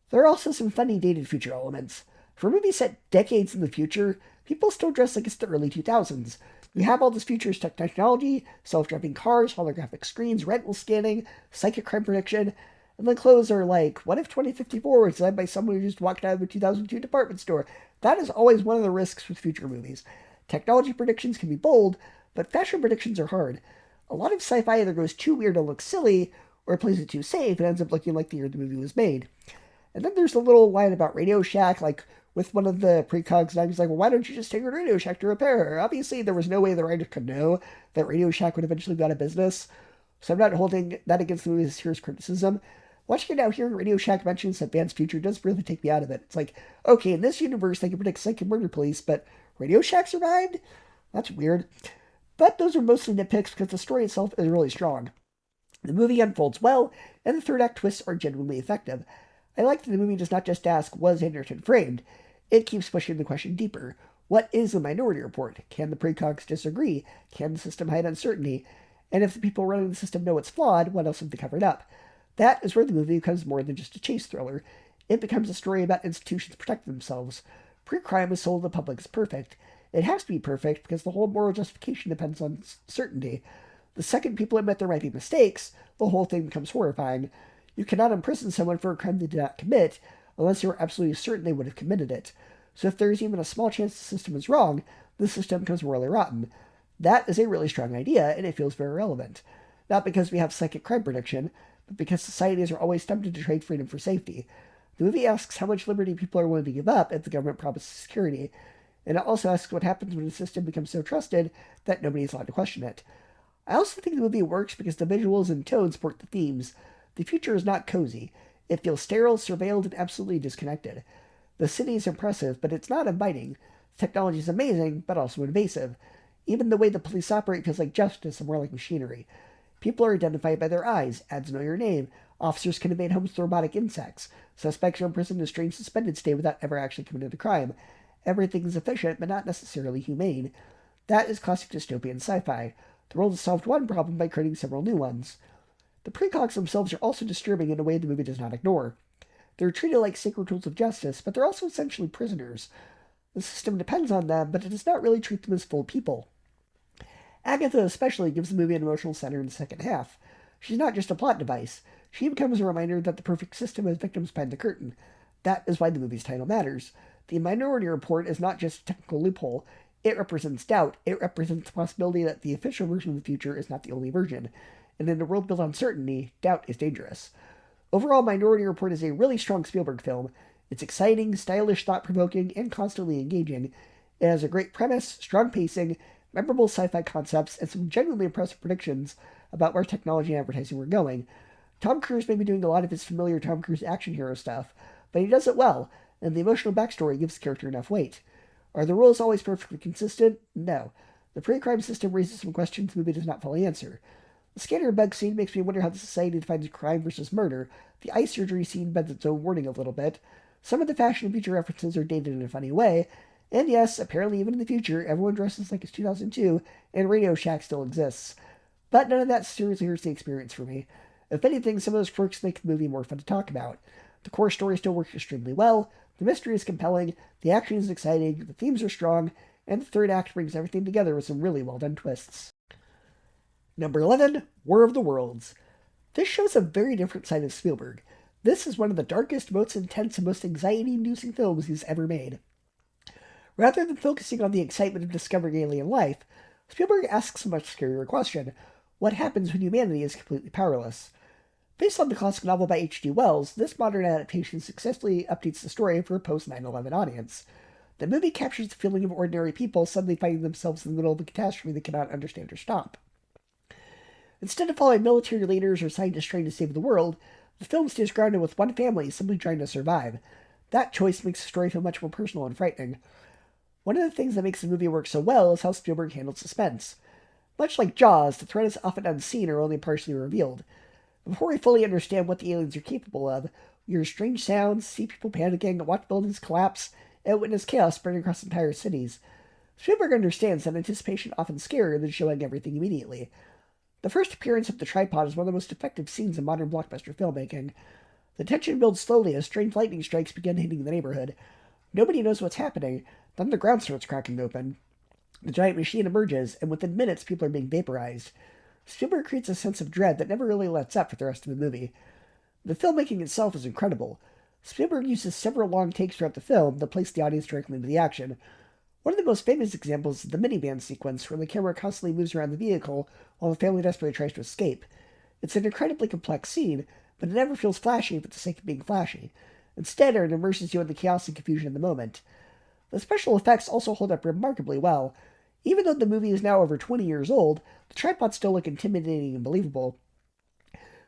There are also some funny dated future elements. For a movie set decades in the future, people still dress like it's the early 2000s. We have all this futuristic technology, self-driving cars, holographic screens, retinal scanning, psychic crime prediction, and the clothes are like, what if 2054 was designed by someone who just walked out of a 2002 department store? That is always one of the risks with future movies. Technology predictions can be bold, but fashion predictions are hard. A lot of sci-fi either goes too weird to look silly, or plays it too safe and ends up looking like the year the movie was made. And then there's the little line about Radio Shack, like with one of the precogs, and he's like, well, why don't you just take her to Radio Shack to repair her? Obviously, there was no way the writer could know that Radio Shack would eventually go out of business, so I'm not holding that against the movie's serious criticism. Watching it now, hearing Radio Shack mentions Van's future does really take me out of it. It's like, okay, in this universe, they can predict psychic murder police, but Radio Shack survived? That's weird. But those are mostly nitpicks because the story itself is really strong. The movie unfolds well, and the third act twists are genuinely effective. I like that the movie does not just ask, was Anderton framed? It keeps pushing the question deeper. What is a Minority Report? Can the precogs disagree? Can the system hide uncertainty? And if the people running the system know it's flawed, what else have they covered up? That is where the movie becomes more than just a chase thriller. It becomes a story about institutions protecting themselves. Pre-crime is sold to the public as perfect. It has to be perfect because the whole moral justification depends on certainty. The second people admit there might be mistakes, the whole thing becomes horrifying. You cannot imprison someone for a crime they did not commit unless you are absolutely certain they would have committed it. So if there is even a small chance the system is wrong, the system becomes morally rotten. That is a really strong idea, and it feels very relevant. Not because we have psychic crime prediction, but because societies are always tempted to trade freedom for safety. The movie asks how much liberty people are willing to give up if the government promises security, and it also asks what happens when the system becomes so trusted that nobody is allowed to question it. I also think the movie works because the visuals and tone support the themes. The future is not cozy. It feels sterile, surveilled, and absolutely disconnected. The city is impressive, but it's not inviting. The technology is amazing, but also invasive. Even the way the police operate feels like justice and more like machinery. People are identified by their eyes, ads know your name, officers can invade homes with robotic insects, suspects are imprisoned in a strange suspended state without ever actually committing a crime. Everything is efficient, but not necessarily humane. That is classic dystopian sci-fi. The world has solved one problem by creating several new ones. The precogs themselves are also disturbing in a way the movie does not ignore. They're treated like sacred tools of justice, but they're also essentially prisoners. The system depends on them, but it does not really treat them as full people. Agatha especially gives the movie an emotional center in the second half. She's not just a plot device. She becomes a reminder that the perfect system has victims behind the curtain. That is why the movie's title matters. The Minority Report is not just a technical loophole. It represents doubt. It represents the possibility that the official version of the future is not the only version. And in a world built on certainty, doubt is dangerous. Overall, Minority Report is a really strong Spielberg film. It's exciting, stylish, thought-provoking, and constantly engaging. It has a great premise, strong pacing, memorable sci-fi concepts, and some genuinely impressive predictions about where technology and advertising were going. Tom Cruise may be doing a lot of his familiar Tom Cruise action hero stuff, but he does it well, and the emotional backstory gives the character enough weight. Are the rules always perfectly consistent? No. The pre-crime system raises some questions the movie does not fully answer. The scanner bug scene makes me wonder how the society defines crime versus murder. The eye surgery scene bends its own warning a little bit. Some of the fashion and future references are dated in a funny way, and yes, apparently even in the future, everyone dresses like it's 2002, and Radio Shack still exists. But none of that seriously hurts the experience for me. If anything, some of those quirks make the movie more fun to talk about. The core story still works extremely well, the mystery is compelling, the action is exciting, the themes are strong, and the third act brings everything together with some really well-done twists. Number 11, War of the Worlds. This shows a very different side of Spielberg. This is one of the darkest, most intense, and most anxiety-inducing films he's ever made. Rather than focusing on the excitement of discovering alien life, Spielberg asks a much scarier question: what happens when humanity is completely powerless? Based on the classic novel by H.G. Wells, this modern adaptation successfully updates the story for a post-9/11 audience. The movie captures the feeling of ordinary people suddenly finding themselves in the middle of a catastrophe they cannot understand or stop. Instead of following military leaders or scientists trying to save the world, the film stays grounded with one family simply trying to survive. That choice makes the story feel much more personal and frightening. One of the things that makes the movie work so well is how Spielberg handles suspense. Much like Jaws, the threat is often unseen or only partially revealed. Before we fully understand what the aliens are capable of, we hear strange sounds, see people panicking, watch buildings collapse, and witness chaos spreading across entire cities. Spielberg understands that anticipation often scarier than showing everything immediately. The first appearance of the tripod is one of the most effective scenes in modern blockbuster filmmaking. The tension builds slowly as strange lightning strikes begin hitting the neighborhood. Nobody knows what's happening. Then the ground starts cracking open. The giant machine emerges, and within minutes people are being vaporized. Spielberg creates a sense of dread that never really lets up for the rest of the movie. The filmmaking itself is incredible. Spielberg uses several long takes throughout the film to place the audience directly into the action. One of the most famous examples is the minivan sequence, where the camera constantly moves around the vehicle while the family desperately tries to escape. It's an incredibly complex scene, but it never feels flashy for the sake of being flashy. Instead, it immerses you in the chaos and confusion of the moment. The special effects also hold up remarkably well. Even though the movie is now over 20 years old, the tripods still look intimidating and believable.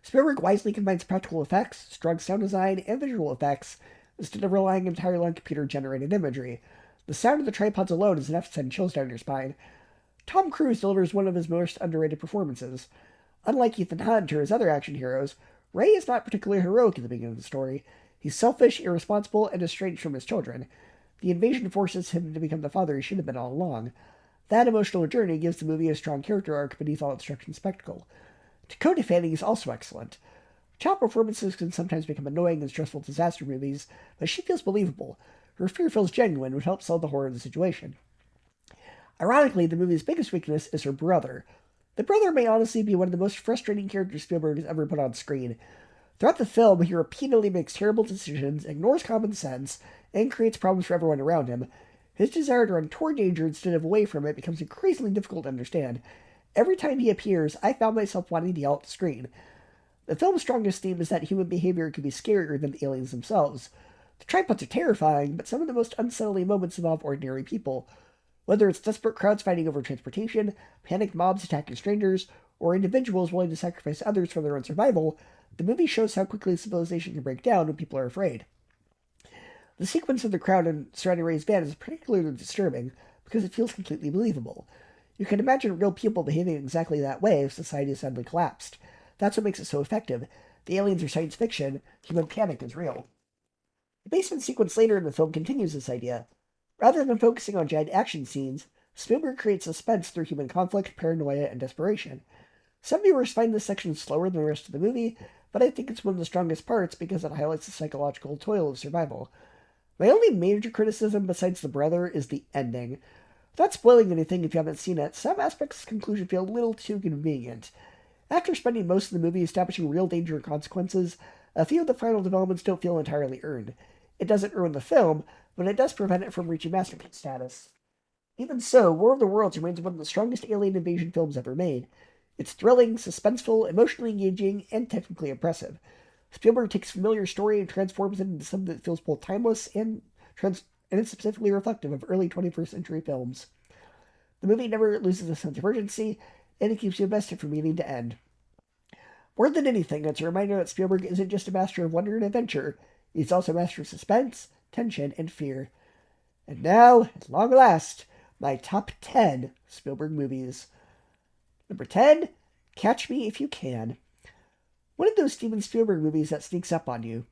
Spielberg wisely combines practical effects, strong sound design, and visual effects, instead of relying entirely on computer-generated imagery. The sound of the tripods alone is enough to send chills down your spine. Tom Cruise delivers one of his most underrated performances. Unlike Ethan Hunt or his other action heroes, Ray is not particularly heroic at the beginning of the story. He's selfish, irresponsible, and estranged from his children. The invasion forces him to become the father he should have been all along. That emotional journey gives the movie a strong character arc beneath all its striking spectacle. Dakota Fanning is also excellent. Child performances can sometimes become annoying in stressful disaster movies, but she feels believable. Her fear feels genuine, which helps sell the horror of the situation. Ironically, the movie's biggest weakness is her brother. The brother may honestly be one of the most frustrating characters Spielberg has ever put on screen. Throughout the film, he repeatedly makes terrible decisions, ignores common sense, and creates problems for everyone around him. His desire to run toward danger instead of away from it becomes increasingly difficult to understand. Every time he appears, I found myself wanting to yell at the screen. The film's strongest theme is that human behavior can be scarier than the aliens themselves. The tripods are terrifying, but some of the most unsettling moments involve ordinary people. Whether it's desperate crowds fighting over transportation, panicked mobs attacking strangers, or individuals willing to sacrifice others for their own survival, the movie shows how quickly civilization can break down when people are afraid. The sequence of the crowd and surrounding Ray's van is particularly disturbing because it feels completely believable. You can imagine real people behaving exactly that way if society suddenly collapsed. That's what makes it so effective. The aliens are science fiction, human panic is real. The basement sequence later in the film continues this idea. Rather than focusing on giant action scenes, Spielberg creates suspense through human conflict, paranoia, and desperation. Some viewers find this section slower than the rest of the movie, but I think it's one of the strongest parts because it highlights the psychological toil of survival. My only major criticism besides the brother is the ending. Without spoiling anything if you haven't seen it, some aspects of the conclusion feel a little too convenient. After spending most of the movie establishing real danger and consequences, a few of the final developments don't feel entirely earned. It doesn't ruin the film, but it does prevent it from reaching masterpiece status. Even so, War of the Worlds remains one of the strongest alien invasion films ever made. It's thrilling, suspenseful, emotionally engaging, and technically impressive. Spielberg takes a familiar story and transforms it into something that feels both timeless and it's specifically reflective of early 21st century films. The movie never loses a sense of urgency, and it keeps you invested from beginning to end. More than anything, it's a reminder that Spielberg isn't just a master of wonder and adventure, he's also a master of suspense, tension, and fear. And now, at long last, my top 10 Spielberg movies. Number 10, Catch Me If You Can. One of those Steven Spielberg movies that sneaks up on you.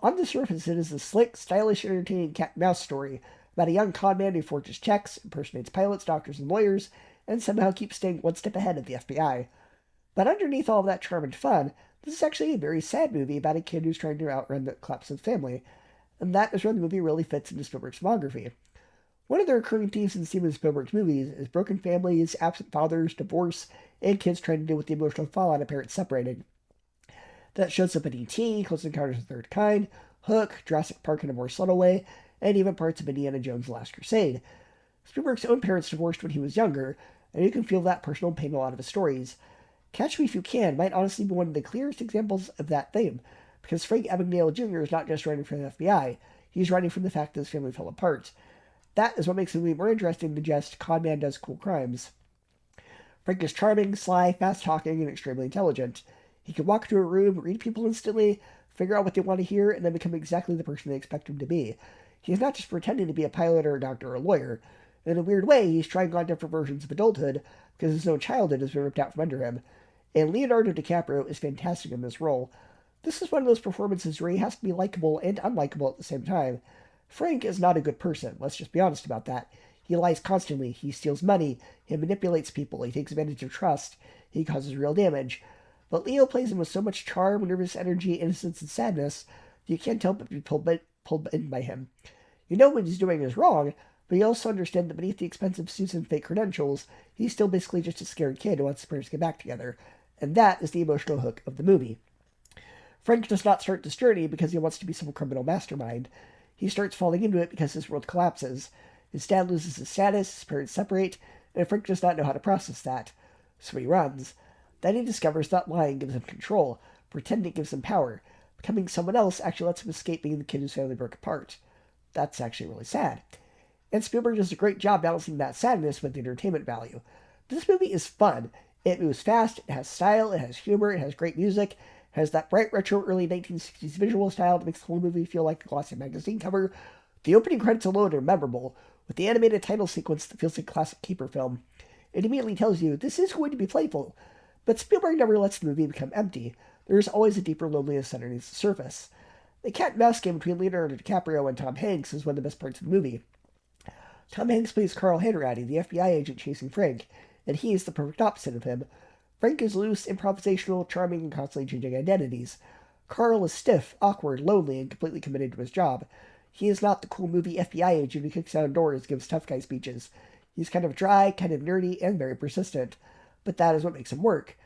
On the surface, it is a slick, stylish, entertaining cat and mouse story about a young conman who forges checks, impersonates pilots, doctors, and lawyers, and somehow keeps staying one step ahead of the FBI. But underneath all of that charm and fun, this is actually a very sad movie about a kid who's trying to outrun the collapse of the family, and that is where the movie really fits into Spielberg's filmography. One of the recurring themes in Steven Spielberg's movies is broken families, absent fathers, divorce, and kids trying to deal with the emotional fallout of parents separating. That shows up in E.T., Close Encounters of the Third Kind, Hook, Jurassic Park in a more subtle way, and even parts of Indiana Jones' The Last Crusade. Spielberg's own parents divorced when he was younger, and you can feel that personal pain in a lot of his stories. Catch Me If You Can might honestly be one of the clearest examples of that theme, because Frank Abagnale Jr. is not just running from the FBI, he's running from the fact that his family fell apart. That is what makes the movie more interesting than just Conman does cool crimes. Frank is charming, sly, fast-talking, and extremely intelligent. He can walk into a room, read people instantly, figure out what they want to hear, and then become exactly the person they expect him to be. He is not just pretending to be a pilot or a doctor or a lawyer. In a weird way, he's trying on different versions of adulthood because his own childhood has been ripped out from under him. And Leonardo DiCaprio is fantastic in this role. This is one of those performances where he has to be likable and unlikable at the same time. Frank is not a good person, let's just be honest about that. He lies constantly, he steals money, he manipulates people, he takes advantage of trust, he causes real damage. But Leo plays him with so much charm, nervous energy, innocence, and sadness that you can't help but be pulled in by him. You know what he's doing is wrong, but you also understand that beneath the expensive suits and fake credentials, he's still basically just a scared kid who wants his parents to get back together. And that is the emotional hook of the movie. Frank does not start this journey because he wants to be some criminal mastermind. He starts falling into it because his world collapses. His dad loses his status, his parents separate, and Frank does not know how to process that. So he runs. Then he discovers that lying gives him control, pretending gives him power. Becoming someone else actually lets him escape being the kid whose family broke apart. That's actually really sad. And Spielberg does a great job balancing that sadness with the entertainment value. This movie is fun. It moves fast, it has style, it has humor, it has great music, it has that bright retro early 1960s visual style that makes the whole movie feel like a glossy magazine cover. The opening credits alone are memorable, with the animated title sequence that feels like a classic caper film. It immediately tells you this is going to be playful. But Spielberg never lets the movie become empty. There is always a deeper loneliness underneath the surface. The cat and mouse game between Leonardo DiCaprio and Tom Hanks is one of the best parts of the movie. Tom Hanks plays Carl Hanratty, the FBI agent chasing Frank, and he is the perfect opposite of him. Frank is loose, improvisational, charming, and constantly changing identities. Carl is stiff, awkward, lonely, and completely committed to his job. He is not the cool movie FBI agent who kicks down doors and gives tough guy speeches. He's kind of dry, kind of nerdy, and very persistent. But that is what makes him work.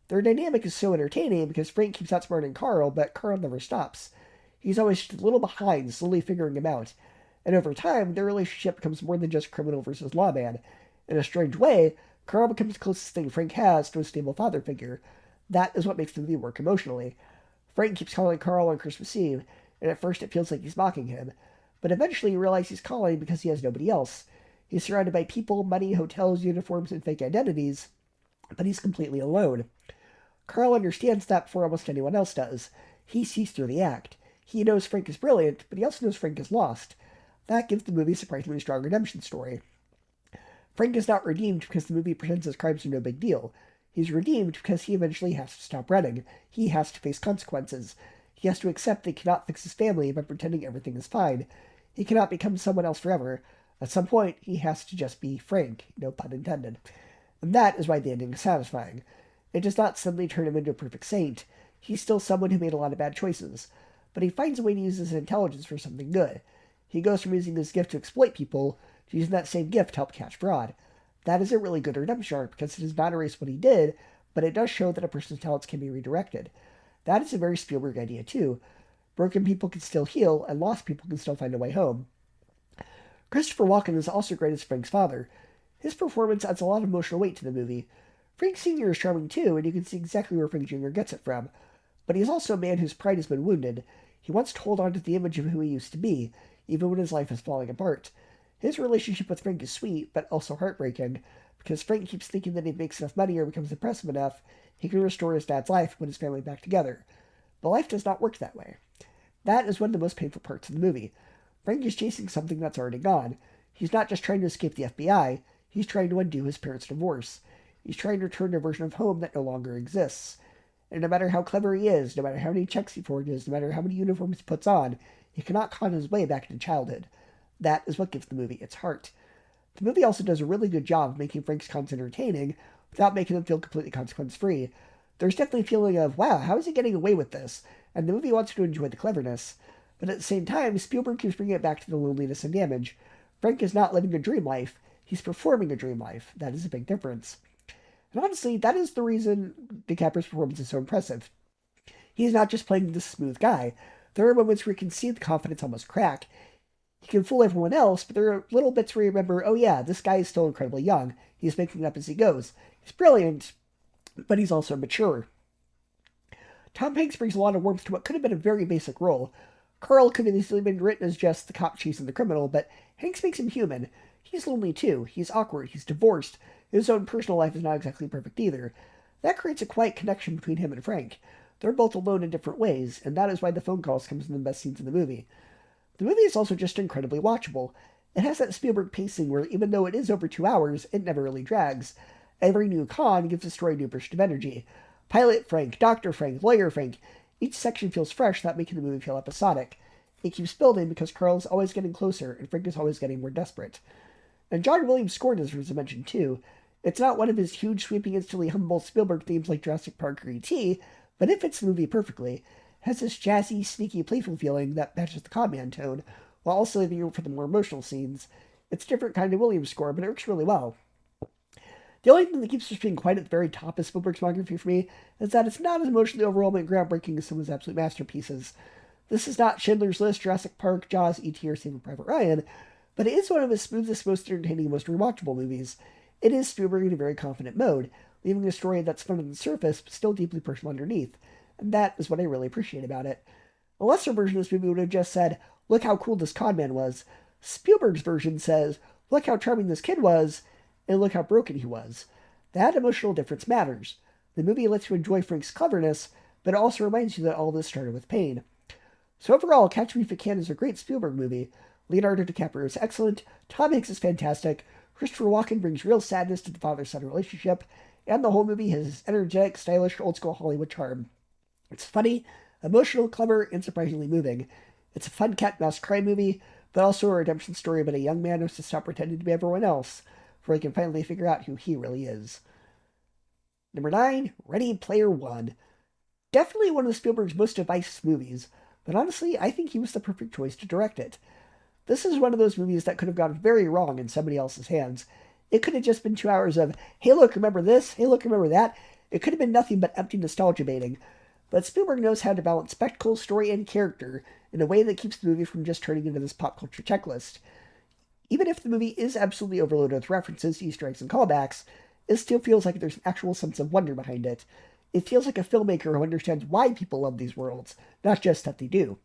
Their dynamic is so entertaining because Frank keeps outsmarting Carl, but Carl never stops. He's always just a little behind, slowly figuring him out. And over time, their relationship becomes more than just criminal versus lawman. In a strange way, Carl becomes the closest thing Frank has to a stable father figure. That is what makes the movie work emotionally. Frank keeps calling Carl on Christmas Eve, and at first it feels like he's mocking him. But eventually you realize he's calling because he has nobody else. He's surrounded by people, money, hotels, uniforms, and fake identities, but he's completely alone. Carl understands that before almost anyone else does. He sees through the act. He knows Frank is brilliant, but he also knows Frank is lost. That gives the movie a surprisingly strong redemption story. Frank is not redeemed because the movie pretends his crimes are no big deal. He's redeemed because he eventually has to stop running. He has to face consequences. He has to accept that he cannot fix his family by pretending everything is fine. He cannot become someone else forever. At some point, he has to just be Frank, no pun intended. And that is why the ending is satisfying. It does not suddenly turn him into a perfect saint. He's still someone who made a lot of bad choices. But he finds a way to use his intelligence for something good. He goes from using his gift to exploit people to using that same gift to help catch fraud. That is a really good redemption arc because it does not erase what he did, but it does show that a person's talents can be redirected. That is a very Spielberg idea too. Broken people can still heal, and lost people can still find a way home. Christopher Walken is also great as Frank's father. His performance adds a lot of emotional weight to the movie. Frank Sr. is charming too, and you can see exactly where Frank Jr. gets it from. But he's also a man whose pride has been wounded. He wants to hold on to the image of who he used to be, even when his life is falling apart. His relationship with Frank is sweet, but also heartbreaking, because Frank keeps thinking that if he makes enough money or becomes impressive enough, he can restore his dad's life and put his family back together. But life does not work that way. That is one of the most painful parts of the movie. Frank is chasing something that's already gone. He's not just trying to escape the FBI, he's trying to undo his parents' divorce. He's trying to return to a version of home that no longer exists. And no matter how clever he is, no matter how many checks he forges, no matter how many uniforms he puts on, he cannot con his way back into childhood. That is what gives the movie its heart. The movie also does a really good job of making Frank's cons entertaining without making them feel completely consequence-free. There's definitely a feeling of, wow, how is he getting away with this? And the movie wants you to enjoy the cleverness. But at the same time, Spielberg keeps bringing it back to the loneliness and damage. Frank is not living a dream life. He's performing a dream life. That is a big difference. And honestly, that is the reason DiCaprio's performance is so impressive. He's not just playing this smooth guy. There are moments where you can see the confidence almost crack. He can fool everyone else, but there are little bits where you remember, oh yeah, this guy is still incredibly young. He's making it up as he goes. He's brilliant, but he's also mature. Tom Hanks brings a lot of warmth to what could have been a very basic role. Carl could have easily been written as just the cop chasing the criminal, but Hanks makes him human. He's lonely too. He's awkward. He's divorced. His own personal life is not exactly perfect either. That creates a quiet connection between him and Frank. They're both alone in different ways, and that is why the phone calls comes in the best scenes in the movie. The movie is also just incredibly watchable. It has that Spielberg pacing where even though it is over 2 hours, it never really drags. Every new con gives the story a new burst of energy. Pilot Frank, Dr. Frank, Lawyer Frank, each section feels fresh without making the movie feel episodic. It keeps building because Carl is always getting closer and Frank is always getting more desperate. And John Williams' score deserves a mention too. It's not one of his huge, sweeping, instantly humble Spielberg themes like Jurassic Park or E.T., but it fits the movie perfectly. It has this jazzy, sneaky, playful feeling that matches the Conman tone, while also leaving room for the more emotional scenes. It's a different kind of Williams score, but it works really well. The only thing that keeps us being quite at the very top of Spielberg's filmography for me is that it's not as emotionally overwhelming and groundbreaking as some of his absolute masterpieces. This is not Schindler's List, Jurassic Park, Jaws, E.T., or Saving Private Ryan, but it is one of his smoothest, most entertaining, and most rewatchable movies. It is Spielberg in a very confident mode, leaving a story that's fun on the surface, but still deeply personal underneath, and that is what I really appreciate about it. A lesser version of this movie would have just said, look how cool this conman was. Spielberg's version says, look how charming this kid was, and look how broken he was. That emotional difference matters. The movie lets you enjoy Frank's cleverness, but it also reminds you that all this started with pain. So overall, Catch Me If You Can is a great Spielberg movie. Leonardo DiCaprio is excellent, Tom Hanks is fantastic, Christopher Walken brings real sadness to the father-son relationship, and the whole movie has this energetic, stylish, old-school Hollywood charm. It's funny, emotional, clever, and surprisingly moving. It's a fun cat-mouse crime movie, but also a redemption story about a young man who has to stop pretending to be everyone else, before he can finally figure out who he really is. Number 9, Ready Player One. Definitely one of Spielberg's most divisive movies, but honestly, I think he was the perfect choice to direct it. This is one of those movies that could have gone very wrong in somebody else's hands. It could have just been 2 hours of, hey look, remember this? Hey look, remember that? It could have been nothing but empty nostalgia baiting. But Spielberg knows how to balance spectacle, story, and character, in a way that keeps the movie from just turning into this pop culture checklist. Even if the movie is absolutely overloaded with references, Easter eggs, and callbacks, it still feels like there's an actual sense of wonder behind it. It feels like a filmmaker who understands why people love these worlds, not just that they do.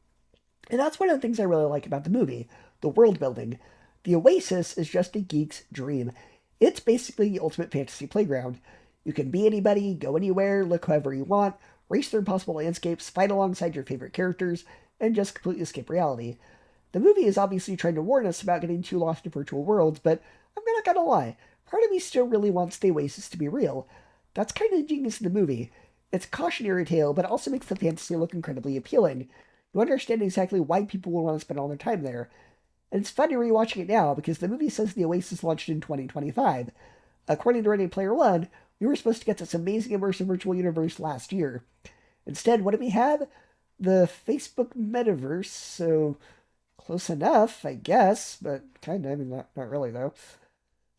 And that's one of the things I really like about the movie, the world building. The Oasis is just a geek's dream. It's basically the ultimate fantasy playground. You can be anybody, go anywhere, look however you want, race through impossible landscapes, fight alongside your favorite characters, and just completely escape reality. The movie is obviously trying to warn us about getting too lost in virtual worlds, but I'm not gonna lie, part of me still really wants the Oasis to be real. That's kind of the genius of the movie. It's a cautionary tale, but also makes the fantasy look incredibly appealing. You understand exactly why people would want to spend all their time there. And it's funny rewatching it now, because the movie says the Oasis launched in 2025. According to Ready Player One, we were supposed to get this amazing immersive virtual universe last year. Instead, what do we have? The Facebook metaverse, so close enough, I guess, but kind of, not really, though.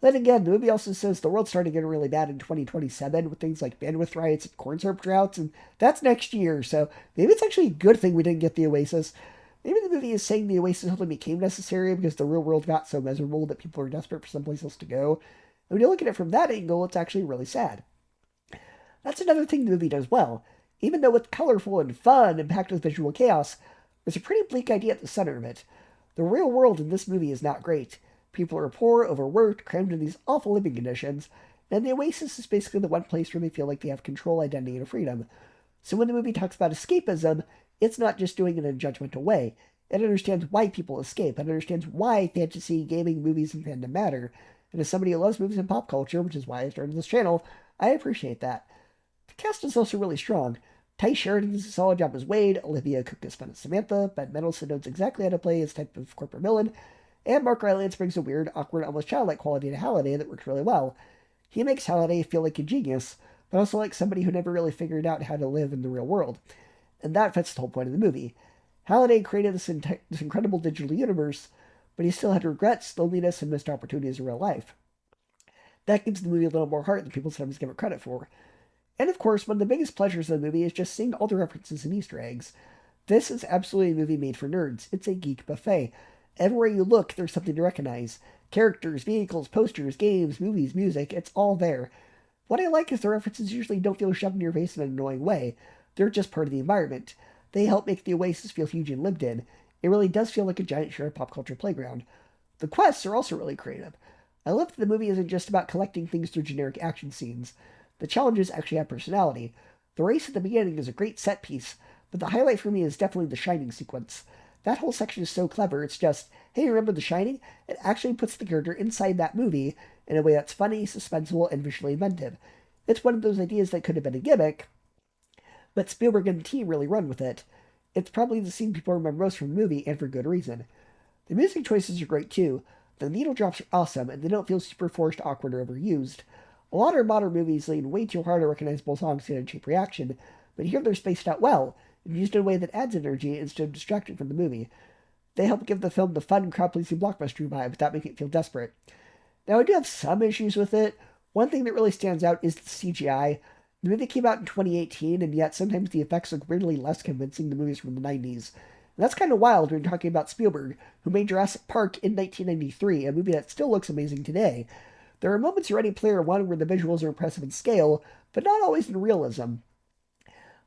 Then again, the movie also says the world's starting to get really bad in 2027 with things like bandwidth riots and corn syrup droughts, and that's next year, so maybe it's actually a good thing we didn't get the Oasis. Maybe the movie is saying the Oasis only became necessary because the real world got so miserable that people are desperate for someplace else to go. And when you look at it from that angle, it's actually really sad. That's another thing the movie does well. Even though it's colorful and fun and packed with visual chaos, there's a pretty bleak idea at the center of it. The real world in this movie is not great. People are poor, overworked, crammed in these awful living conditions, and the Oasis is basically the one place where they feel like they have control, identity, and freedom. So when the movie talks about escapism, it's not just doing it in a judgmental way. It understands why people escape. It understands why fantasy, gaming, movies, and fandom matter. And as somebody who loves movies and pop culture, which is why I started this channel, I appreciate that. The cast is also really strong. Ty Sheridan does a solid job as Wade, Olivia Cook is fun as Samantha, Ben Mendelsohn knows exactly how to play his type of corporate villain, and Mark Rylance brings a weird, awkward, almost childlike quality to Halliday that works really well. He makes Halliday feel like a genius, but also like somebody who never really figured out how to live in the real world. And that fits the whole point of the movie. Halliday created this incredible digital universe, but he still had regrets, loneliness, and missed opportunities in real life. That gives the movie a little more heart than people sometimes give it credit for. And of course, one of the biggest pleasures of the movie is just seeing all the references and Easter eggs. This is absolutely a movie made for nerds. It's a geek buffet. Everywhere you look, there's something to recognize. Characters, vehicles, posters, games, movies, music, it's all there. What I like is the references usually don't feel shoved in your face in an annoying way. They're just part of the environment. They help make the Oasis feel huge and lived in. It really does feel like a giant shared pop culture playground. The quests are also really creative. I love that the movie isn't just about collecting things through generic action scenes. The challenges actually have personality. The race at the beginning is a great set piece, but the highlight for me is definitely the Shining sequence. That whole section is so clever, it's just, hey, remember The Shining? It actually puts the character inside that movie in a way that's funny, suspenseful, and visually inventive. It's one of those ideas that could have been a gimmick, but Spielberg and the team really run with it. It's probably the scene people remember most from the movie, and for good reason. The music choices are great too. The needle drops are awesome, and they don't feel super forced, awkward, or overused. A lot of modern movies lean way too hard on recognizable songs to get a cheap reaction, but here they're spaced out well, and used in a way that adds energy instead of distracting from the movie. They help give the film the fun, crowd-pleasing blockbuster vibe without making it feel desperate. Now, I do have some issues with it. One thing that really stands out is the CGI. The movie came out in 2018, and yet sometimes the effects look weirdly less convincing than movies from the 90s. And that's kind of wild when you're talking about Spielberg, who made Jurassic Park in 1993, a movie that still looks amazing today. There are moments in Ready Player One where the visuals are impressive in scale, but not always in realism.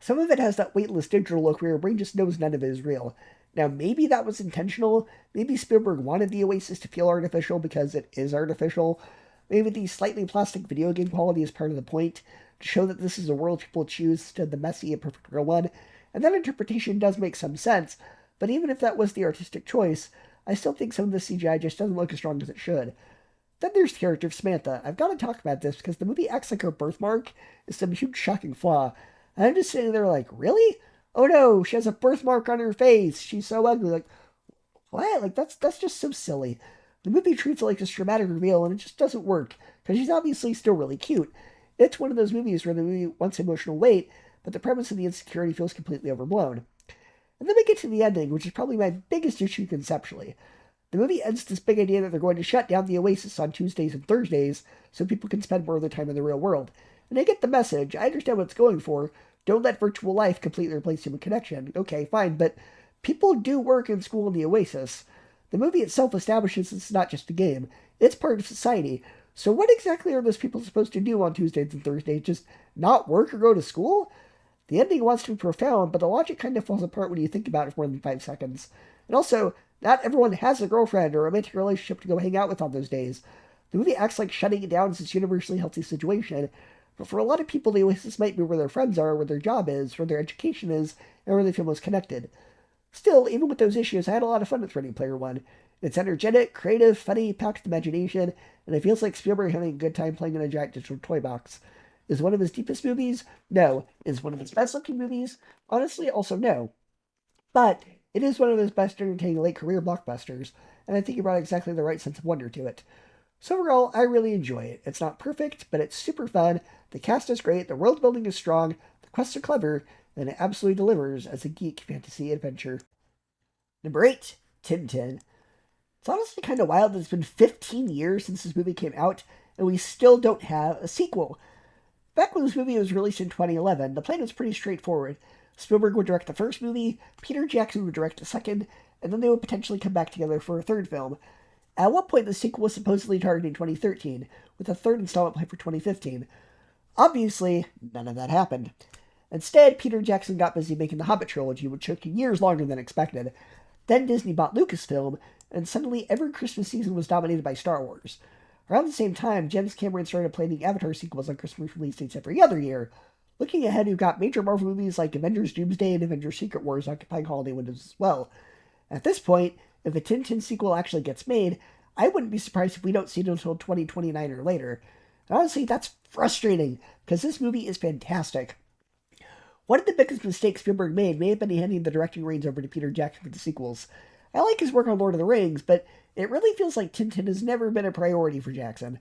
Some of it has that weightless digital look where your brain just knows none of it is real. Now, maybe that was intentional. Maybe Spielberg wanted the Oasis to feel artificial because it is artificial. Maybe the slightly plastic video game quality is part of the point, to show that this is a world people choose instead of the messy and perfect real one. And that interpretation does make some sense, but even if that was the artistic choice, I still think some of the CGI just doesn't look as strong as it should. Then there's the character of Samantha. I've got to talk about this because the movie acts like her birthmark is some huge shocking flaw. And I'm just sitting there like, really? Oh no, she has a birthmark on her face. She's so ugly. Like, what? Like, that's just so silly. The movie treats it like this dramatic reveal, and it just doesn't work, because she's obviously still really cute. It's one of those movies where the movie wants emotional weight, but the premise of the insecurity feels completely overblown. And then we get to the ending, which is probably my biggest issue conceptually. The movie ends with this big idea that they're going to shut down the Oasis on Tuesdays and Thursdays so people can spend more of their time in the real world. And I get the message. I understand what it's going for. Don't let virtual life completely replace human connection. Okay, fine, but People do work in school in the Oasis. The movie itself establishes it's not just a game, it's part of society. So what exactly are those people supposed to do on Tuesdays and Thursdays? Just not work or go to school? The ending wants to be profound, but the logic kind of falls apart when you think about it for more than 5 seconds. And also, not everyone has a girlfriend or a romantic relationship to go hang out with on those days. The movie acts like shutting it down is this universally healthy situation, but for a lot of people, the Oasis might be where their friends are, where their job is, where their education is, and where they feel most connected. Still, even with those issues, I had a lot of fun with Ready Player One. It's energetic, creative, funny, packed with imagination, and it feels like Spielberg having a good time playing in a giant digital toy box. Is one of his deepest movies? No. Is one of his best looking movies? Honestly, also no. But it is one of his best entertaining late career blockbusters, and I think he brought exactly the right sense of wonder to it. So overall, I really enjoy it. It's not perfect, but it's super fun. The cast is great, the world building is strong, the quests are clever, and it absolutely delivers as a geek fantasy adventure. Number 8, Tintin. It's honestly kind of wild that it's been 15 years since this movie came out, and we still don't have a sequel. Back when this movie was released in 2011, the plan was pretty straightforward. Spielberg would direct the first movie, Peter Jackson would direct the second, and then they would potentially come back together for a third film. At one point, the sequel was supposedly targeting 2013, with a third installment planned for 2015. Obviously, none of that happened. Instead, Peter Jackson got busy making the Hobbit trilogy, which took years longer than expected. Then Disney bought Lucasfilm, and suddenly every Christmas season was dominated by Star Wars. Around the same time, James Cameron started planning Avatar sequels on Christmas release dates every other year. Looking ahead, we've got major Marvel movies like Avengers Doomsday and Avengers Secret Wars occupying holiday windows as well. At this point, if a Tintin sequel actually gets made, I wouldn't be surprised if we don't see it until 2029 or later. And honestly, that's frustrating, because this movie is fantastic. One of the biggest mistakes Spielberg made may have been handing the directing reins over to Peter Jackson for the sequels. I like his work on Lord of the Rings, but it really feels like Tintin has never been a priority for Jackson.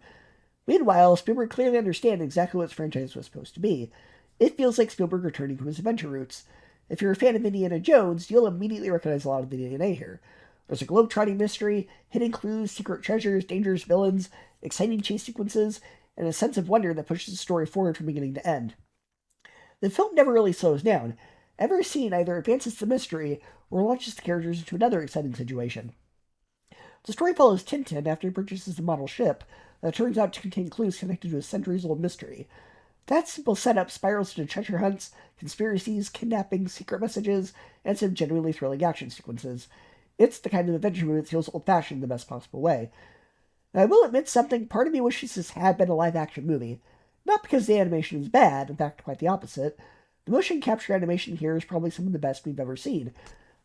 Meanwhile, Spielberg clearly understands exactly what this franchise was supposed to be. It feels like Spielberg returning from his adventure roots. If you're a fan of Indiana Jones, you'll immediately recognize a lot of the DNA here. There's a globe-trotting mystery, hidden clues, secret treasures, dangerous villains, exciting chase sequences, and a sense of wonder that pushes the story forward from beginning to end. The film never really slows down. Every scene either advances the mystery or launches the characters into another exciting situation. The story follows Tintin after he purchases the model ship that turns out to contain clues connected to a centuries-old mystery. That simple setup spirals into treasure hunts, conspiracies, kidnappings, secret messages, and some genuinely thrilling action sequences. It's the kind of adventure movie that feels old-fashioned in the best possible way. Now, I will admit something, part of me wishes this had been a live-action movie. Not because the animation is bad, in fact, quite the opposite. The motion capture animation here is probably some of the best we've ever seen.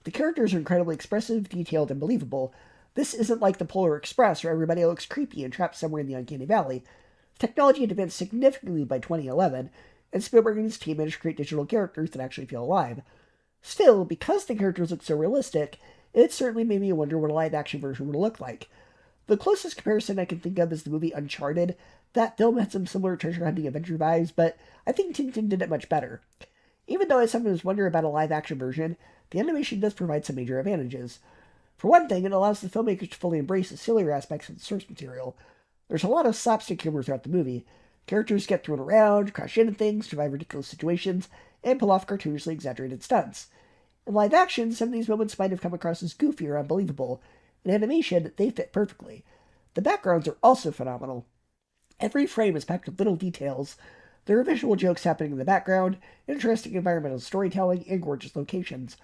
The characters are incredibly expressive, detailed, and believable. This isn't like the Polar Express, where everybody looks creepy and trapped somewhere in the uncanny valley. Technology had advanced significantly by 2011, and Spielberg and his team managed to create digital characters that actually feel alive. Still, because the characters look so realistic, it certainly made me wonder what a live-action version would look like. The closest comparison I can think of is the movie Uncharted. That film had some similar treasure hunting adventure vibes, but I think Tintin did it much better. Even though I sometimes wonder about a live-action version, the animation does provide some major advantages. For one thing, it allows the filmmakers to fully embrace the sillier aspects of the source material. There's a lot of slapstick humor throughout the movie. Characters get thrown around, crash into things, survive ridiculous situations, and pull off cartoonishly exaggerated stunts. In live action, some of these moments might have come across as goofy or unbelievable. In animation, they fit perfectly. The backgrounds are also phenomenal. Every frame is packed with little details. There are visual jokes happening in the background, interesting environmental storytelling, and gorgeous locations.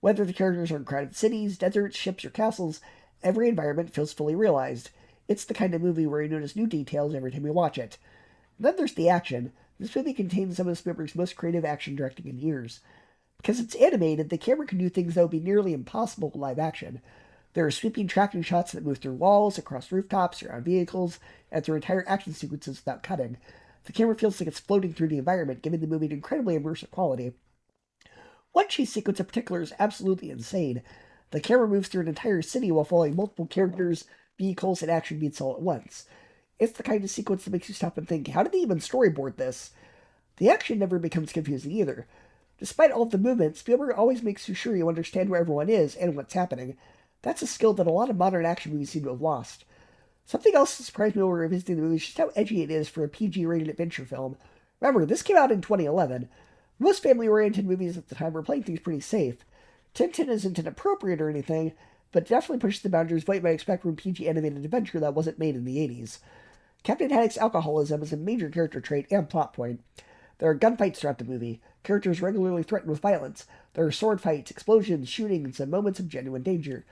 Whether the characters are in crowded cities, deserts, ships, or castles, every environment feels fully realized. It's the kind of movie where you notice new details every time you watch it. And then there's the action. This movie contains some of Spielberg's most creative action directing in years. Because it's animated, the camera can do things that would be nearly impossible in live action. There are sweeping tracking shots that move through walls, across rooftops, around vehicles, and through entire action sequences without cutting. The camera feels like it's floating through the environment, giving the movie an incredibly immersive quality. One chase sequence in particular is absolutely insane. The camera moves through an entire city while following multiple characters, vehicles, and action beats all at once. It's the kind of sequence that makes you stop and think, how did they even storyboard this? The action never becomes confusing either. Despite all of the movement, Spielberg always makes you sure you understand where everyone is and what's happening. That's a skill that a lot of modern action movies seem to have lost. Something else that surprised me while revisiting the movie is just how edgy it is for a PG-rated adventure film. Remember, this came out in 2011. Most family-oriented movies at the time were playing things pretty safe. Tintin isn't inappropriate or anything, but definitely pushes the boundaries of what you might expect from a PG animated adventure that wasn't made in the 80s. Captain Haddock's alcoholism is a major character trait and plot point. There are gunfights throughout the movie. Characters regularly threatened with violence. There are sword fights, explosions, shootings, and moments of genuine danger.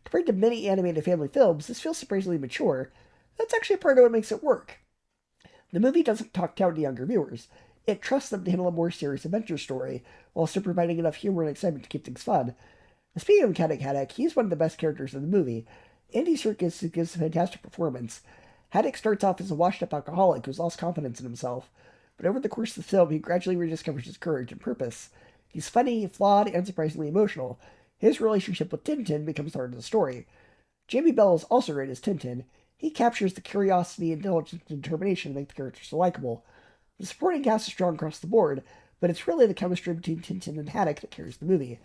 Compared to many animated family films, this feels surprisingly mature. That's actually part of what makes it work. The movie doesn't talk down to younger viewers. It trusts them to handle a more serious adventure story, while still providing enough humor and excitement to keep things fun. Speaking of Captain Haddock, he's one of the best characters in the movie. Andy Serkis gives a fantastic performance. Haddock starts off as a washed-up alcoholic who's lost confidence in himself, but over the course of the film, he gradually rediscovers his courage and purpose. He's funny, flawed, and surprisingly emotional. His relationship with Tintin becomes the heart of the story. Jamie Bell is also great as Tintin. He captures the curiosity, intelligence, and determination to make the character so likable. The supporting cast is strong across the board, but it's really the chemistry between Tintin and Haddock that carries the movie.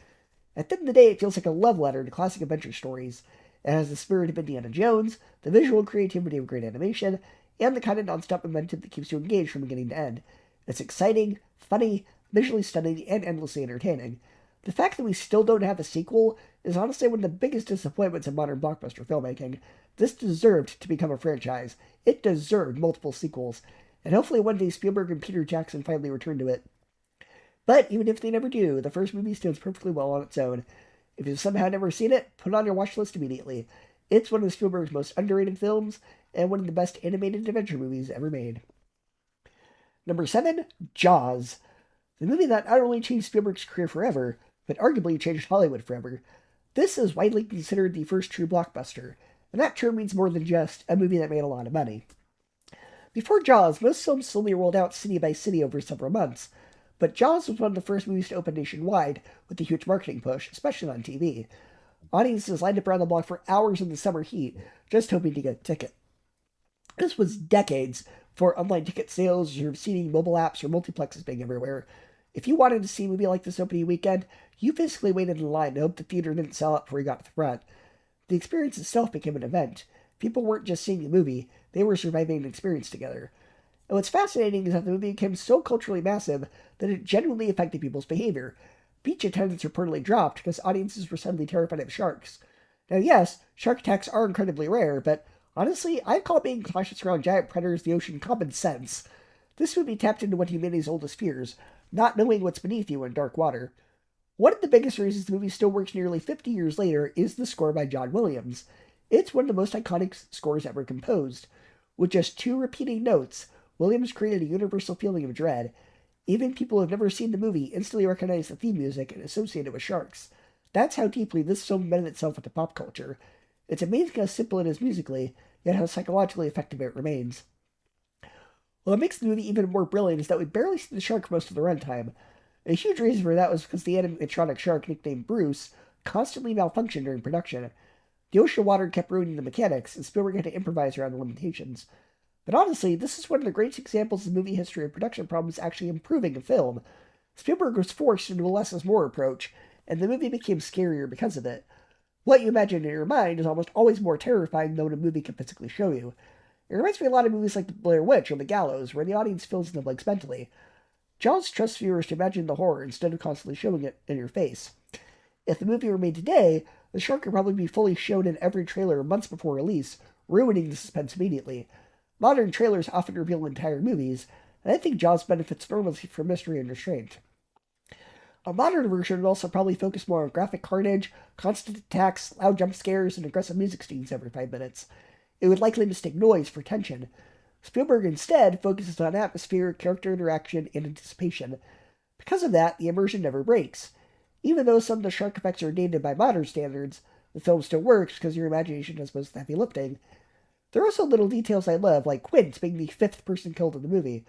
At the end of the day, it feels like a love letter to classic adventure stories. It has the spirit of Indiana Jones, the visual creativity of great animation, and the kind of non-stop momentum that keeps you engaged from beginning to end. It's exciting, funny, visually stunning, and endlessly entertaining. The fact that we still don't have a sequel is honestly one of the biggest disappointments in modern blockbuster filmmaking. This deserved to become a franchise. It deserved multiple sequels, and hopefully one day Spielberg and Peter Jackson finally return to it. But even if they never do, the first movie stands perfectly well on its own. If you've somehow never seen it, put it on your watch list immediately. It's one of Spielberg's most underrated films, and one of the best animated adventure movies ever made. Number 7, Jaws. The movie that not only changed Spielberg's career forever, but arguably changed Hollywood forever. This is widely considered the first true blockbuster, and that term means more than just a movie that made a lot of money. Before Jaws, most films slowly rolled out city by city over several months, but Jaws was one of the first movies to open nationwide with a huge marketing push, especially on TV. Audiences lined up around the block for hours in the summer heat, just hoping to get a ticket. This was decades before online ticket sales, or seating mobile apps, or multiplexes being everywhere. If you wanted to see a movie like this opening weekend, you physically waited in line and hoped the theater didn't sell out before you got to the front. The experience itself became an event. People weren't just seeing the movie, they were surviving an experience together. And what's fascinating is that the movie became so culturally massive that it genuinely affected people's behavior. Beach attendance reportedly dropped because audiences were suddenly terrified of sharks. Now yes, shark attacks are incredibly rare, but honestly, I'd call being cautious around giant predators in the ocean common sense. This movie tapped into one of humanity's oldest fears, not knowing what's beneath you in dark water. One of the biggest reasons the movie still works nearly 50 years later is the score by John Williams. It's one of the most iconic scores ever composed. With just 2 repeating notes, Williams created a universal feeling of dread. Even people who have never seen the movie instantly recognize the theme music and associate it with sharks. That's how deeply this film embedded itself into pop culture. It's amazing how simple it is musically, yet how psychologically effective it remains. What makes the movie even more brilliant is that we barely see the shark most of the runtime. A huge reason for that was because the animatronic shark, nicknamed Bruce, constantly malfunctioned during production. The ocean water kept ruining the mechanics, and Spielberg had to improvise around the limitations. But honestly, this is one of the greatest examples in movie history of production problems actually improving a film. Spielberg was forced into a less is more approach, and the movie became scarier because of it. What you imagine in your mind is almost always more terrifying than what a movie can physically show you. It reminds me a lot of movies like The Blair Witch or The Gallows, where the audience fills in the blanks mentally. Jaws trusts viewers to imagine the horror instead of constantly showing it in your face. If the movie were made today, the shark would probably be fully shown in every trailer months before release, ruining the suspense immediately. Modern trailers often reveal entire movies, and I think Jaws benefits enormously from mystery and restraint. A modern version would also probably focus more on graphic carnage, constant attacks, loud jump scares, and aggressive music scenes every 5 minutes. It would likely mistake noise for tension. Spielberg instead focuses on atmosphere, character interaction, and anticipation. Because of that, the immersion never breaks. Even though some of the shark effects are dated by modern standards, the film still works because your imagination does most of the heavy lifting. There are also little details I love, like Quint being the 5th person killed in the movie.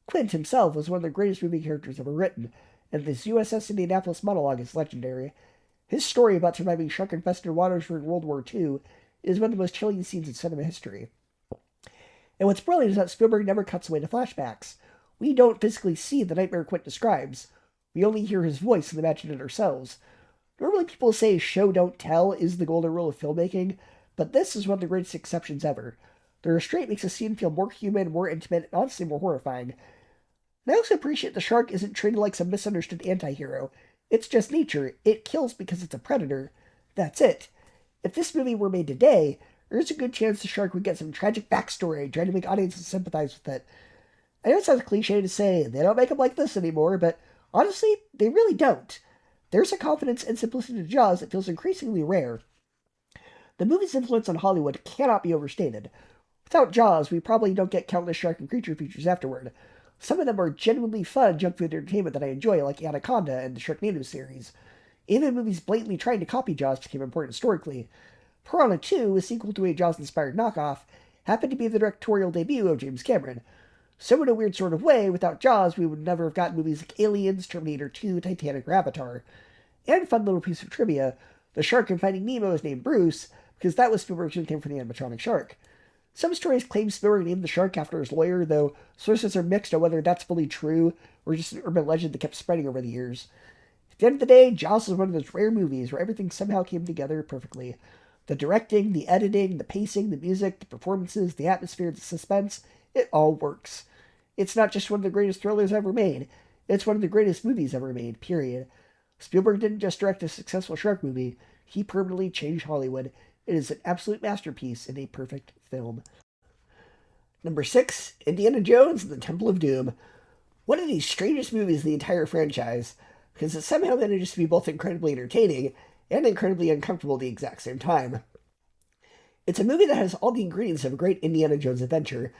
Quint himself was one of the greatest movie characters ever written, and this USS Indianapolis monologue is legendary. His story about surviving shark-infested waters during World War II is one of the most chilling scenes in cinema history. And what's brilliant is that Spielberg never cuts away to flashbacks. We don't physically see the nightmare Quint describes. We only hear his voice and imagine it ourselves. Normally people say show don't tell is the golden rule of filmmaking, but this is one of the greatest exceptions ever. The restraint makes the scene feel more human, more intimate, and honestly more horrifying. And I also appreciate the shark isn't treated like some misunderstood anti-hero. It's just nature. It kills because it's a predator. That's it. If this movie were made today, there's a good chance the shark would get some tragic backstory trying to make audiences sympathize with it. I know it sounds cliche to say they don't make them like this anymore, but honestly, they really don't. There's a confidence and simplicity to Jaws that feels increasingly rare. The movie's influence on Hollywood cannot be overstated. Without Jaws, we probably don't get countless shark and creature features afterward. Some of them are genuinely fun junk food entertainment that I enjoy, like Anaconda and the Sharknado series. Even movies blatantly trying to copy Jaws became important historically. Piranha 2, a sequel to a Jaws-inspired knockoff, happened to be the directorial debut of James Cameron. So in a weird sort of way, without Jaws, we would never have gotten movies like Aliens, Terminator 2, Titanic, or Avatar. And fun little piece of trivia, the shark in Finding Nemo is named Bruce, because that was Spielberg's nickname for the animatronic shark. Some stories claim Spielberg named the shark after his lawyer, though sources are mixed on whether that's fully true or just an urban legend that kept spreading over the years. At the end of the day, Jaws is one of those rare movies where everything somehow came together perfectly. The directing, the editing, the pacing, the music, the performances, the atmosphere, the suspense, it all works. It's not just one of the greatest thrillers ever made, it's one of the greatest movies ever made, period. Spielberg didn't just direct a successful shark movie, he permanently changed Hollywood. It is an absolute masterpiece and a perfect film. Number 6, Indiana Jones and the Temple of Doom. One of the strangest movies in the entire franchise, because it somehow manages to be both incredibly entertaining and incredibly uncomfortable at the exact same time. It's a movie that has all the ingredients of a great Indiana Jones adventure.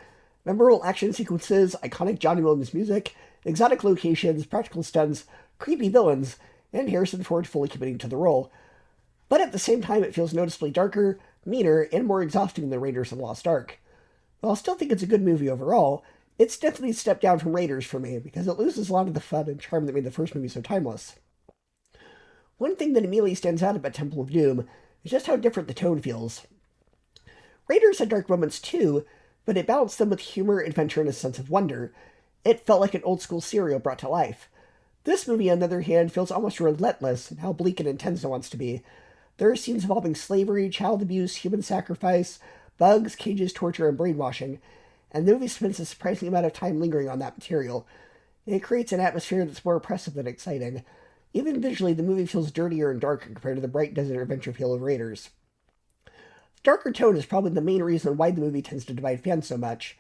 Memorable action sequences, iconic Johnny Williams music, exotic locations, practical stunts, creepy villains, and Harrison Ford fully committing to the role. But at the same time, it feels noticeably darker, meaner, and more exhausting than Raiders and Lost Ark. While I still think it's a good movie overall, it's definitely a step down from Raiders for me, because it loses a lot of the fun and charm that made the first movie so timeless. One thing that immediately stands out about Temple of Doom is just how different the tone feels. Raiders had dark moments too, but it balanced them with humor, adventure, and a sense of wonder. It felt like an old-school serial brought to life. This movie, on the other hand, feels almost relentless in how bleak and intense it wants to be. There are scenes involving slavery, child abuse, human sacrifice, bugs, cages, torture, and brainwashing, and the movie spends a surprising amount of time lingering on that material. It creates an atmosphere that's more oppressive than exciting. Even visually, the movie feels dirtier and darker compared to the bright desert adventure feel of Raiders. The darker tone is probably the main reason why the movie tends to divide fans so much.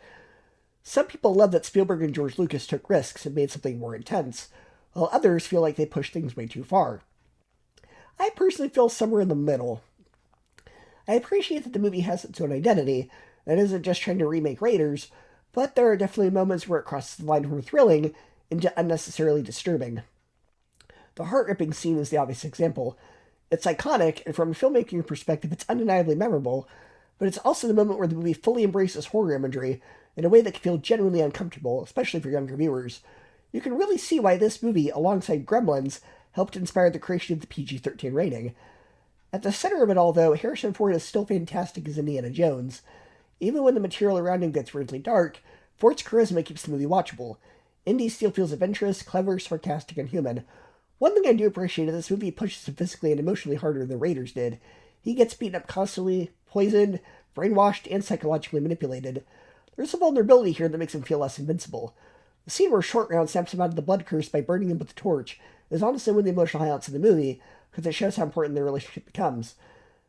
Some people love that Spielberg and George Lucas took risks and made something more intense, while others feel like they pushed things way too far. I personally feel somewhere in the middle. I appreciate that the movie has its own identity, and isn't just trying to remake Raiders, but there are definitely moments where it crosses the line from thrilling into unnecessarily disturbing. The heart-ripping scene is the obvious example. It's iconic, and from a filmmaking perspective, it's undeniably memorable, but it's also the moment where the movie fully embraces horror imagery in a way that can feel genuinely uncomfortable, especially for younger viewers. You can really see why this movie, alongside Gremlins, helped inspire the creation of the PG-13 rating. At the center of it all, though, Harrison Ford is still fantastic as Indiana Jones. Even when the material around him gets weirdly dark, Ford's charisma keeps the movie watchable. Indy still feels adventurous, clever, sarcastic, and human. One thing I do appreciate is this movie pushes him physically and emotionally harder than Raiders did. He gets beaten up constantly, poisoned, brainwashed, and psychologically manipulated. There's a vulnerability here that makes him feel less invincible. The scene where Short Round snaps him out of the blood curse by burning him with a torch is honestly one of the emotional highlights of the movie, because it shows how important their relationship becomes.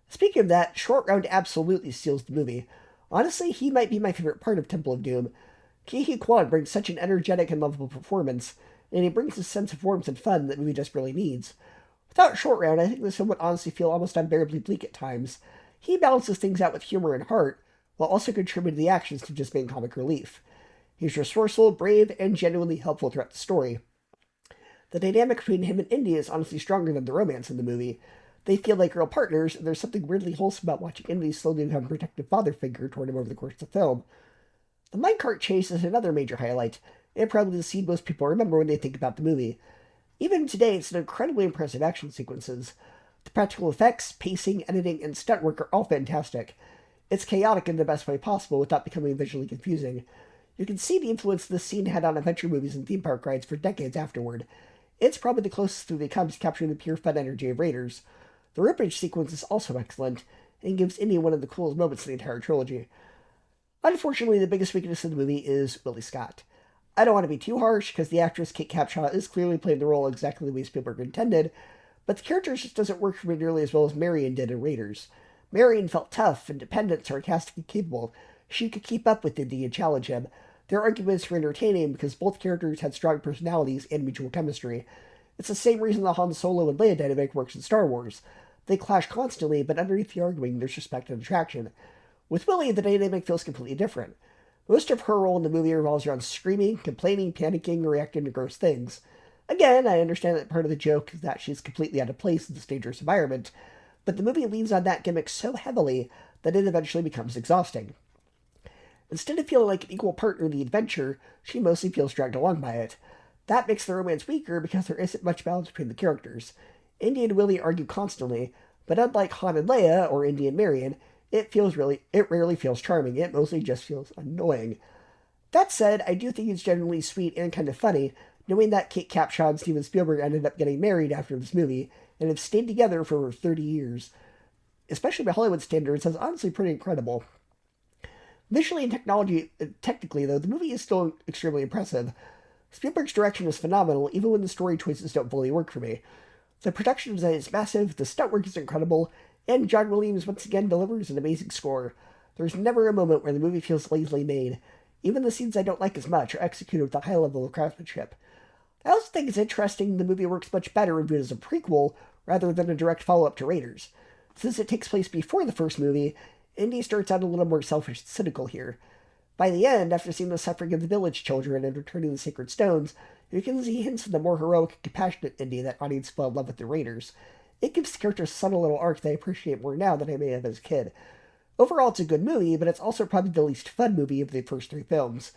Speaking of that, Short Round absolutely steals the movie. Honestly, he might be my favorite part of Temple of Doom. Ke Quan brings such an energetic and lovable performance, and he brings a sense of warmth and fun that the movie desperately needs. Without Short Round, I think this film would honestly feel almost unbearably bleak at times. He balances things out with humor and heart, while also contributing to the actions to just being comic relief. He's resourceful, brave, and genuinely helpful throughout the story. The dynamic between him and Indy is honestly stronger than the romance in the movie. They feel like real partners, and there's something weirdly wholesome about watching Indy slowly become a protective father figure toward him over the course of the film. The minecart chase is another major highlight, and probably the scene most people remember when they think about the movie. Even today, it's an incredibly impressive action sequences. The practical effects, pacing, editing, and stunt work are all fantastic. It's chaotic in the best way possible without becoming visually confusing. You can see the influence this scene had on adventure movies and theme park rides for decades afterward. It's probably the closest movie comes to capturing the pure fun energy of Raiders. The rippage sequence is also excellent, and gives Indy one of the coolest moments in the entire trilogy. Unfortunately, the biggest weakness of the movie is Willie Scott. I don't want to be too harsh, because the actress Kate Capshaw is clearly playing the role exactly the way Spielberg intended, but the character just doesn't work for me nearly as well as Marion did in Raiders. Marion felt tough, independent, sarcastic, and capable. She could keep up with Indy and challenge him. Their arguments were entertaining because both characters had strong personalities and mutual chemistry. It's the same reason the Han Solo and Leia dynamic works in Star Wars. They clash constantly, but underneath the arguing, there's respect and attraction. With Willie, the dynamic feels completely different. Most of her role in the movie revolves around screaming, complaining, panicking, or reacting to gross things. Again, I understand that part of the joke is that she's completely out of place in this dangerous environment, but the movie leans on that gimmick so heavily that it eventually becomes exhausting. Instead of feeling like an equal partner in the adventure, she mostly feels dragged along by it. That makes the romance weaker because there isn't much balance between the characters. Indy and Willie argue constantly, but unlike Han and Leia or Indy and Marion, it rarely feels charming. It mostly just feels annoying. That said, I do think it's generally sweet and kind of funny, knowing that Kate Capshaw and Steven Spielberg ended up getting married after this movie, and have stayed together for over 30 years. Especially by Hollywood standards, that's honestly pretty incredible. Visually and technically, though, the movie is still extremely impressive. Spielberg's direction is phenomenal, even when the story choices don't fully work for me. The production design is massive, the stunt work is incredible, and John Williams once again delivers an amazing score. There's never a moment where the movie feels lazily made. Even the scenes I don't like as much are executed with a high level of craftsmanship. I also think it's interesting the movie works much better when viewed as a prequel rather than a direct follow-up to Raiders. Since it takes place before the first movie, Indy starts out a little more selfish and cynical here. By the end, after seeing the suffering of the village children and returning the sacred stones, you can see hints of the more heroic and compassionate Indy that audience fell in love with the Raiders. It gives the character a subtle little arc that I appreciate more now than I may have as a kid. Overall, it's a good movie, but it's also probably the least fun movie of the first three films.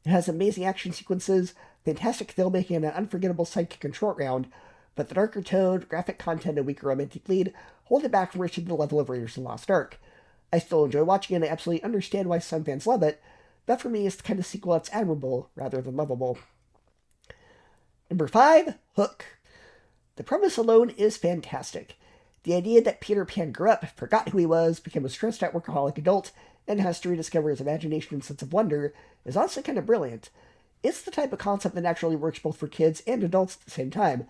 It has amazing action sequences, fantastic filmmaking, and an unforgettable sidekick and short round, but the darker tone, graphic content, and weaker romantic lead hold it back from reaching the level of Raiders and Lost Ark. I still enjoy watching it and I absolutely understand why some fans love it, but for me, it's the kind of sequel that's admirable rather than lovable. Number 5, Hook. The premise alone is fantastic. The idea that Peter Pan grew up, forgot who he was, became a stressed-out workaholic adult, and has to rediscover his imagination and sense of wonder is honestly kind of brilliant. It's the type of concept that naturally works both for kids and adults at the same time.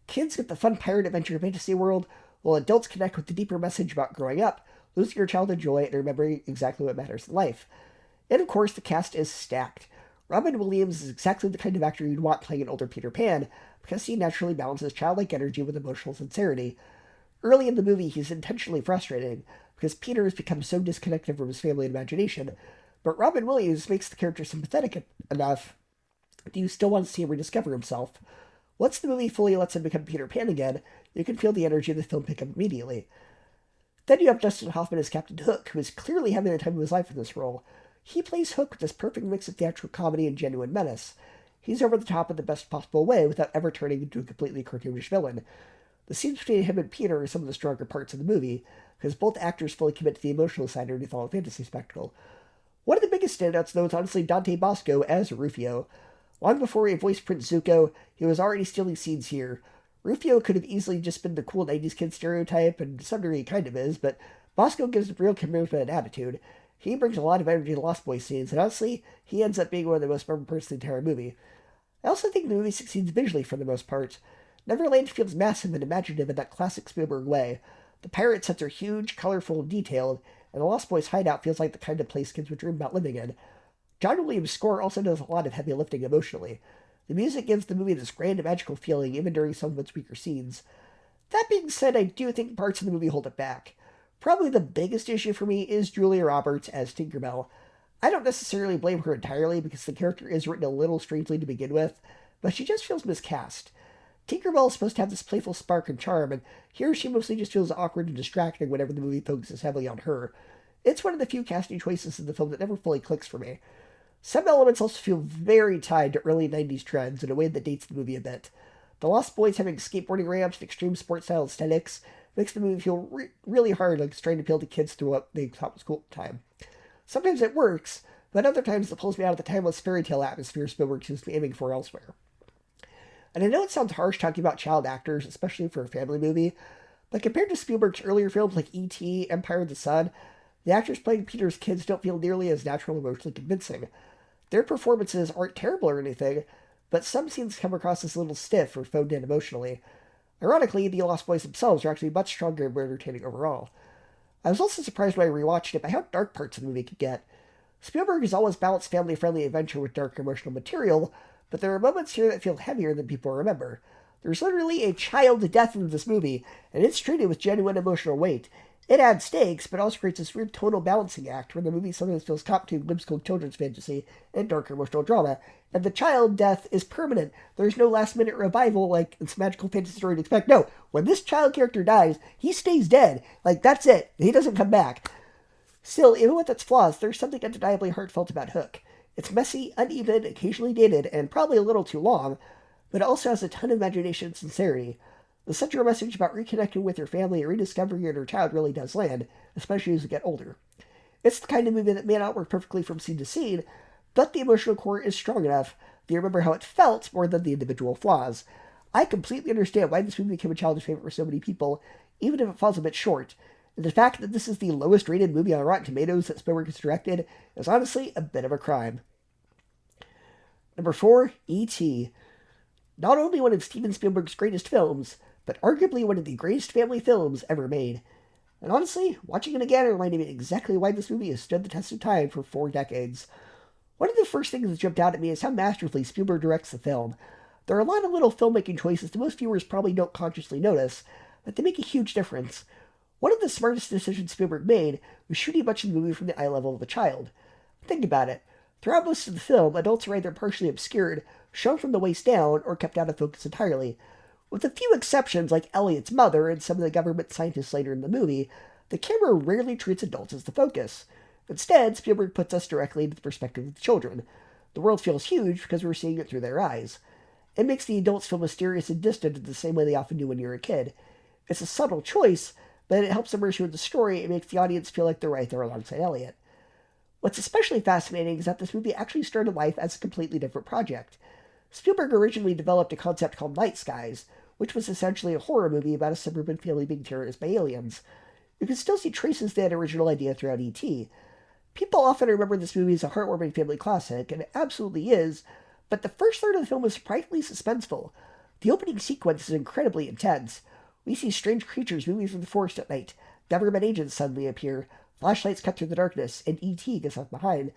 Kids get the fun pirate adventure fantasy world, while adults connect with the deeper message about growing up, losing your childhood joy, and remembering exactly what matters in life. And of course, the cast is stacked. Robin Williams is exactly the kind of actor you'd want playing an older Peter Pan, because he naturally balances childlike energy with emotional sincerity. Early in the movie, he's intentionally frustrating, because Peter has become so disconnected from his family and imagination, but Robin Williams makes the character sympathetic enough that you still want to see him rediscover himself. Once the movie fully lets him become Peter Pan again, you can feel the energy of the film pick up immediately. Then you have Dustin Hoffman as Captain Hook, who is clearly having the time of his life in this role. He plays Hook with this perfect mix of theatrical comedy and genuine menace. He's over the top in the best possible way without ever turning into a completely cartoonish villain. The scenes between him and Peter are some of the stronger parts of the movie, because both actors fully commit to the emotional side underneath all the fantasy spectacle. One of the biggest standouts, though, is honestly Dante Bosco as Rufio. Long before he voiced Prince Zuko, he was already stealing scenes here. Rufio could have easily just been the cool 90s kid stereotype, and to some degree he kind of is, but Bosco gives real charisma and attitude. He brings a lot of energy to Lost Boys scenes, and honestly, he ends up being one of the most memorable parts of the entire movie. I also think the movie succeeds visually for the most part. Neverland feels massive and imaginative in that classic Spielberg way. The pirate sets are huge, colorful, and detailed, and the Lost Boys hideout feels like the kind of place kids would dream about living in. John Williams' score also does a lot of heavy lifting emotionally. The music gives the movie this grand and magical feeling even during some of its weaker scenes. That being said, I do think parts of the movie hold it back. Probably the biggest issue for me is Julia Roberts as Tinkerbell. I don't necessarily blame her entirely because the character is written a little strangely to begin with, but she just feels miscast. Tinkerbell is supposed to have this playful spark and charm, and here she mostly just feels awkward and distracting whenever the movie focuses heavily on her. It's one of the few casting choices in the film that never fully clicks for me. Some elements also feel very tied to early 90s trends in a way that dates the movie a bit. The Lost Boys having skateboarding ramps and extreme sports-style aesthetics makes the movie feel really hard, like it's trying to appeal to kids through what they thought was cool at the time. Sometimes it works, but other times it pulls me out of the timeless fairy tale atmosphere Spielberg seems to be aiming for elsewhere. And I know it sounds harsh talking about child actors, especially for a family movie, but compared to Spielberg's earlier films like E.T., Empire of the Sun, the actors playing Peter's kids don't feel nearly as natural and emotionally convincing. Their performances aren't terrible or anything, but some scenes come across as a little stiff or phoned in emotionally. Ironically, the Lost Boys themselves are actually much stronger and more entertaining overall. I was also surprised when I rewatched it by how dark parts of the movie could get. Spielberg has always balanced family-friendly adventure with dark emotional material, but there are moments here that feel heavier than people remember. There's literally a child death in this movie, and it's treated with genuine emotional weight. It adds stakes, but also creates this weird tonal balancing act where the movie sometimes feels caught between whimsical children's fantasy and darker emotional drama, and the child death is permanent. There's no last-minute revival like it's magical fantasy story to expect. No, when this child character dies, he stays dead. Like, that's it. He doesn't come back. Still, even with its flaws, there's something undeniably heartfelt about Hook. It's messy, uneven, occasionally dated, and probably a little too long, but it also has a ton of imagination and sincerity. The central message about reconnecting with your family and rediscovering your inner child really does land, especially as you get older. It's the kind of movie that may not work perfectly from scene to scene, but the emotional core is strong enough that you remember how it felt more than the individual flaws. I completely understand why this movie became a childhood favorite for so many people, even if it falls a bit short. And the fact that this is the lowest rated movie on Rotten Tomatoes that Spielberg has directed is honestly a bit of a crime. Number 4, E.T. Not only one of Steven Spielberg's greatest films, but arguably one of the greatest family films ever made. And honestly, watching it again reminded me exactly why this movie has stood the test of time for 4 decades. One of the first things that jumped out at me is how masterfully Spielberg directs the film. There are a lot of little filmmaking choices that most viewers probably don't consciously notice, but they make a huge difference. One of the smartest decisions Spielberg made was shooting much of the movie from the eye level of a child. Think about it. Throughout most of the film, adults are either partially obscured, shown from the waist down, or kept out of focus entirely. With a few exceptions, like Elliot's mother and some of the government scientists later in the movie, the camera rarely treats adults as the focus. Instead, Spielberg puts us directly into the perspective of the children. The world feels huge because we're seeing it through their eyes. It makes the adults feel mysterious and distant in the same way they often do when you're a kid. It's a subtle choice, but it helps immerse you in the story and makes the audience feel like they're right there alongside Elliot. What's especially fascinating is that this movie actually started life as a completely different project. Spielberg originally developed a concept called Night Skies, which was essentially a horror movie about a suburban family being terrorized by aliens. You can still see traces of that original idea throughout E.T. People often remember this movie as a heartwarming family classic, and it absolutely is, but the first third of the film is surprisingly suspenseful. The opening sequence is incredibly intense. We see strange creatures moving through the forest at night, government agents suddenly appear, flashlights cut through the darkness, and E.T. gets left behind.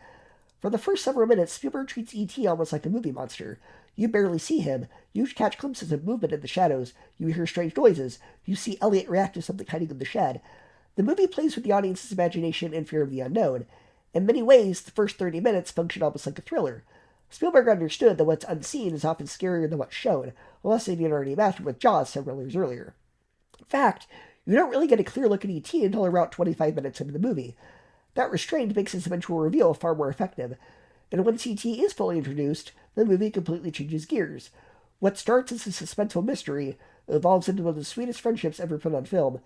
For the first several minutes, Spielberg treats E.T. almost like a movie monster. You barely see him. You catch glimpses of movement in the shadows. You hear strange noises. You see Elliot react to something hiding in the shed. The movie plays with the audience's imagination and fear of the unknown. In many ways, the first 30 minutes function almost like a thriller. Spielberg understood that what's unseen is often scarier than what's shown, unless he had already mastered with Jaws several years earlier. In fact, you don't really get a clear look at E.T. until around 25 minutes into the movie. That restraint makes his eventual reveal far more effective. And once E.T. is fully introduced, the movie completely changes gears. What starts as a suspenseful mystery evolves into one of the sweetest friendships ever put on film.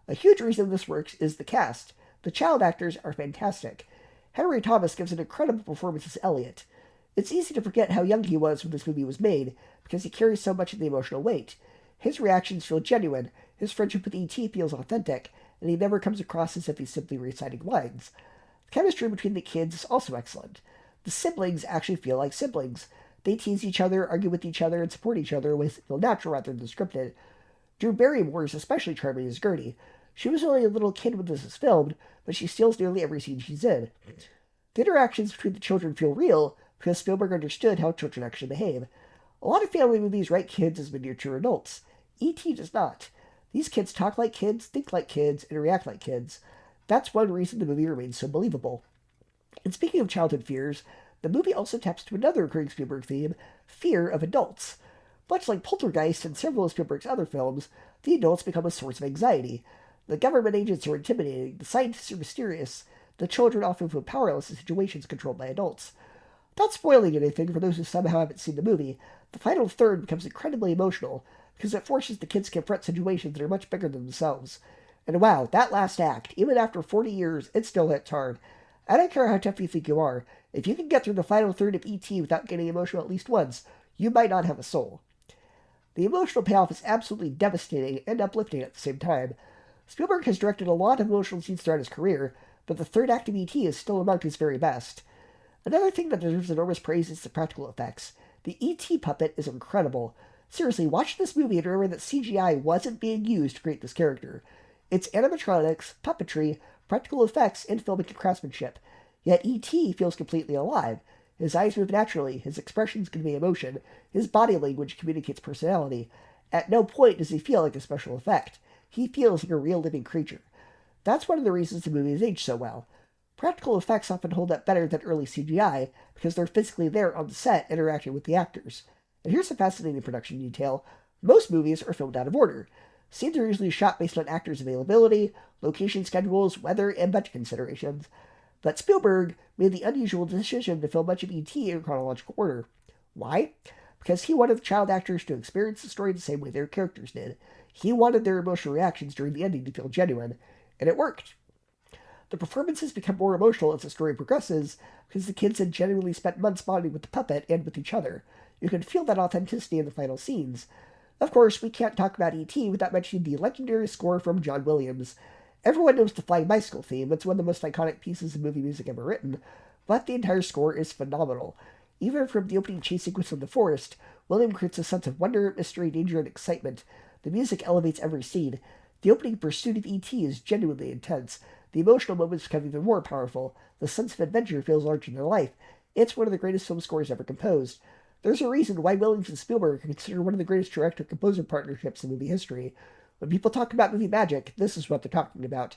A huge reason this works is the cast. The child actors are fantastic. Henry Thomas gives an incredible performance as Elliot. It's easy to forget how young he was when this movie was made, because he carries so much of the emotional weight. His reactions feel genuine, his friendship with E.T. feels authentic, and he never comes across as if he's simply reciting lines. The chemistry between the kids is also excellent. The siblings actually feel like siblings. They tease each other, argue with each other, and support each other in ways that feel natural rather than scripted. Drew Barrymore is especially charming as Gertie. She was only a little kid when this was filmed, but she steals nearly every scene she's in. The interactions between the children feel real, because Spielberg understood how children actually behave. A lot of family movies write kids as miniature adults. E.T. does not. These kids talk like kids, think like kids, and react like kids. That's one reason the movie remains so believable. And speaking of childhood fears, the movie also taps to another recurring Spielberg theme, fear of adults. Much like Poltergeist and several of Spielberg's other films, the adults become a source of anxiety. The government agents are intimidating, the scientists are mysterious, the children often feel powerless in situations controlled by adults. Not spoiling anything for those who somehow haven't seen the movie, the final third becomes incredibly emotional, because it forces the kids to confront situations that are much bigger than themselves. And wow, that last act, even after 40 years, it still hits hard. I don't care how tough you think you are, if you can get through the final third of E.T. without getting emotional at least once, you might not have a soul. The emotional payoff is absolutely devastating and uplifting at the same time. Spielberg has directed a lot of emotional scenes throughout his career, but the third act of E.T. is still among his very best. Another thing that deserves enormous praise is the practical effects. The E.T. puppet is incredible. Seriously, watch this movie and remember that CGI wasn't being used to create this character. It's animatronics, puppetry, practical effects, and filmic craftsmanship. Yet E.T. feels completely alive. His eyes move naturally, his expressions convey emotion, his body language communicates personality. At no point does he feel like a special effect. He feels like a real living creature. That's one of the reasons the movie has aged so well. Practical effects often hold up better than early CGI because they're physically there on the set interacting with the actors. And here's a fascinating production detail. Most movies are filmed out of order. Scenes are usually shot based on actors' availability, location schedules, weather, and budget considerations. But Spielberg made the unusual decision to film much of E.T. in chronological order. Why? Because he wanted the child actors to experience the story the same way their characters did. He wanted their emotional reactions during the ending to feel genuine, and it worked. The performances become more emotional as the story progresses because the kids had genuinely spent months bonding with the puppet and with each other. You can feel that authenticity in the final scenes. Of course, we can't talk about E.T. without mentioning the legendary score from John Williams. Everyone knows the Flying Bicycle theme. It's one of the most iconic pieces of movie music ever written, but the entire score is phenomenal. Even from the opening chase sequence in the forest, Williams creates a sense of wonder, mystery, danger, and excitement. The music elevates every scene. The opening pursuit of E.T. is genuinely intense. The emotional moments become even more powerful. The sense of adventure feels larger than life. It's one of the greatest film scores ever composed. There's a reason why Williams and Spielberg are considered one of the greatest director-composer partnerships in movie history. When people talk about movie magic, this is what they're talking about.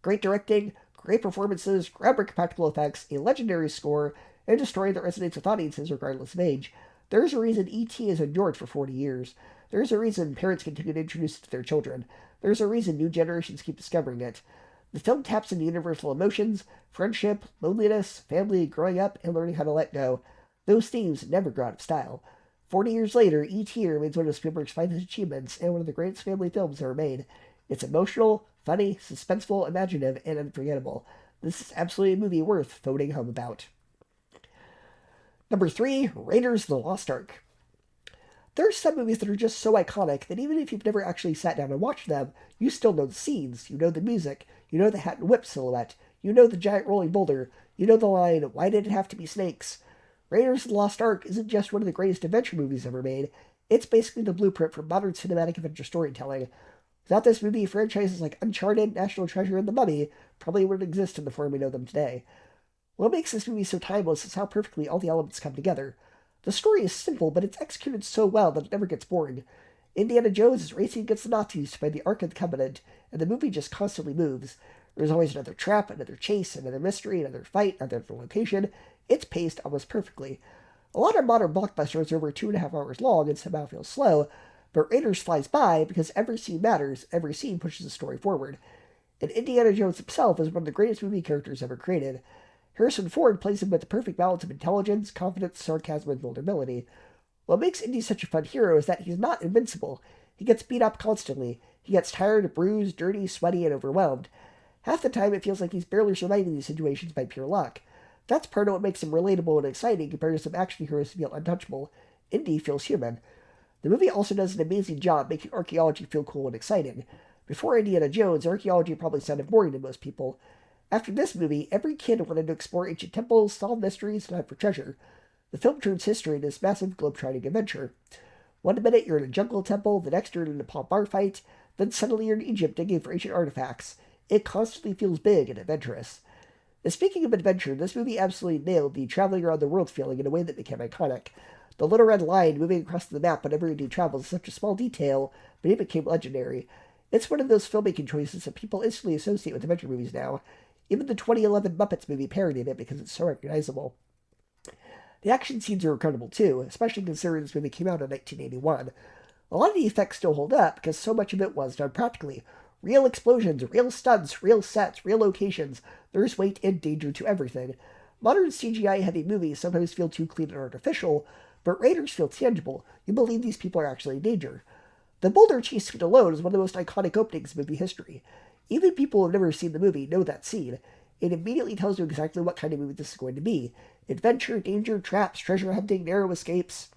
Great directing, great performances, groundbreaking practical effects, a legendary score, and a story that resonates with audiences regardless of age. There's a reason E.T. has endured for 40 years. There's a reason parents continue to introduce it to their children. There's a reason new generations keep discovering it. The film taps into universal emotions, friendship, loneliness, family, growing up, and learning how to let go. Those themes never go out of style. 40 years later, E.T. remains one of Spielberg's finest achievements and one of the greatest family films ever made. It's emotional, funny, suspenseful, imaginative, and unforgettable. This is absolutely a movie worth phoning home about. Number 3, Raiders of the Lost Ark. There are some movies that are just so iconic that even if you've never actually sat down and watched them, you still know the scenes, you know the music, you know the hat and whip silhouette, you know the giant rolling boulder, you know the line, "Why did it have to be snakes?" Raiders of the Lost Ark isn't just one of the greatest adventure movies ever made, it's basically the blueprint for modern cinematic adventure storytelling. Without this movie, franchises like Uncharted, National Treasure, and The Mummy probably wouldn't exist in the form we know them today. What makes this movie so timeless is how perfectly all the elements come together. The story is simple, but it's executed so well that it never gets boring. Indiana Jones is racing against the Nazis to find the Ark of the Covenant, and the movie just constantly moves. There's always another trap, another chase, another mystery, another fight, another location. It's paced almost perfectly. A lot of modern blockbusters are over 2.5 hours long and somehow feel slow, but Raiders flies by because every scene matters, every scene pushes the story forward. And Indiana Jones himself is one of the greatest movie characters ever created. Harrison Ford plays him with the perfect balance of intelligence, confidence, sarcasm, and vulnerability. What makes Indy such a fun hero is that he's not invincible. He gets beat up constantly. He gets tired, bruised, dirty, sweaty, and overwhelmed. Half the time it feels like he's barely surviving these situations by pure luck. That's part of what makes him relatable and exciting compared to some action heroes who feel untouchable. Indy feels human. The movie also does an amazing job making archaeology feel cool and exciting. Before Indiana Jones, archaeology probably sounded boring to most people. After this movie, every kid wanted to explore ancient temples, solve mysteries, and hunt for treasure. The film turns history into this massive globe-trotting adventure. One minute you're in a jungle temple, the next you're in a Nepal bar fight, then suddenly you're in Egypt digging for ancient artifacts. It constantly feels big and adventurous. And speaking of adventure, this movie absolutely nailed the traveling around the world feeling in a way that became iconic. The little red line moving across the map whenever Indy travels is such a small detail, but it became legendary. It's one of those filmmaking choices that people instantly associate with adventure movies now. Even the 2011 Muppets movie parodied it because it's so recognizable. The action scenes are incredible too, especially considering this movie came out in 1981. A lot of the effects still hold up because so much of it was done practically. Real explosions, real stunts, real sets, real locations. There's weight and danger to everything. Modern CGI-heavy movies sometimes feel too clean and artificial, but Raiders feel tangible. You believe these people are actually in danger. The boulder chase scene alone is one of the most iconic openings in movie history. Even people who have never seen the movie know that scene. It immediately tells you exactly what kind of movie this is going to be. Adventure, danger, traps, treasure hunting, narrow escapes.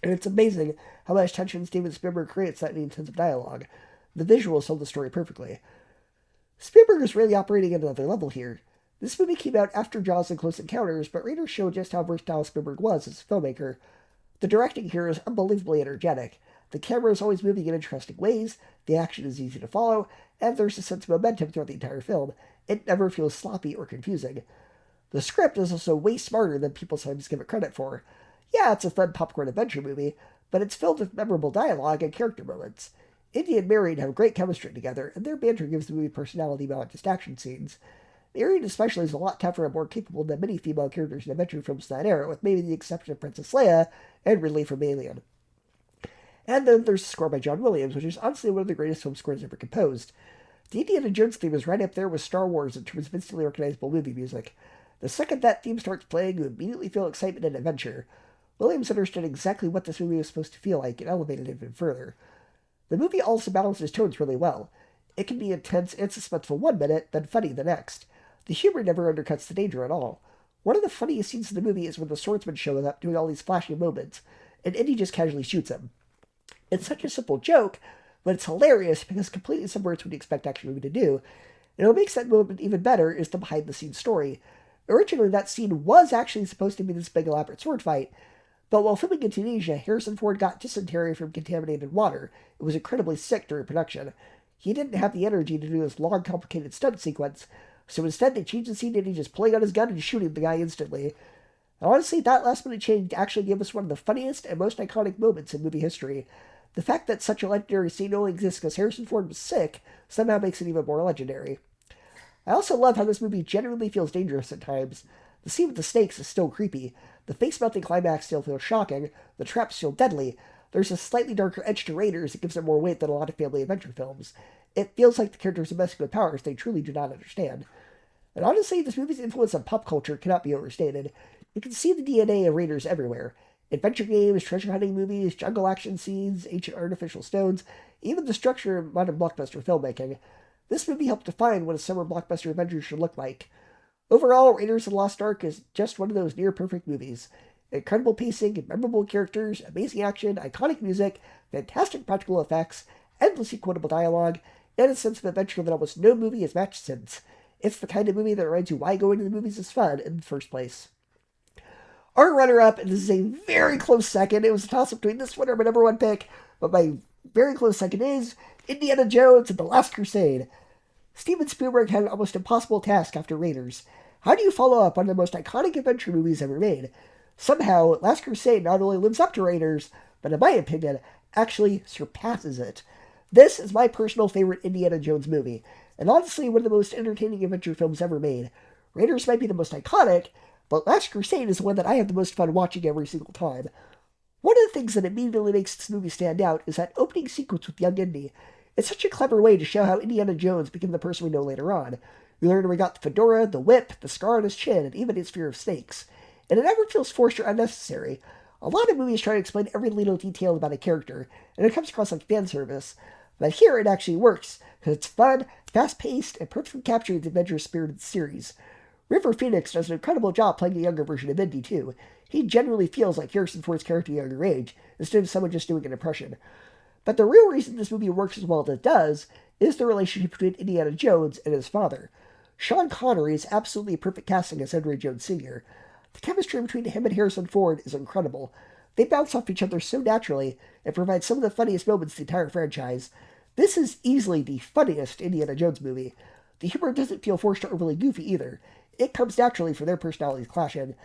And it's amazing how much tension Steven Spielberg creates that in intensive dialogue. The visuals tell the story perfectly. Spielberg is really operating at another level here. This movie came out after Jaws and Close Encounters, but Raiders showed just how versatile Spielberg was as a filmmaker. The directing here is unbelievably energetic. The camera is always moving in interesting ways, the action is easy to follow, and there's a sense of momentum throughout the entire film. It never feels sloppy or confusing. The script is also way smarter than people sometimes give it credit for. Yeah, it's a fun popcorn adventure movie, but it's filled with memorable dialogue and character moments. Indy and Marion have great chemistry together, and their banter gives the movie personality beyond just action scenes. Marion especially is a lot tougher and more capable than many female characters in adventure films of that era, with maybe the exception of Princess Leia and Ridley from Alien. And then there's the score by John Williams, which is honestly one of the greatest film scores ever composed. The Indiana Jones theme is right up there with Star Wars in terms of instantly recognizable movie music. The second that theme starts playing, you immediately feel excitement and adventure. Williams understood exactly what this movie was supposed to feel like and elevated it even further. The movie also balances tones really well. It can be intense and suspenseful one minute, then funny the next. The humor never undercuts the danger at all. One of the funniest scenes in the movie is when the swordsman shows up doing all these flashy moments, and Indy just casually shoots him. It's such a simple joke, but it's hilarious because it completely subverts what you expect action movie to do, and what makes that moment even better is the behind-the-scenes story. Originally, that scene was actually supposed to be this big elaborate sword fight, but while filming in Tunisia, Harrison Ford got dysentery from contaminated water and was incredibly sick during production. He didn't have the energy to do this long, complicated stunt sequence, so instead they changed the scene and he just pulling out his gun and shooting the guy instantly. And honestly, that last-minute change actually gave us one of the funniest and most iconic moments in movie history. The fact that such a legendary scene only exists because Harrison Ford was sick somehow makes it even more legendary. I also love how this movie genuinely feels dangerous at times. The scene with the snakes is still creepy. The face-melting climax still feels shocking. The traps feel deadly. There's a slightly darker edge to Raiders that gives it more weight than a lot of family adventure films. It feels like the characters are messing with powers they truly do not understand. And honestly, this movie's influence on pop culture cannot be overstated. You can see the DNA of Raiders everywhere. Adventure games, treasure hunting movies, jungle action scenes, ancient artificial stones, even the structure of modern blockbuster filmmaking. This movie helped define what a summer blockbuster adventure should look like. Overall, Raiders of the Lost Ark is just one of those near-perfect movies. Incredible pacing, memorable characters, amazing action, iconic music, fantastic practical effects, endlessly quotable dialogue, and a sense of adventure that almost no movie has matched since. It's the kind of movie that reminds you why going to the movies is fun in the first place. Our runner-up, and this is a very close second, it was a toss-up between this one and my number one pick, but my very close second is Indiana Jones and the Last Crusade. Steven Spielberg had an almost impossible task after Raiders. How do you follow up one of the most iconic adventure movies ever made? Somehow, Last Crusade not only lives up to Raiders, but in my opinion, actually surpasses it. This is my personal favorite Indiana Jones movie, and honestly one of the most entertaining adventure films ever made. Raiders might be the most iconic, but Last Crusade is the one that I have the most fun watching every single time. One of the things that immediately makes this movie stand out is that opening sequence with young Indy. It's such a clever way to show how Indiana Jones became the person we know later on. We learn we got the fedora, the whip, the scar on his chin, and even his fear of snakes. And it never feels forced or unnecessary. A lot of movies try to explain every little detail about a character, and it comes across like fan service. But here it actually works, because it's fun, fast-paced, and perfectly captures the adventurous spirit of the series. River Phoenix does an incredible job playing a younger version of Indy, too. He genuinely feels like Harrison Ford's character at a younger age, instead of someone just doing an impression. But the real reason this movie works as well as it does is the relationship between Indiana Jones and his father. Sean Connery is absolutely perfect casting as Henry Jones Sr. The chemistry between him and Harrison Ford is incredible. They bounce off each other so naturally and provide some of the funniest moments in the entire franchise. This is easily the funniest Indiana Jones movie. The humor doesn't feel forced or overly goofy either. It comes naturally from their personalities clashing.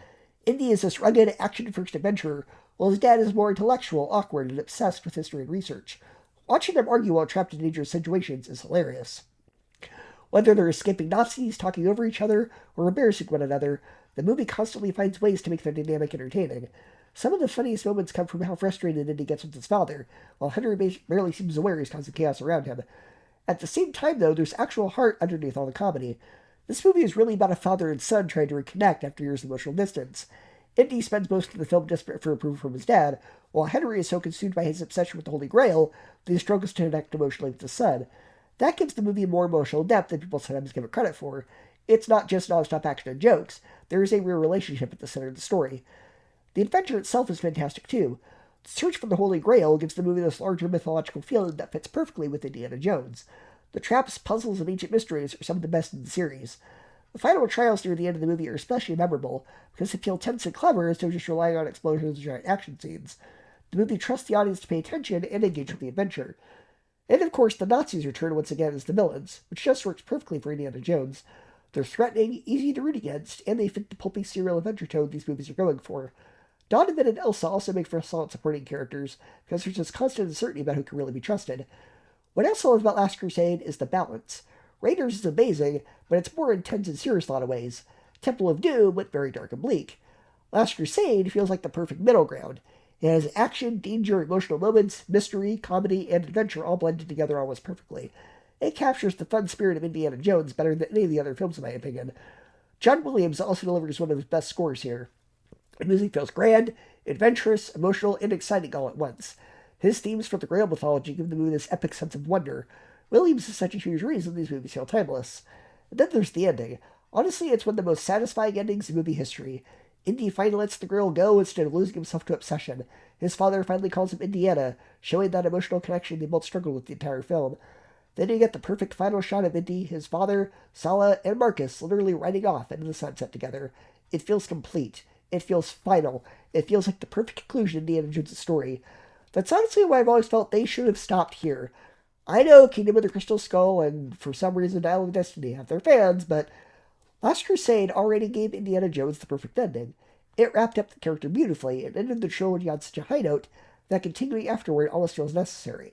Indy is this rugged, action-first adventurer, while his dad is more intellectual, awkward, and obsessed with history and research. Watching them argue while trapped in dangerous situations is hilarious. Whether they're escaping Nazis, talking over each other, or embarrassing one another, the movie constantly finds ways to make their dynamic entertaining. Some of the funniest moments come from how frustrated Indy gets with his father, while Henry barely seems aware he's causing chaos around him. At the same time, though, there's actual heart underneath all the comedy. This movie is really about a father and son trying to reconnect after years of emotional distance. Indy spends most of the film desperate for approval from his dad, while Henry is so consumed by his obsession with the Holy Grail that he struggles to connect emotionally with his son. That gives the movie more emotional depth than people sometimes give it credit for. It's not just non-stop action and jokes. There is a real relationship at the center of the story. The adventure itself is fantastic, too. The search for the Holy Grail gives the movie this larger mythological feeling that fits perfectly with Indiana Jones. The traps, puzzles, and ancient mysteries are some of the best in the series. The final trials near the end of the movie are especially memorable because they feel tense and clever instead of just relying on explosions and giant action scenes. The movie trusts the audience to pay attention and engage with the adventure. And of course, the Nazis return once again as the villains, which just works perfectly for Indiana Jones. They're threatening, easy to root against, and they fit the pulpy serial adventure tone these movies are going for. Donovan and Elsa also make for solid supporting characters, because there's this constant uncertainty about who can really be trusted. What I also love about Last Crusade is the balance. Raiders is amazing, but it's more intense and serious in a lot of ways. Temple of Doom went very dark and bleak. Last Crusade feels like the perfect middle ground. It has action, danger, emotional moments, mystery, comedy, and adventure all blended together almost perfectly. It captures the fun spirit of Indiana Jones better than any of the other films, in my opinion. John Williams also delivers one of his best scores here. The music feels grand, adventurous, emotional, and exciting all at once. His themes for the Grail mythology give the movie this epic sense of wonder. Williams is such a huge reason these movies feel timeless. And then there's the ending. Honestly, it's one of the most satisfying endings in movie history. Indy finally lets the Grail go instead of losing himself to obsession. His father finally calls him Indiana, showing that emotional connection they both struggled with the entire film. Then you get the perfect final shot of Indy, his father, Sala, and Marcus literally riding off into the sunset together. It feels complete. It feels final. It feels like the perfect conclusion to Indiana Jones' story. That's honestly why I've always felt they should have stopped here. I know Kingdom of the Crystal Skull and, for some reason, Dial of Destiny have their fans, but Last Crusade already gave Indiana Jones the perfect ending. It wrapped up the character beautifully and ended the trilogy on such a high note that continuing afterward almost feels unnecessary.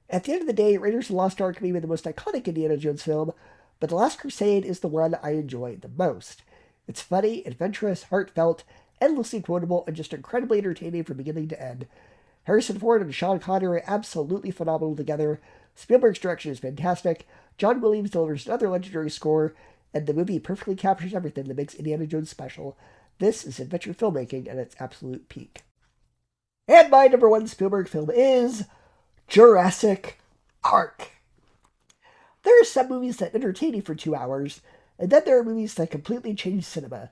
At the end of the day, Raiders of the Lost Ark may be the most iconic Indiana Jones film, but The Last Crusade is the one I enjoy the most. It's funny, adventurous, heartfelt, endlessly quotable, and just incredibly entertaining from beginning to end. Harrison Ford and Sean Connery are absolutely phenomenal together. Spielberg's direction is fantastic. John Williams delivers another legendary score, and the movie perfectly captures everything that makes Indiana Jones special. This is adventure filmmaking at its absolute peak. And my number one Spielberg film is Jurassic Park. There are some movies that entertain you for 2 hours, and then there are movies that completely change cinema.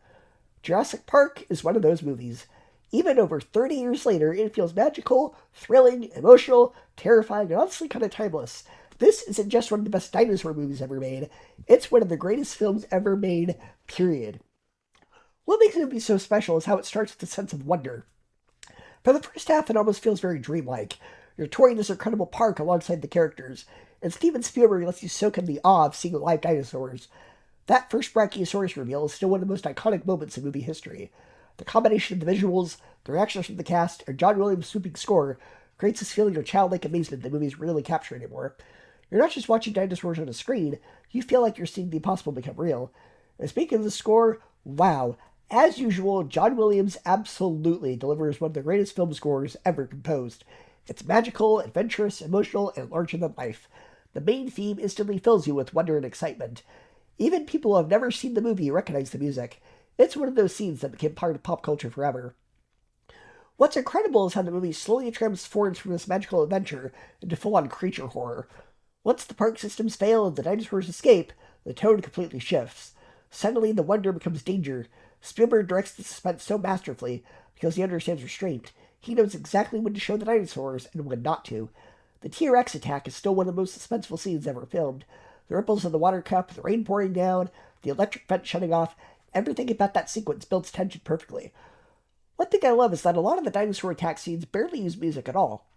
Jurassic Park is one of those movies. Even over 30 years later, it feels magical, thrilling, emotional, terrifying, and honestly kind of timeless. This isn't just one of the best dinosaur movies ever made, it's one of the greatest films ever made, period. What makes the movie so special is how it starts with a sense of wonder. For the first half, it almost feels very dreamlike. You're touring this incredible park alongside the characters, and Steven Spielberg lets you soak in the awe of seeing live dinosaurs. That first Brachiosaurus reveal is still one of the most iconic moments in movie history. The combination of the visuals, the reactions from the cast, and John Williams' swooping score creates this feeling of childlike amazement that movies rarely capture anymore. You're not just watching dinosaurs on a screen, you feel like you're seeing the impossible become real. And speaking of the score, wow. As usual, John Williams absolutely delivers one of the greatest film scores ever composed. It's magical, adventurous, emotional, and larger than life. The main theme instantly fills you with wonder and excitement. Even people who have never seen the movie recognize the music. It's one of those scenes that became part of pop culture forever. What's incredible is how the movie slowly transforms from this magical adventure into full-on creature horror. Once the park systems fail and the dinosaurs escape, the tone completely shifts. Suddenly, the wonder becomes danger. Spielberg directs the suspense so masterfully because he understands restraint. He knows exactly when to show the dinosaurs and when not to. The T-Rex attack is still one of the most suspenseful scenes ever filmed. The ripples of the water cup, the rain pouring down, the electric vent shutting off, everything about that sequence builds tension perfectly. One thing I love is that a lot of the dinosaur attack scenes barely use music at all.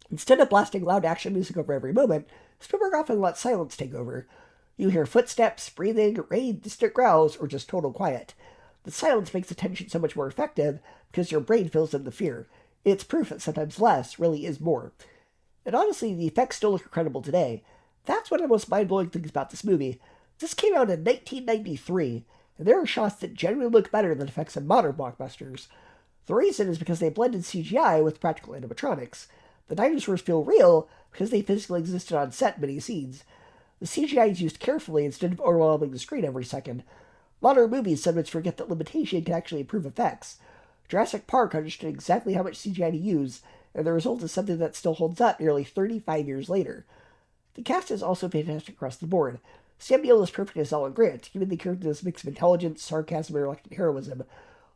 Instead of blasting loud action music over every moment, Spielberg often lets silence take over. You hear footsteps, breathing, rain, distant growls, or just total quiet. The silence makes the tension so much more effective because your brain fills in the fear. It's proof that sometimes less really is more. And honestly, the effects still look incredible today. That's one of the most mind-blowing things about this movie. This came out in 1993, and there are shots that genuinely look better than effects in modern blockbusters. The reason is because they blended CGI with practical animatronics. The dinosaurs feel real because they physically existed on set in many scenes. The CGI is used carefully instead of overwhelming the screen every second. Modern movies sometimes forget that limitation can actually improve effects. Jurassic Park understood exactly how much CGI to use, and the result is something that still holds up nearly 35 years later. The cast is also fantastic across the board. Sam Neill is perfect as Alan Grant, giving the character this mix of intelligence, sarcasm, and reluctant heroism.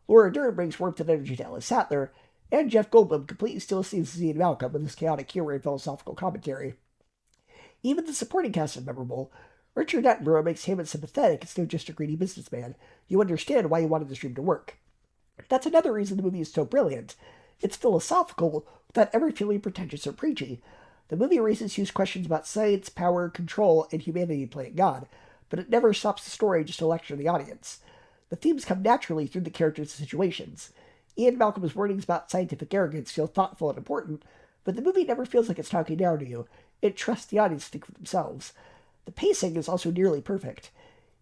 Laura Dern brings warmth and energy to Ellis Sattler, and Jeff Goldblum completely steals scenes as Ian Malcolm in this chaotic humor and philosophical commentary. Even the supporting cast is memorable. Richard Attenborough makes Hammond sympathetic instead of just a greedy businessman. You understand why he wanted this dream to work. That's another reason the movie is so brilliant. It's philosophical without ever feeling pretentious or preachy. The movie raises huge questions about science, power, control, and humanity playing God, but it never stops the story just to lecture the audience. The themes come naturally through the characters and situations. Ian Malcolm's warnings about scientific arrogance feel thoughtful and important, but the movie never feels like it's talking down to you. It trusts the audience to think for themselves. The pacing is also nearly perfect.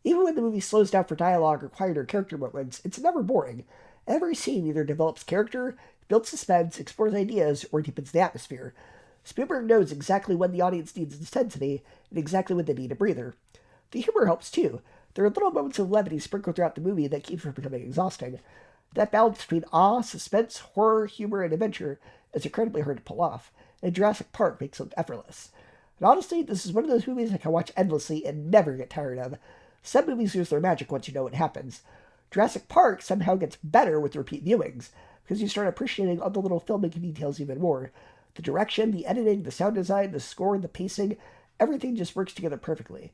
Even when the movie slows down for dialogue or quieter character moments, it's never boring. Every scene either develops character, builds suspense, explores ideas, or deepens the atmosphere. Spielberg knows exactly when the audience needs intensity and exactly when they need a breather. The humor helps too. There are little moments of levity sprinkled throughout the movie that keep from becoming exhausting. That balance between awe, suspense, horror, humor, and adventure is incredibly hard to pull off, and Jurassic Park makes it effortless. And honestly, this is one of those movies I can watch endlessly and never get tired of. Some movies lose their magic once you know what happens. Jurassic Park somehow gets better with repeat viewings, because you start appreciating all the little filmmaking details even more. The direction, the editing, the sound design, the score, the pacing, everything just works together perfectly.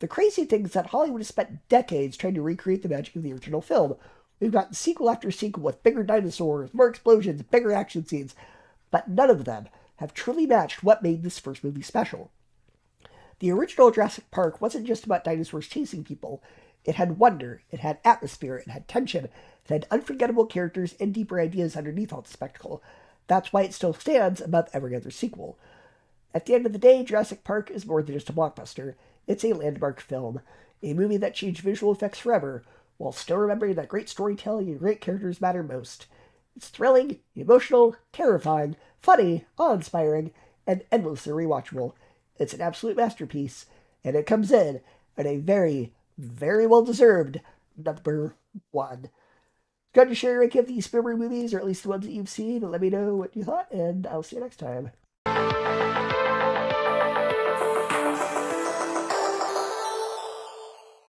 The crazy thing is that Hollywood has spent decades trying to recreate the magic of the original film. We've gotten sequel after sequel with bigger dinosaurs, more explosions, bigger action scenes, but none of them have truly matched what made this first movie special. The original Jurassic Park wasn't just about dinosaurs chasing people. It had wonder, it had atmosphere, it had tension, it had unforgettable characters and deeper ideas underneath all the spectacle. That's why it still stands above every other sequel. At the end of the day, Jurassic Park is more than just a blockbuster. It's a landmark film, a movie that changed visual effects forever, while still remembering that great storytelling and great characters matter most. It's thrilling, emotional, terrifying, funny, awe-inspiring, and endlessly rewatchable. It's an absolute masterpiece, and it comes in at a very, very well-deserved number 1. Go ahead and share your ranking of these Spielberg movies, or at least the ones that you've seen, and let me know what you thought, and I'll see you next time.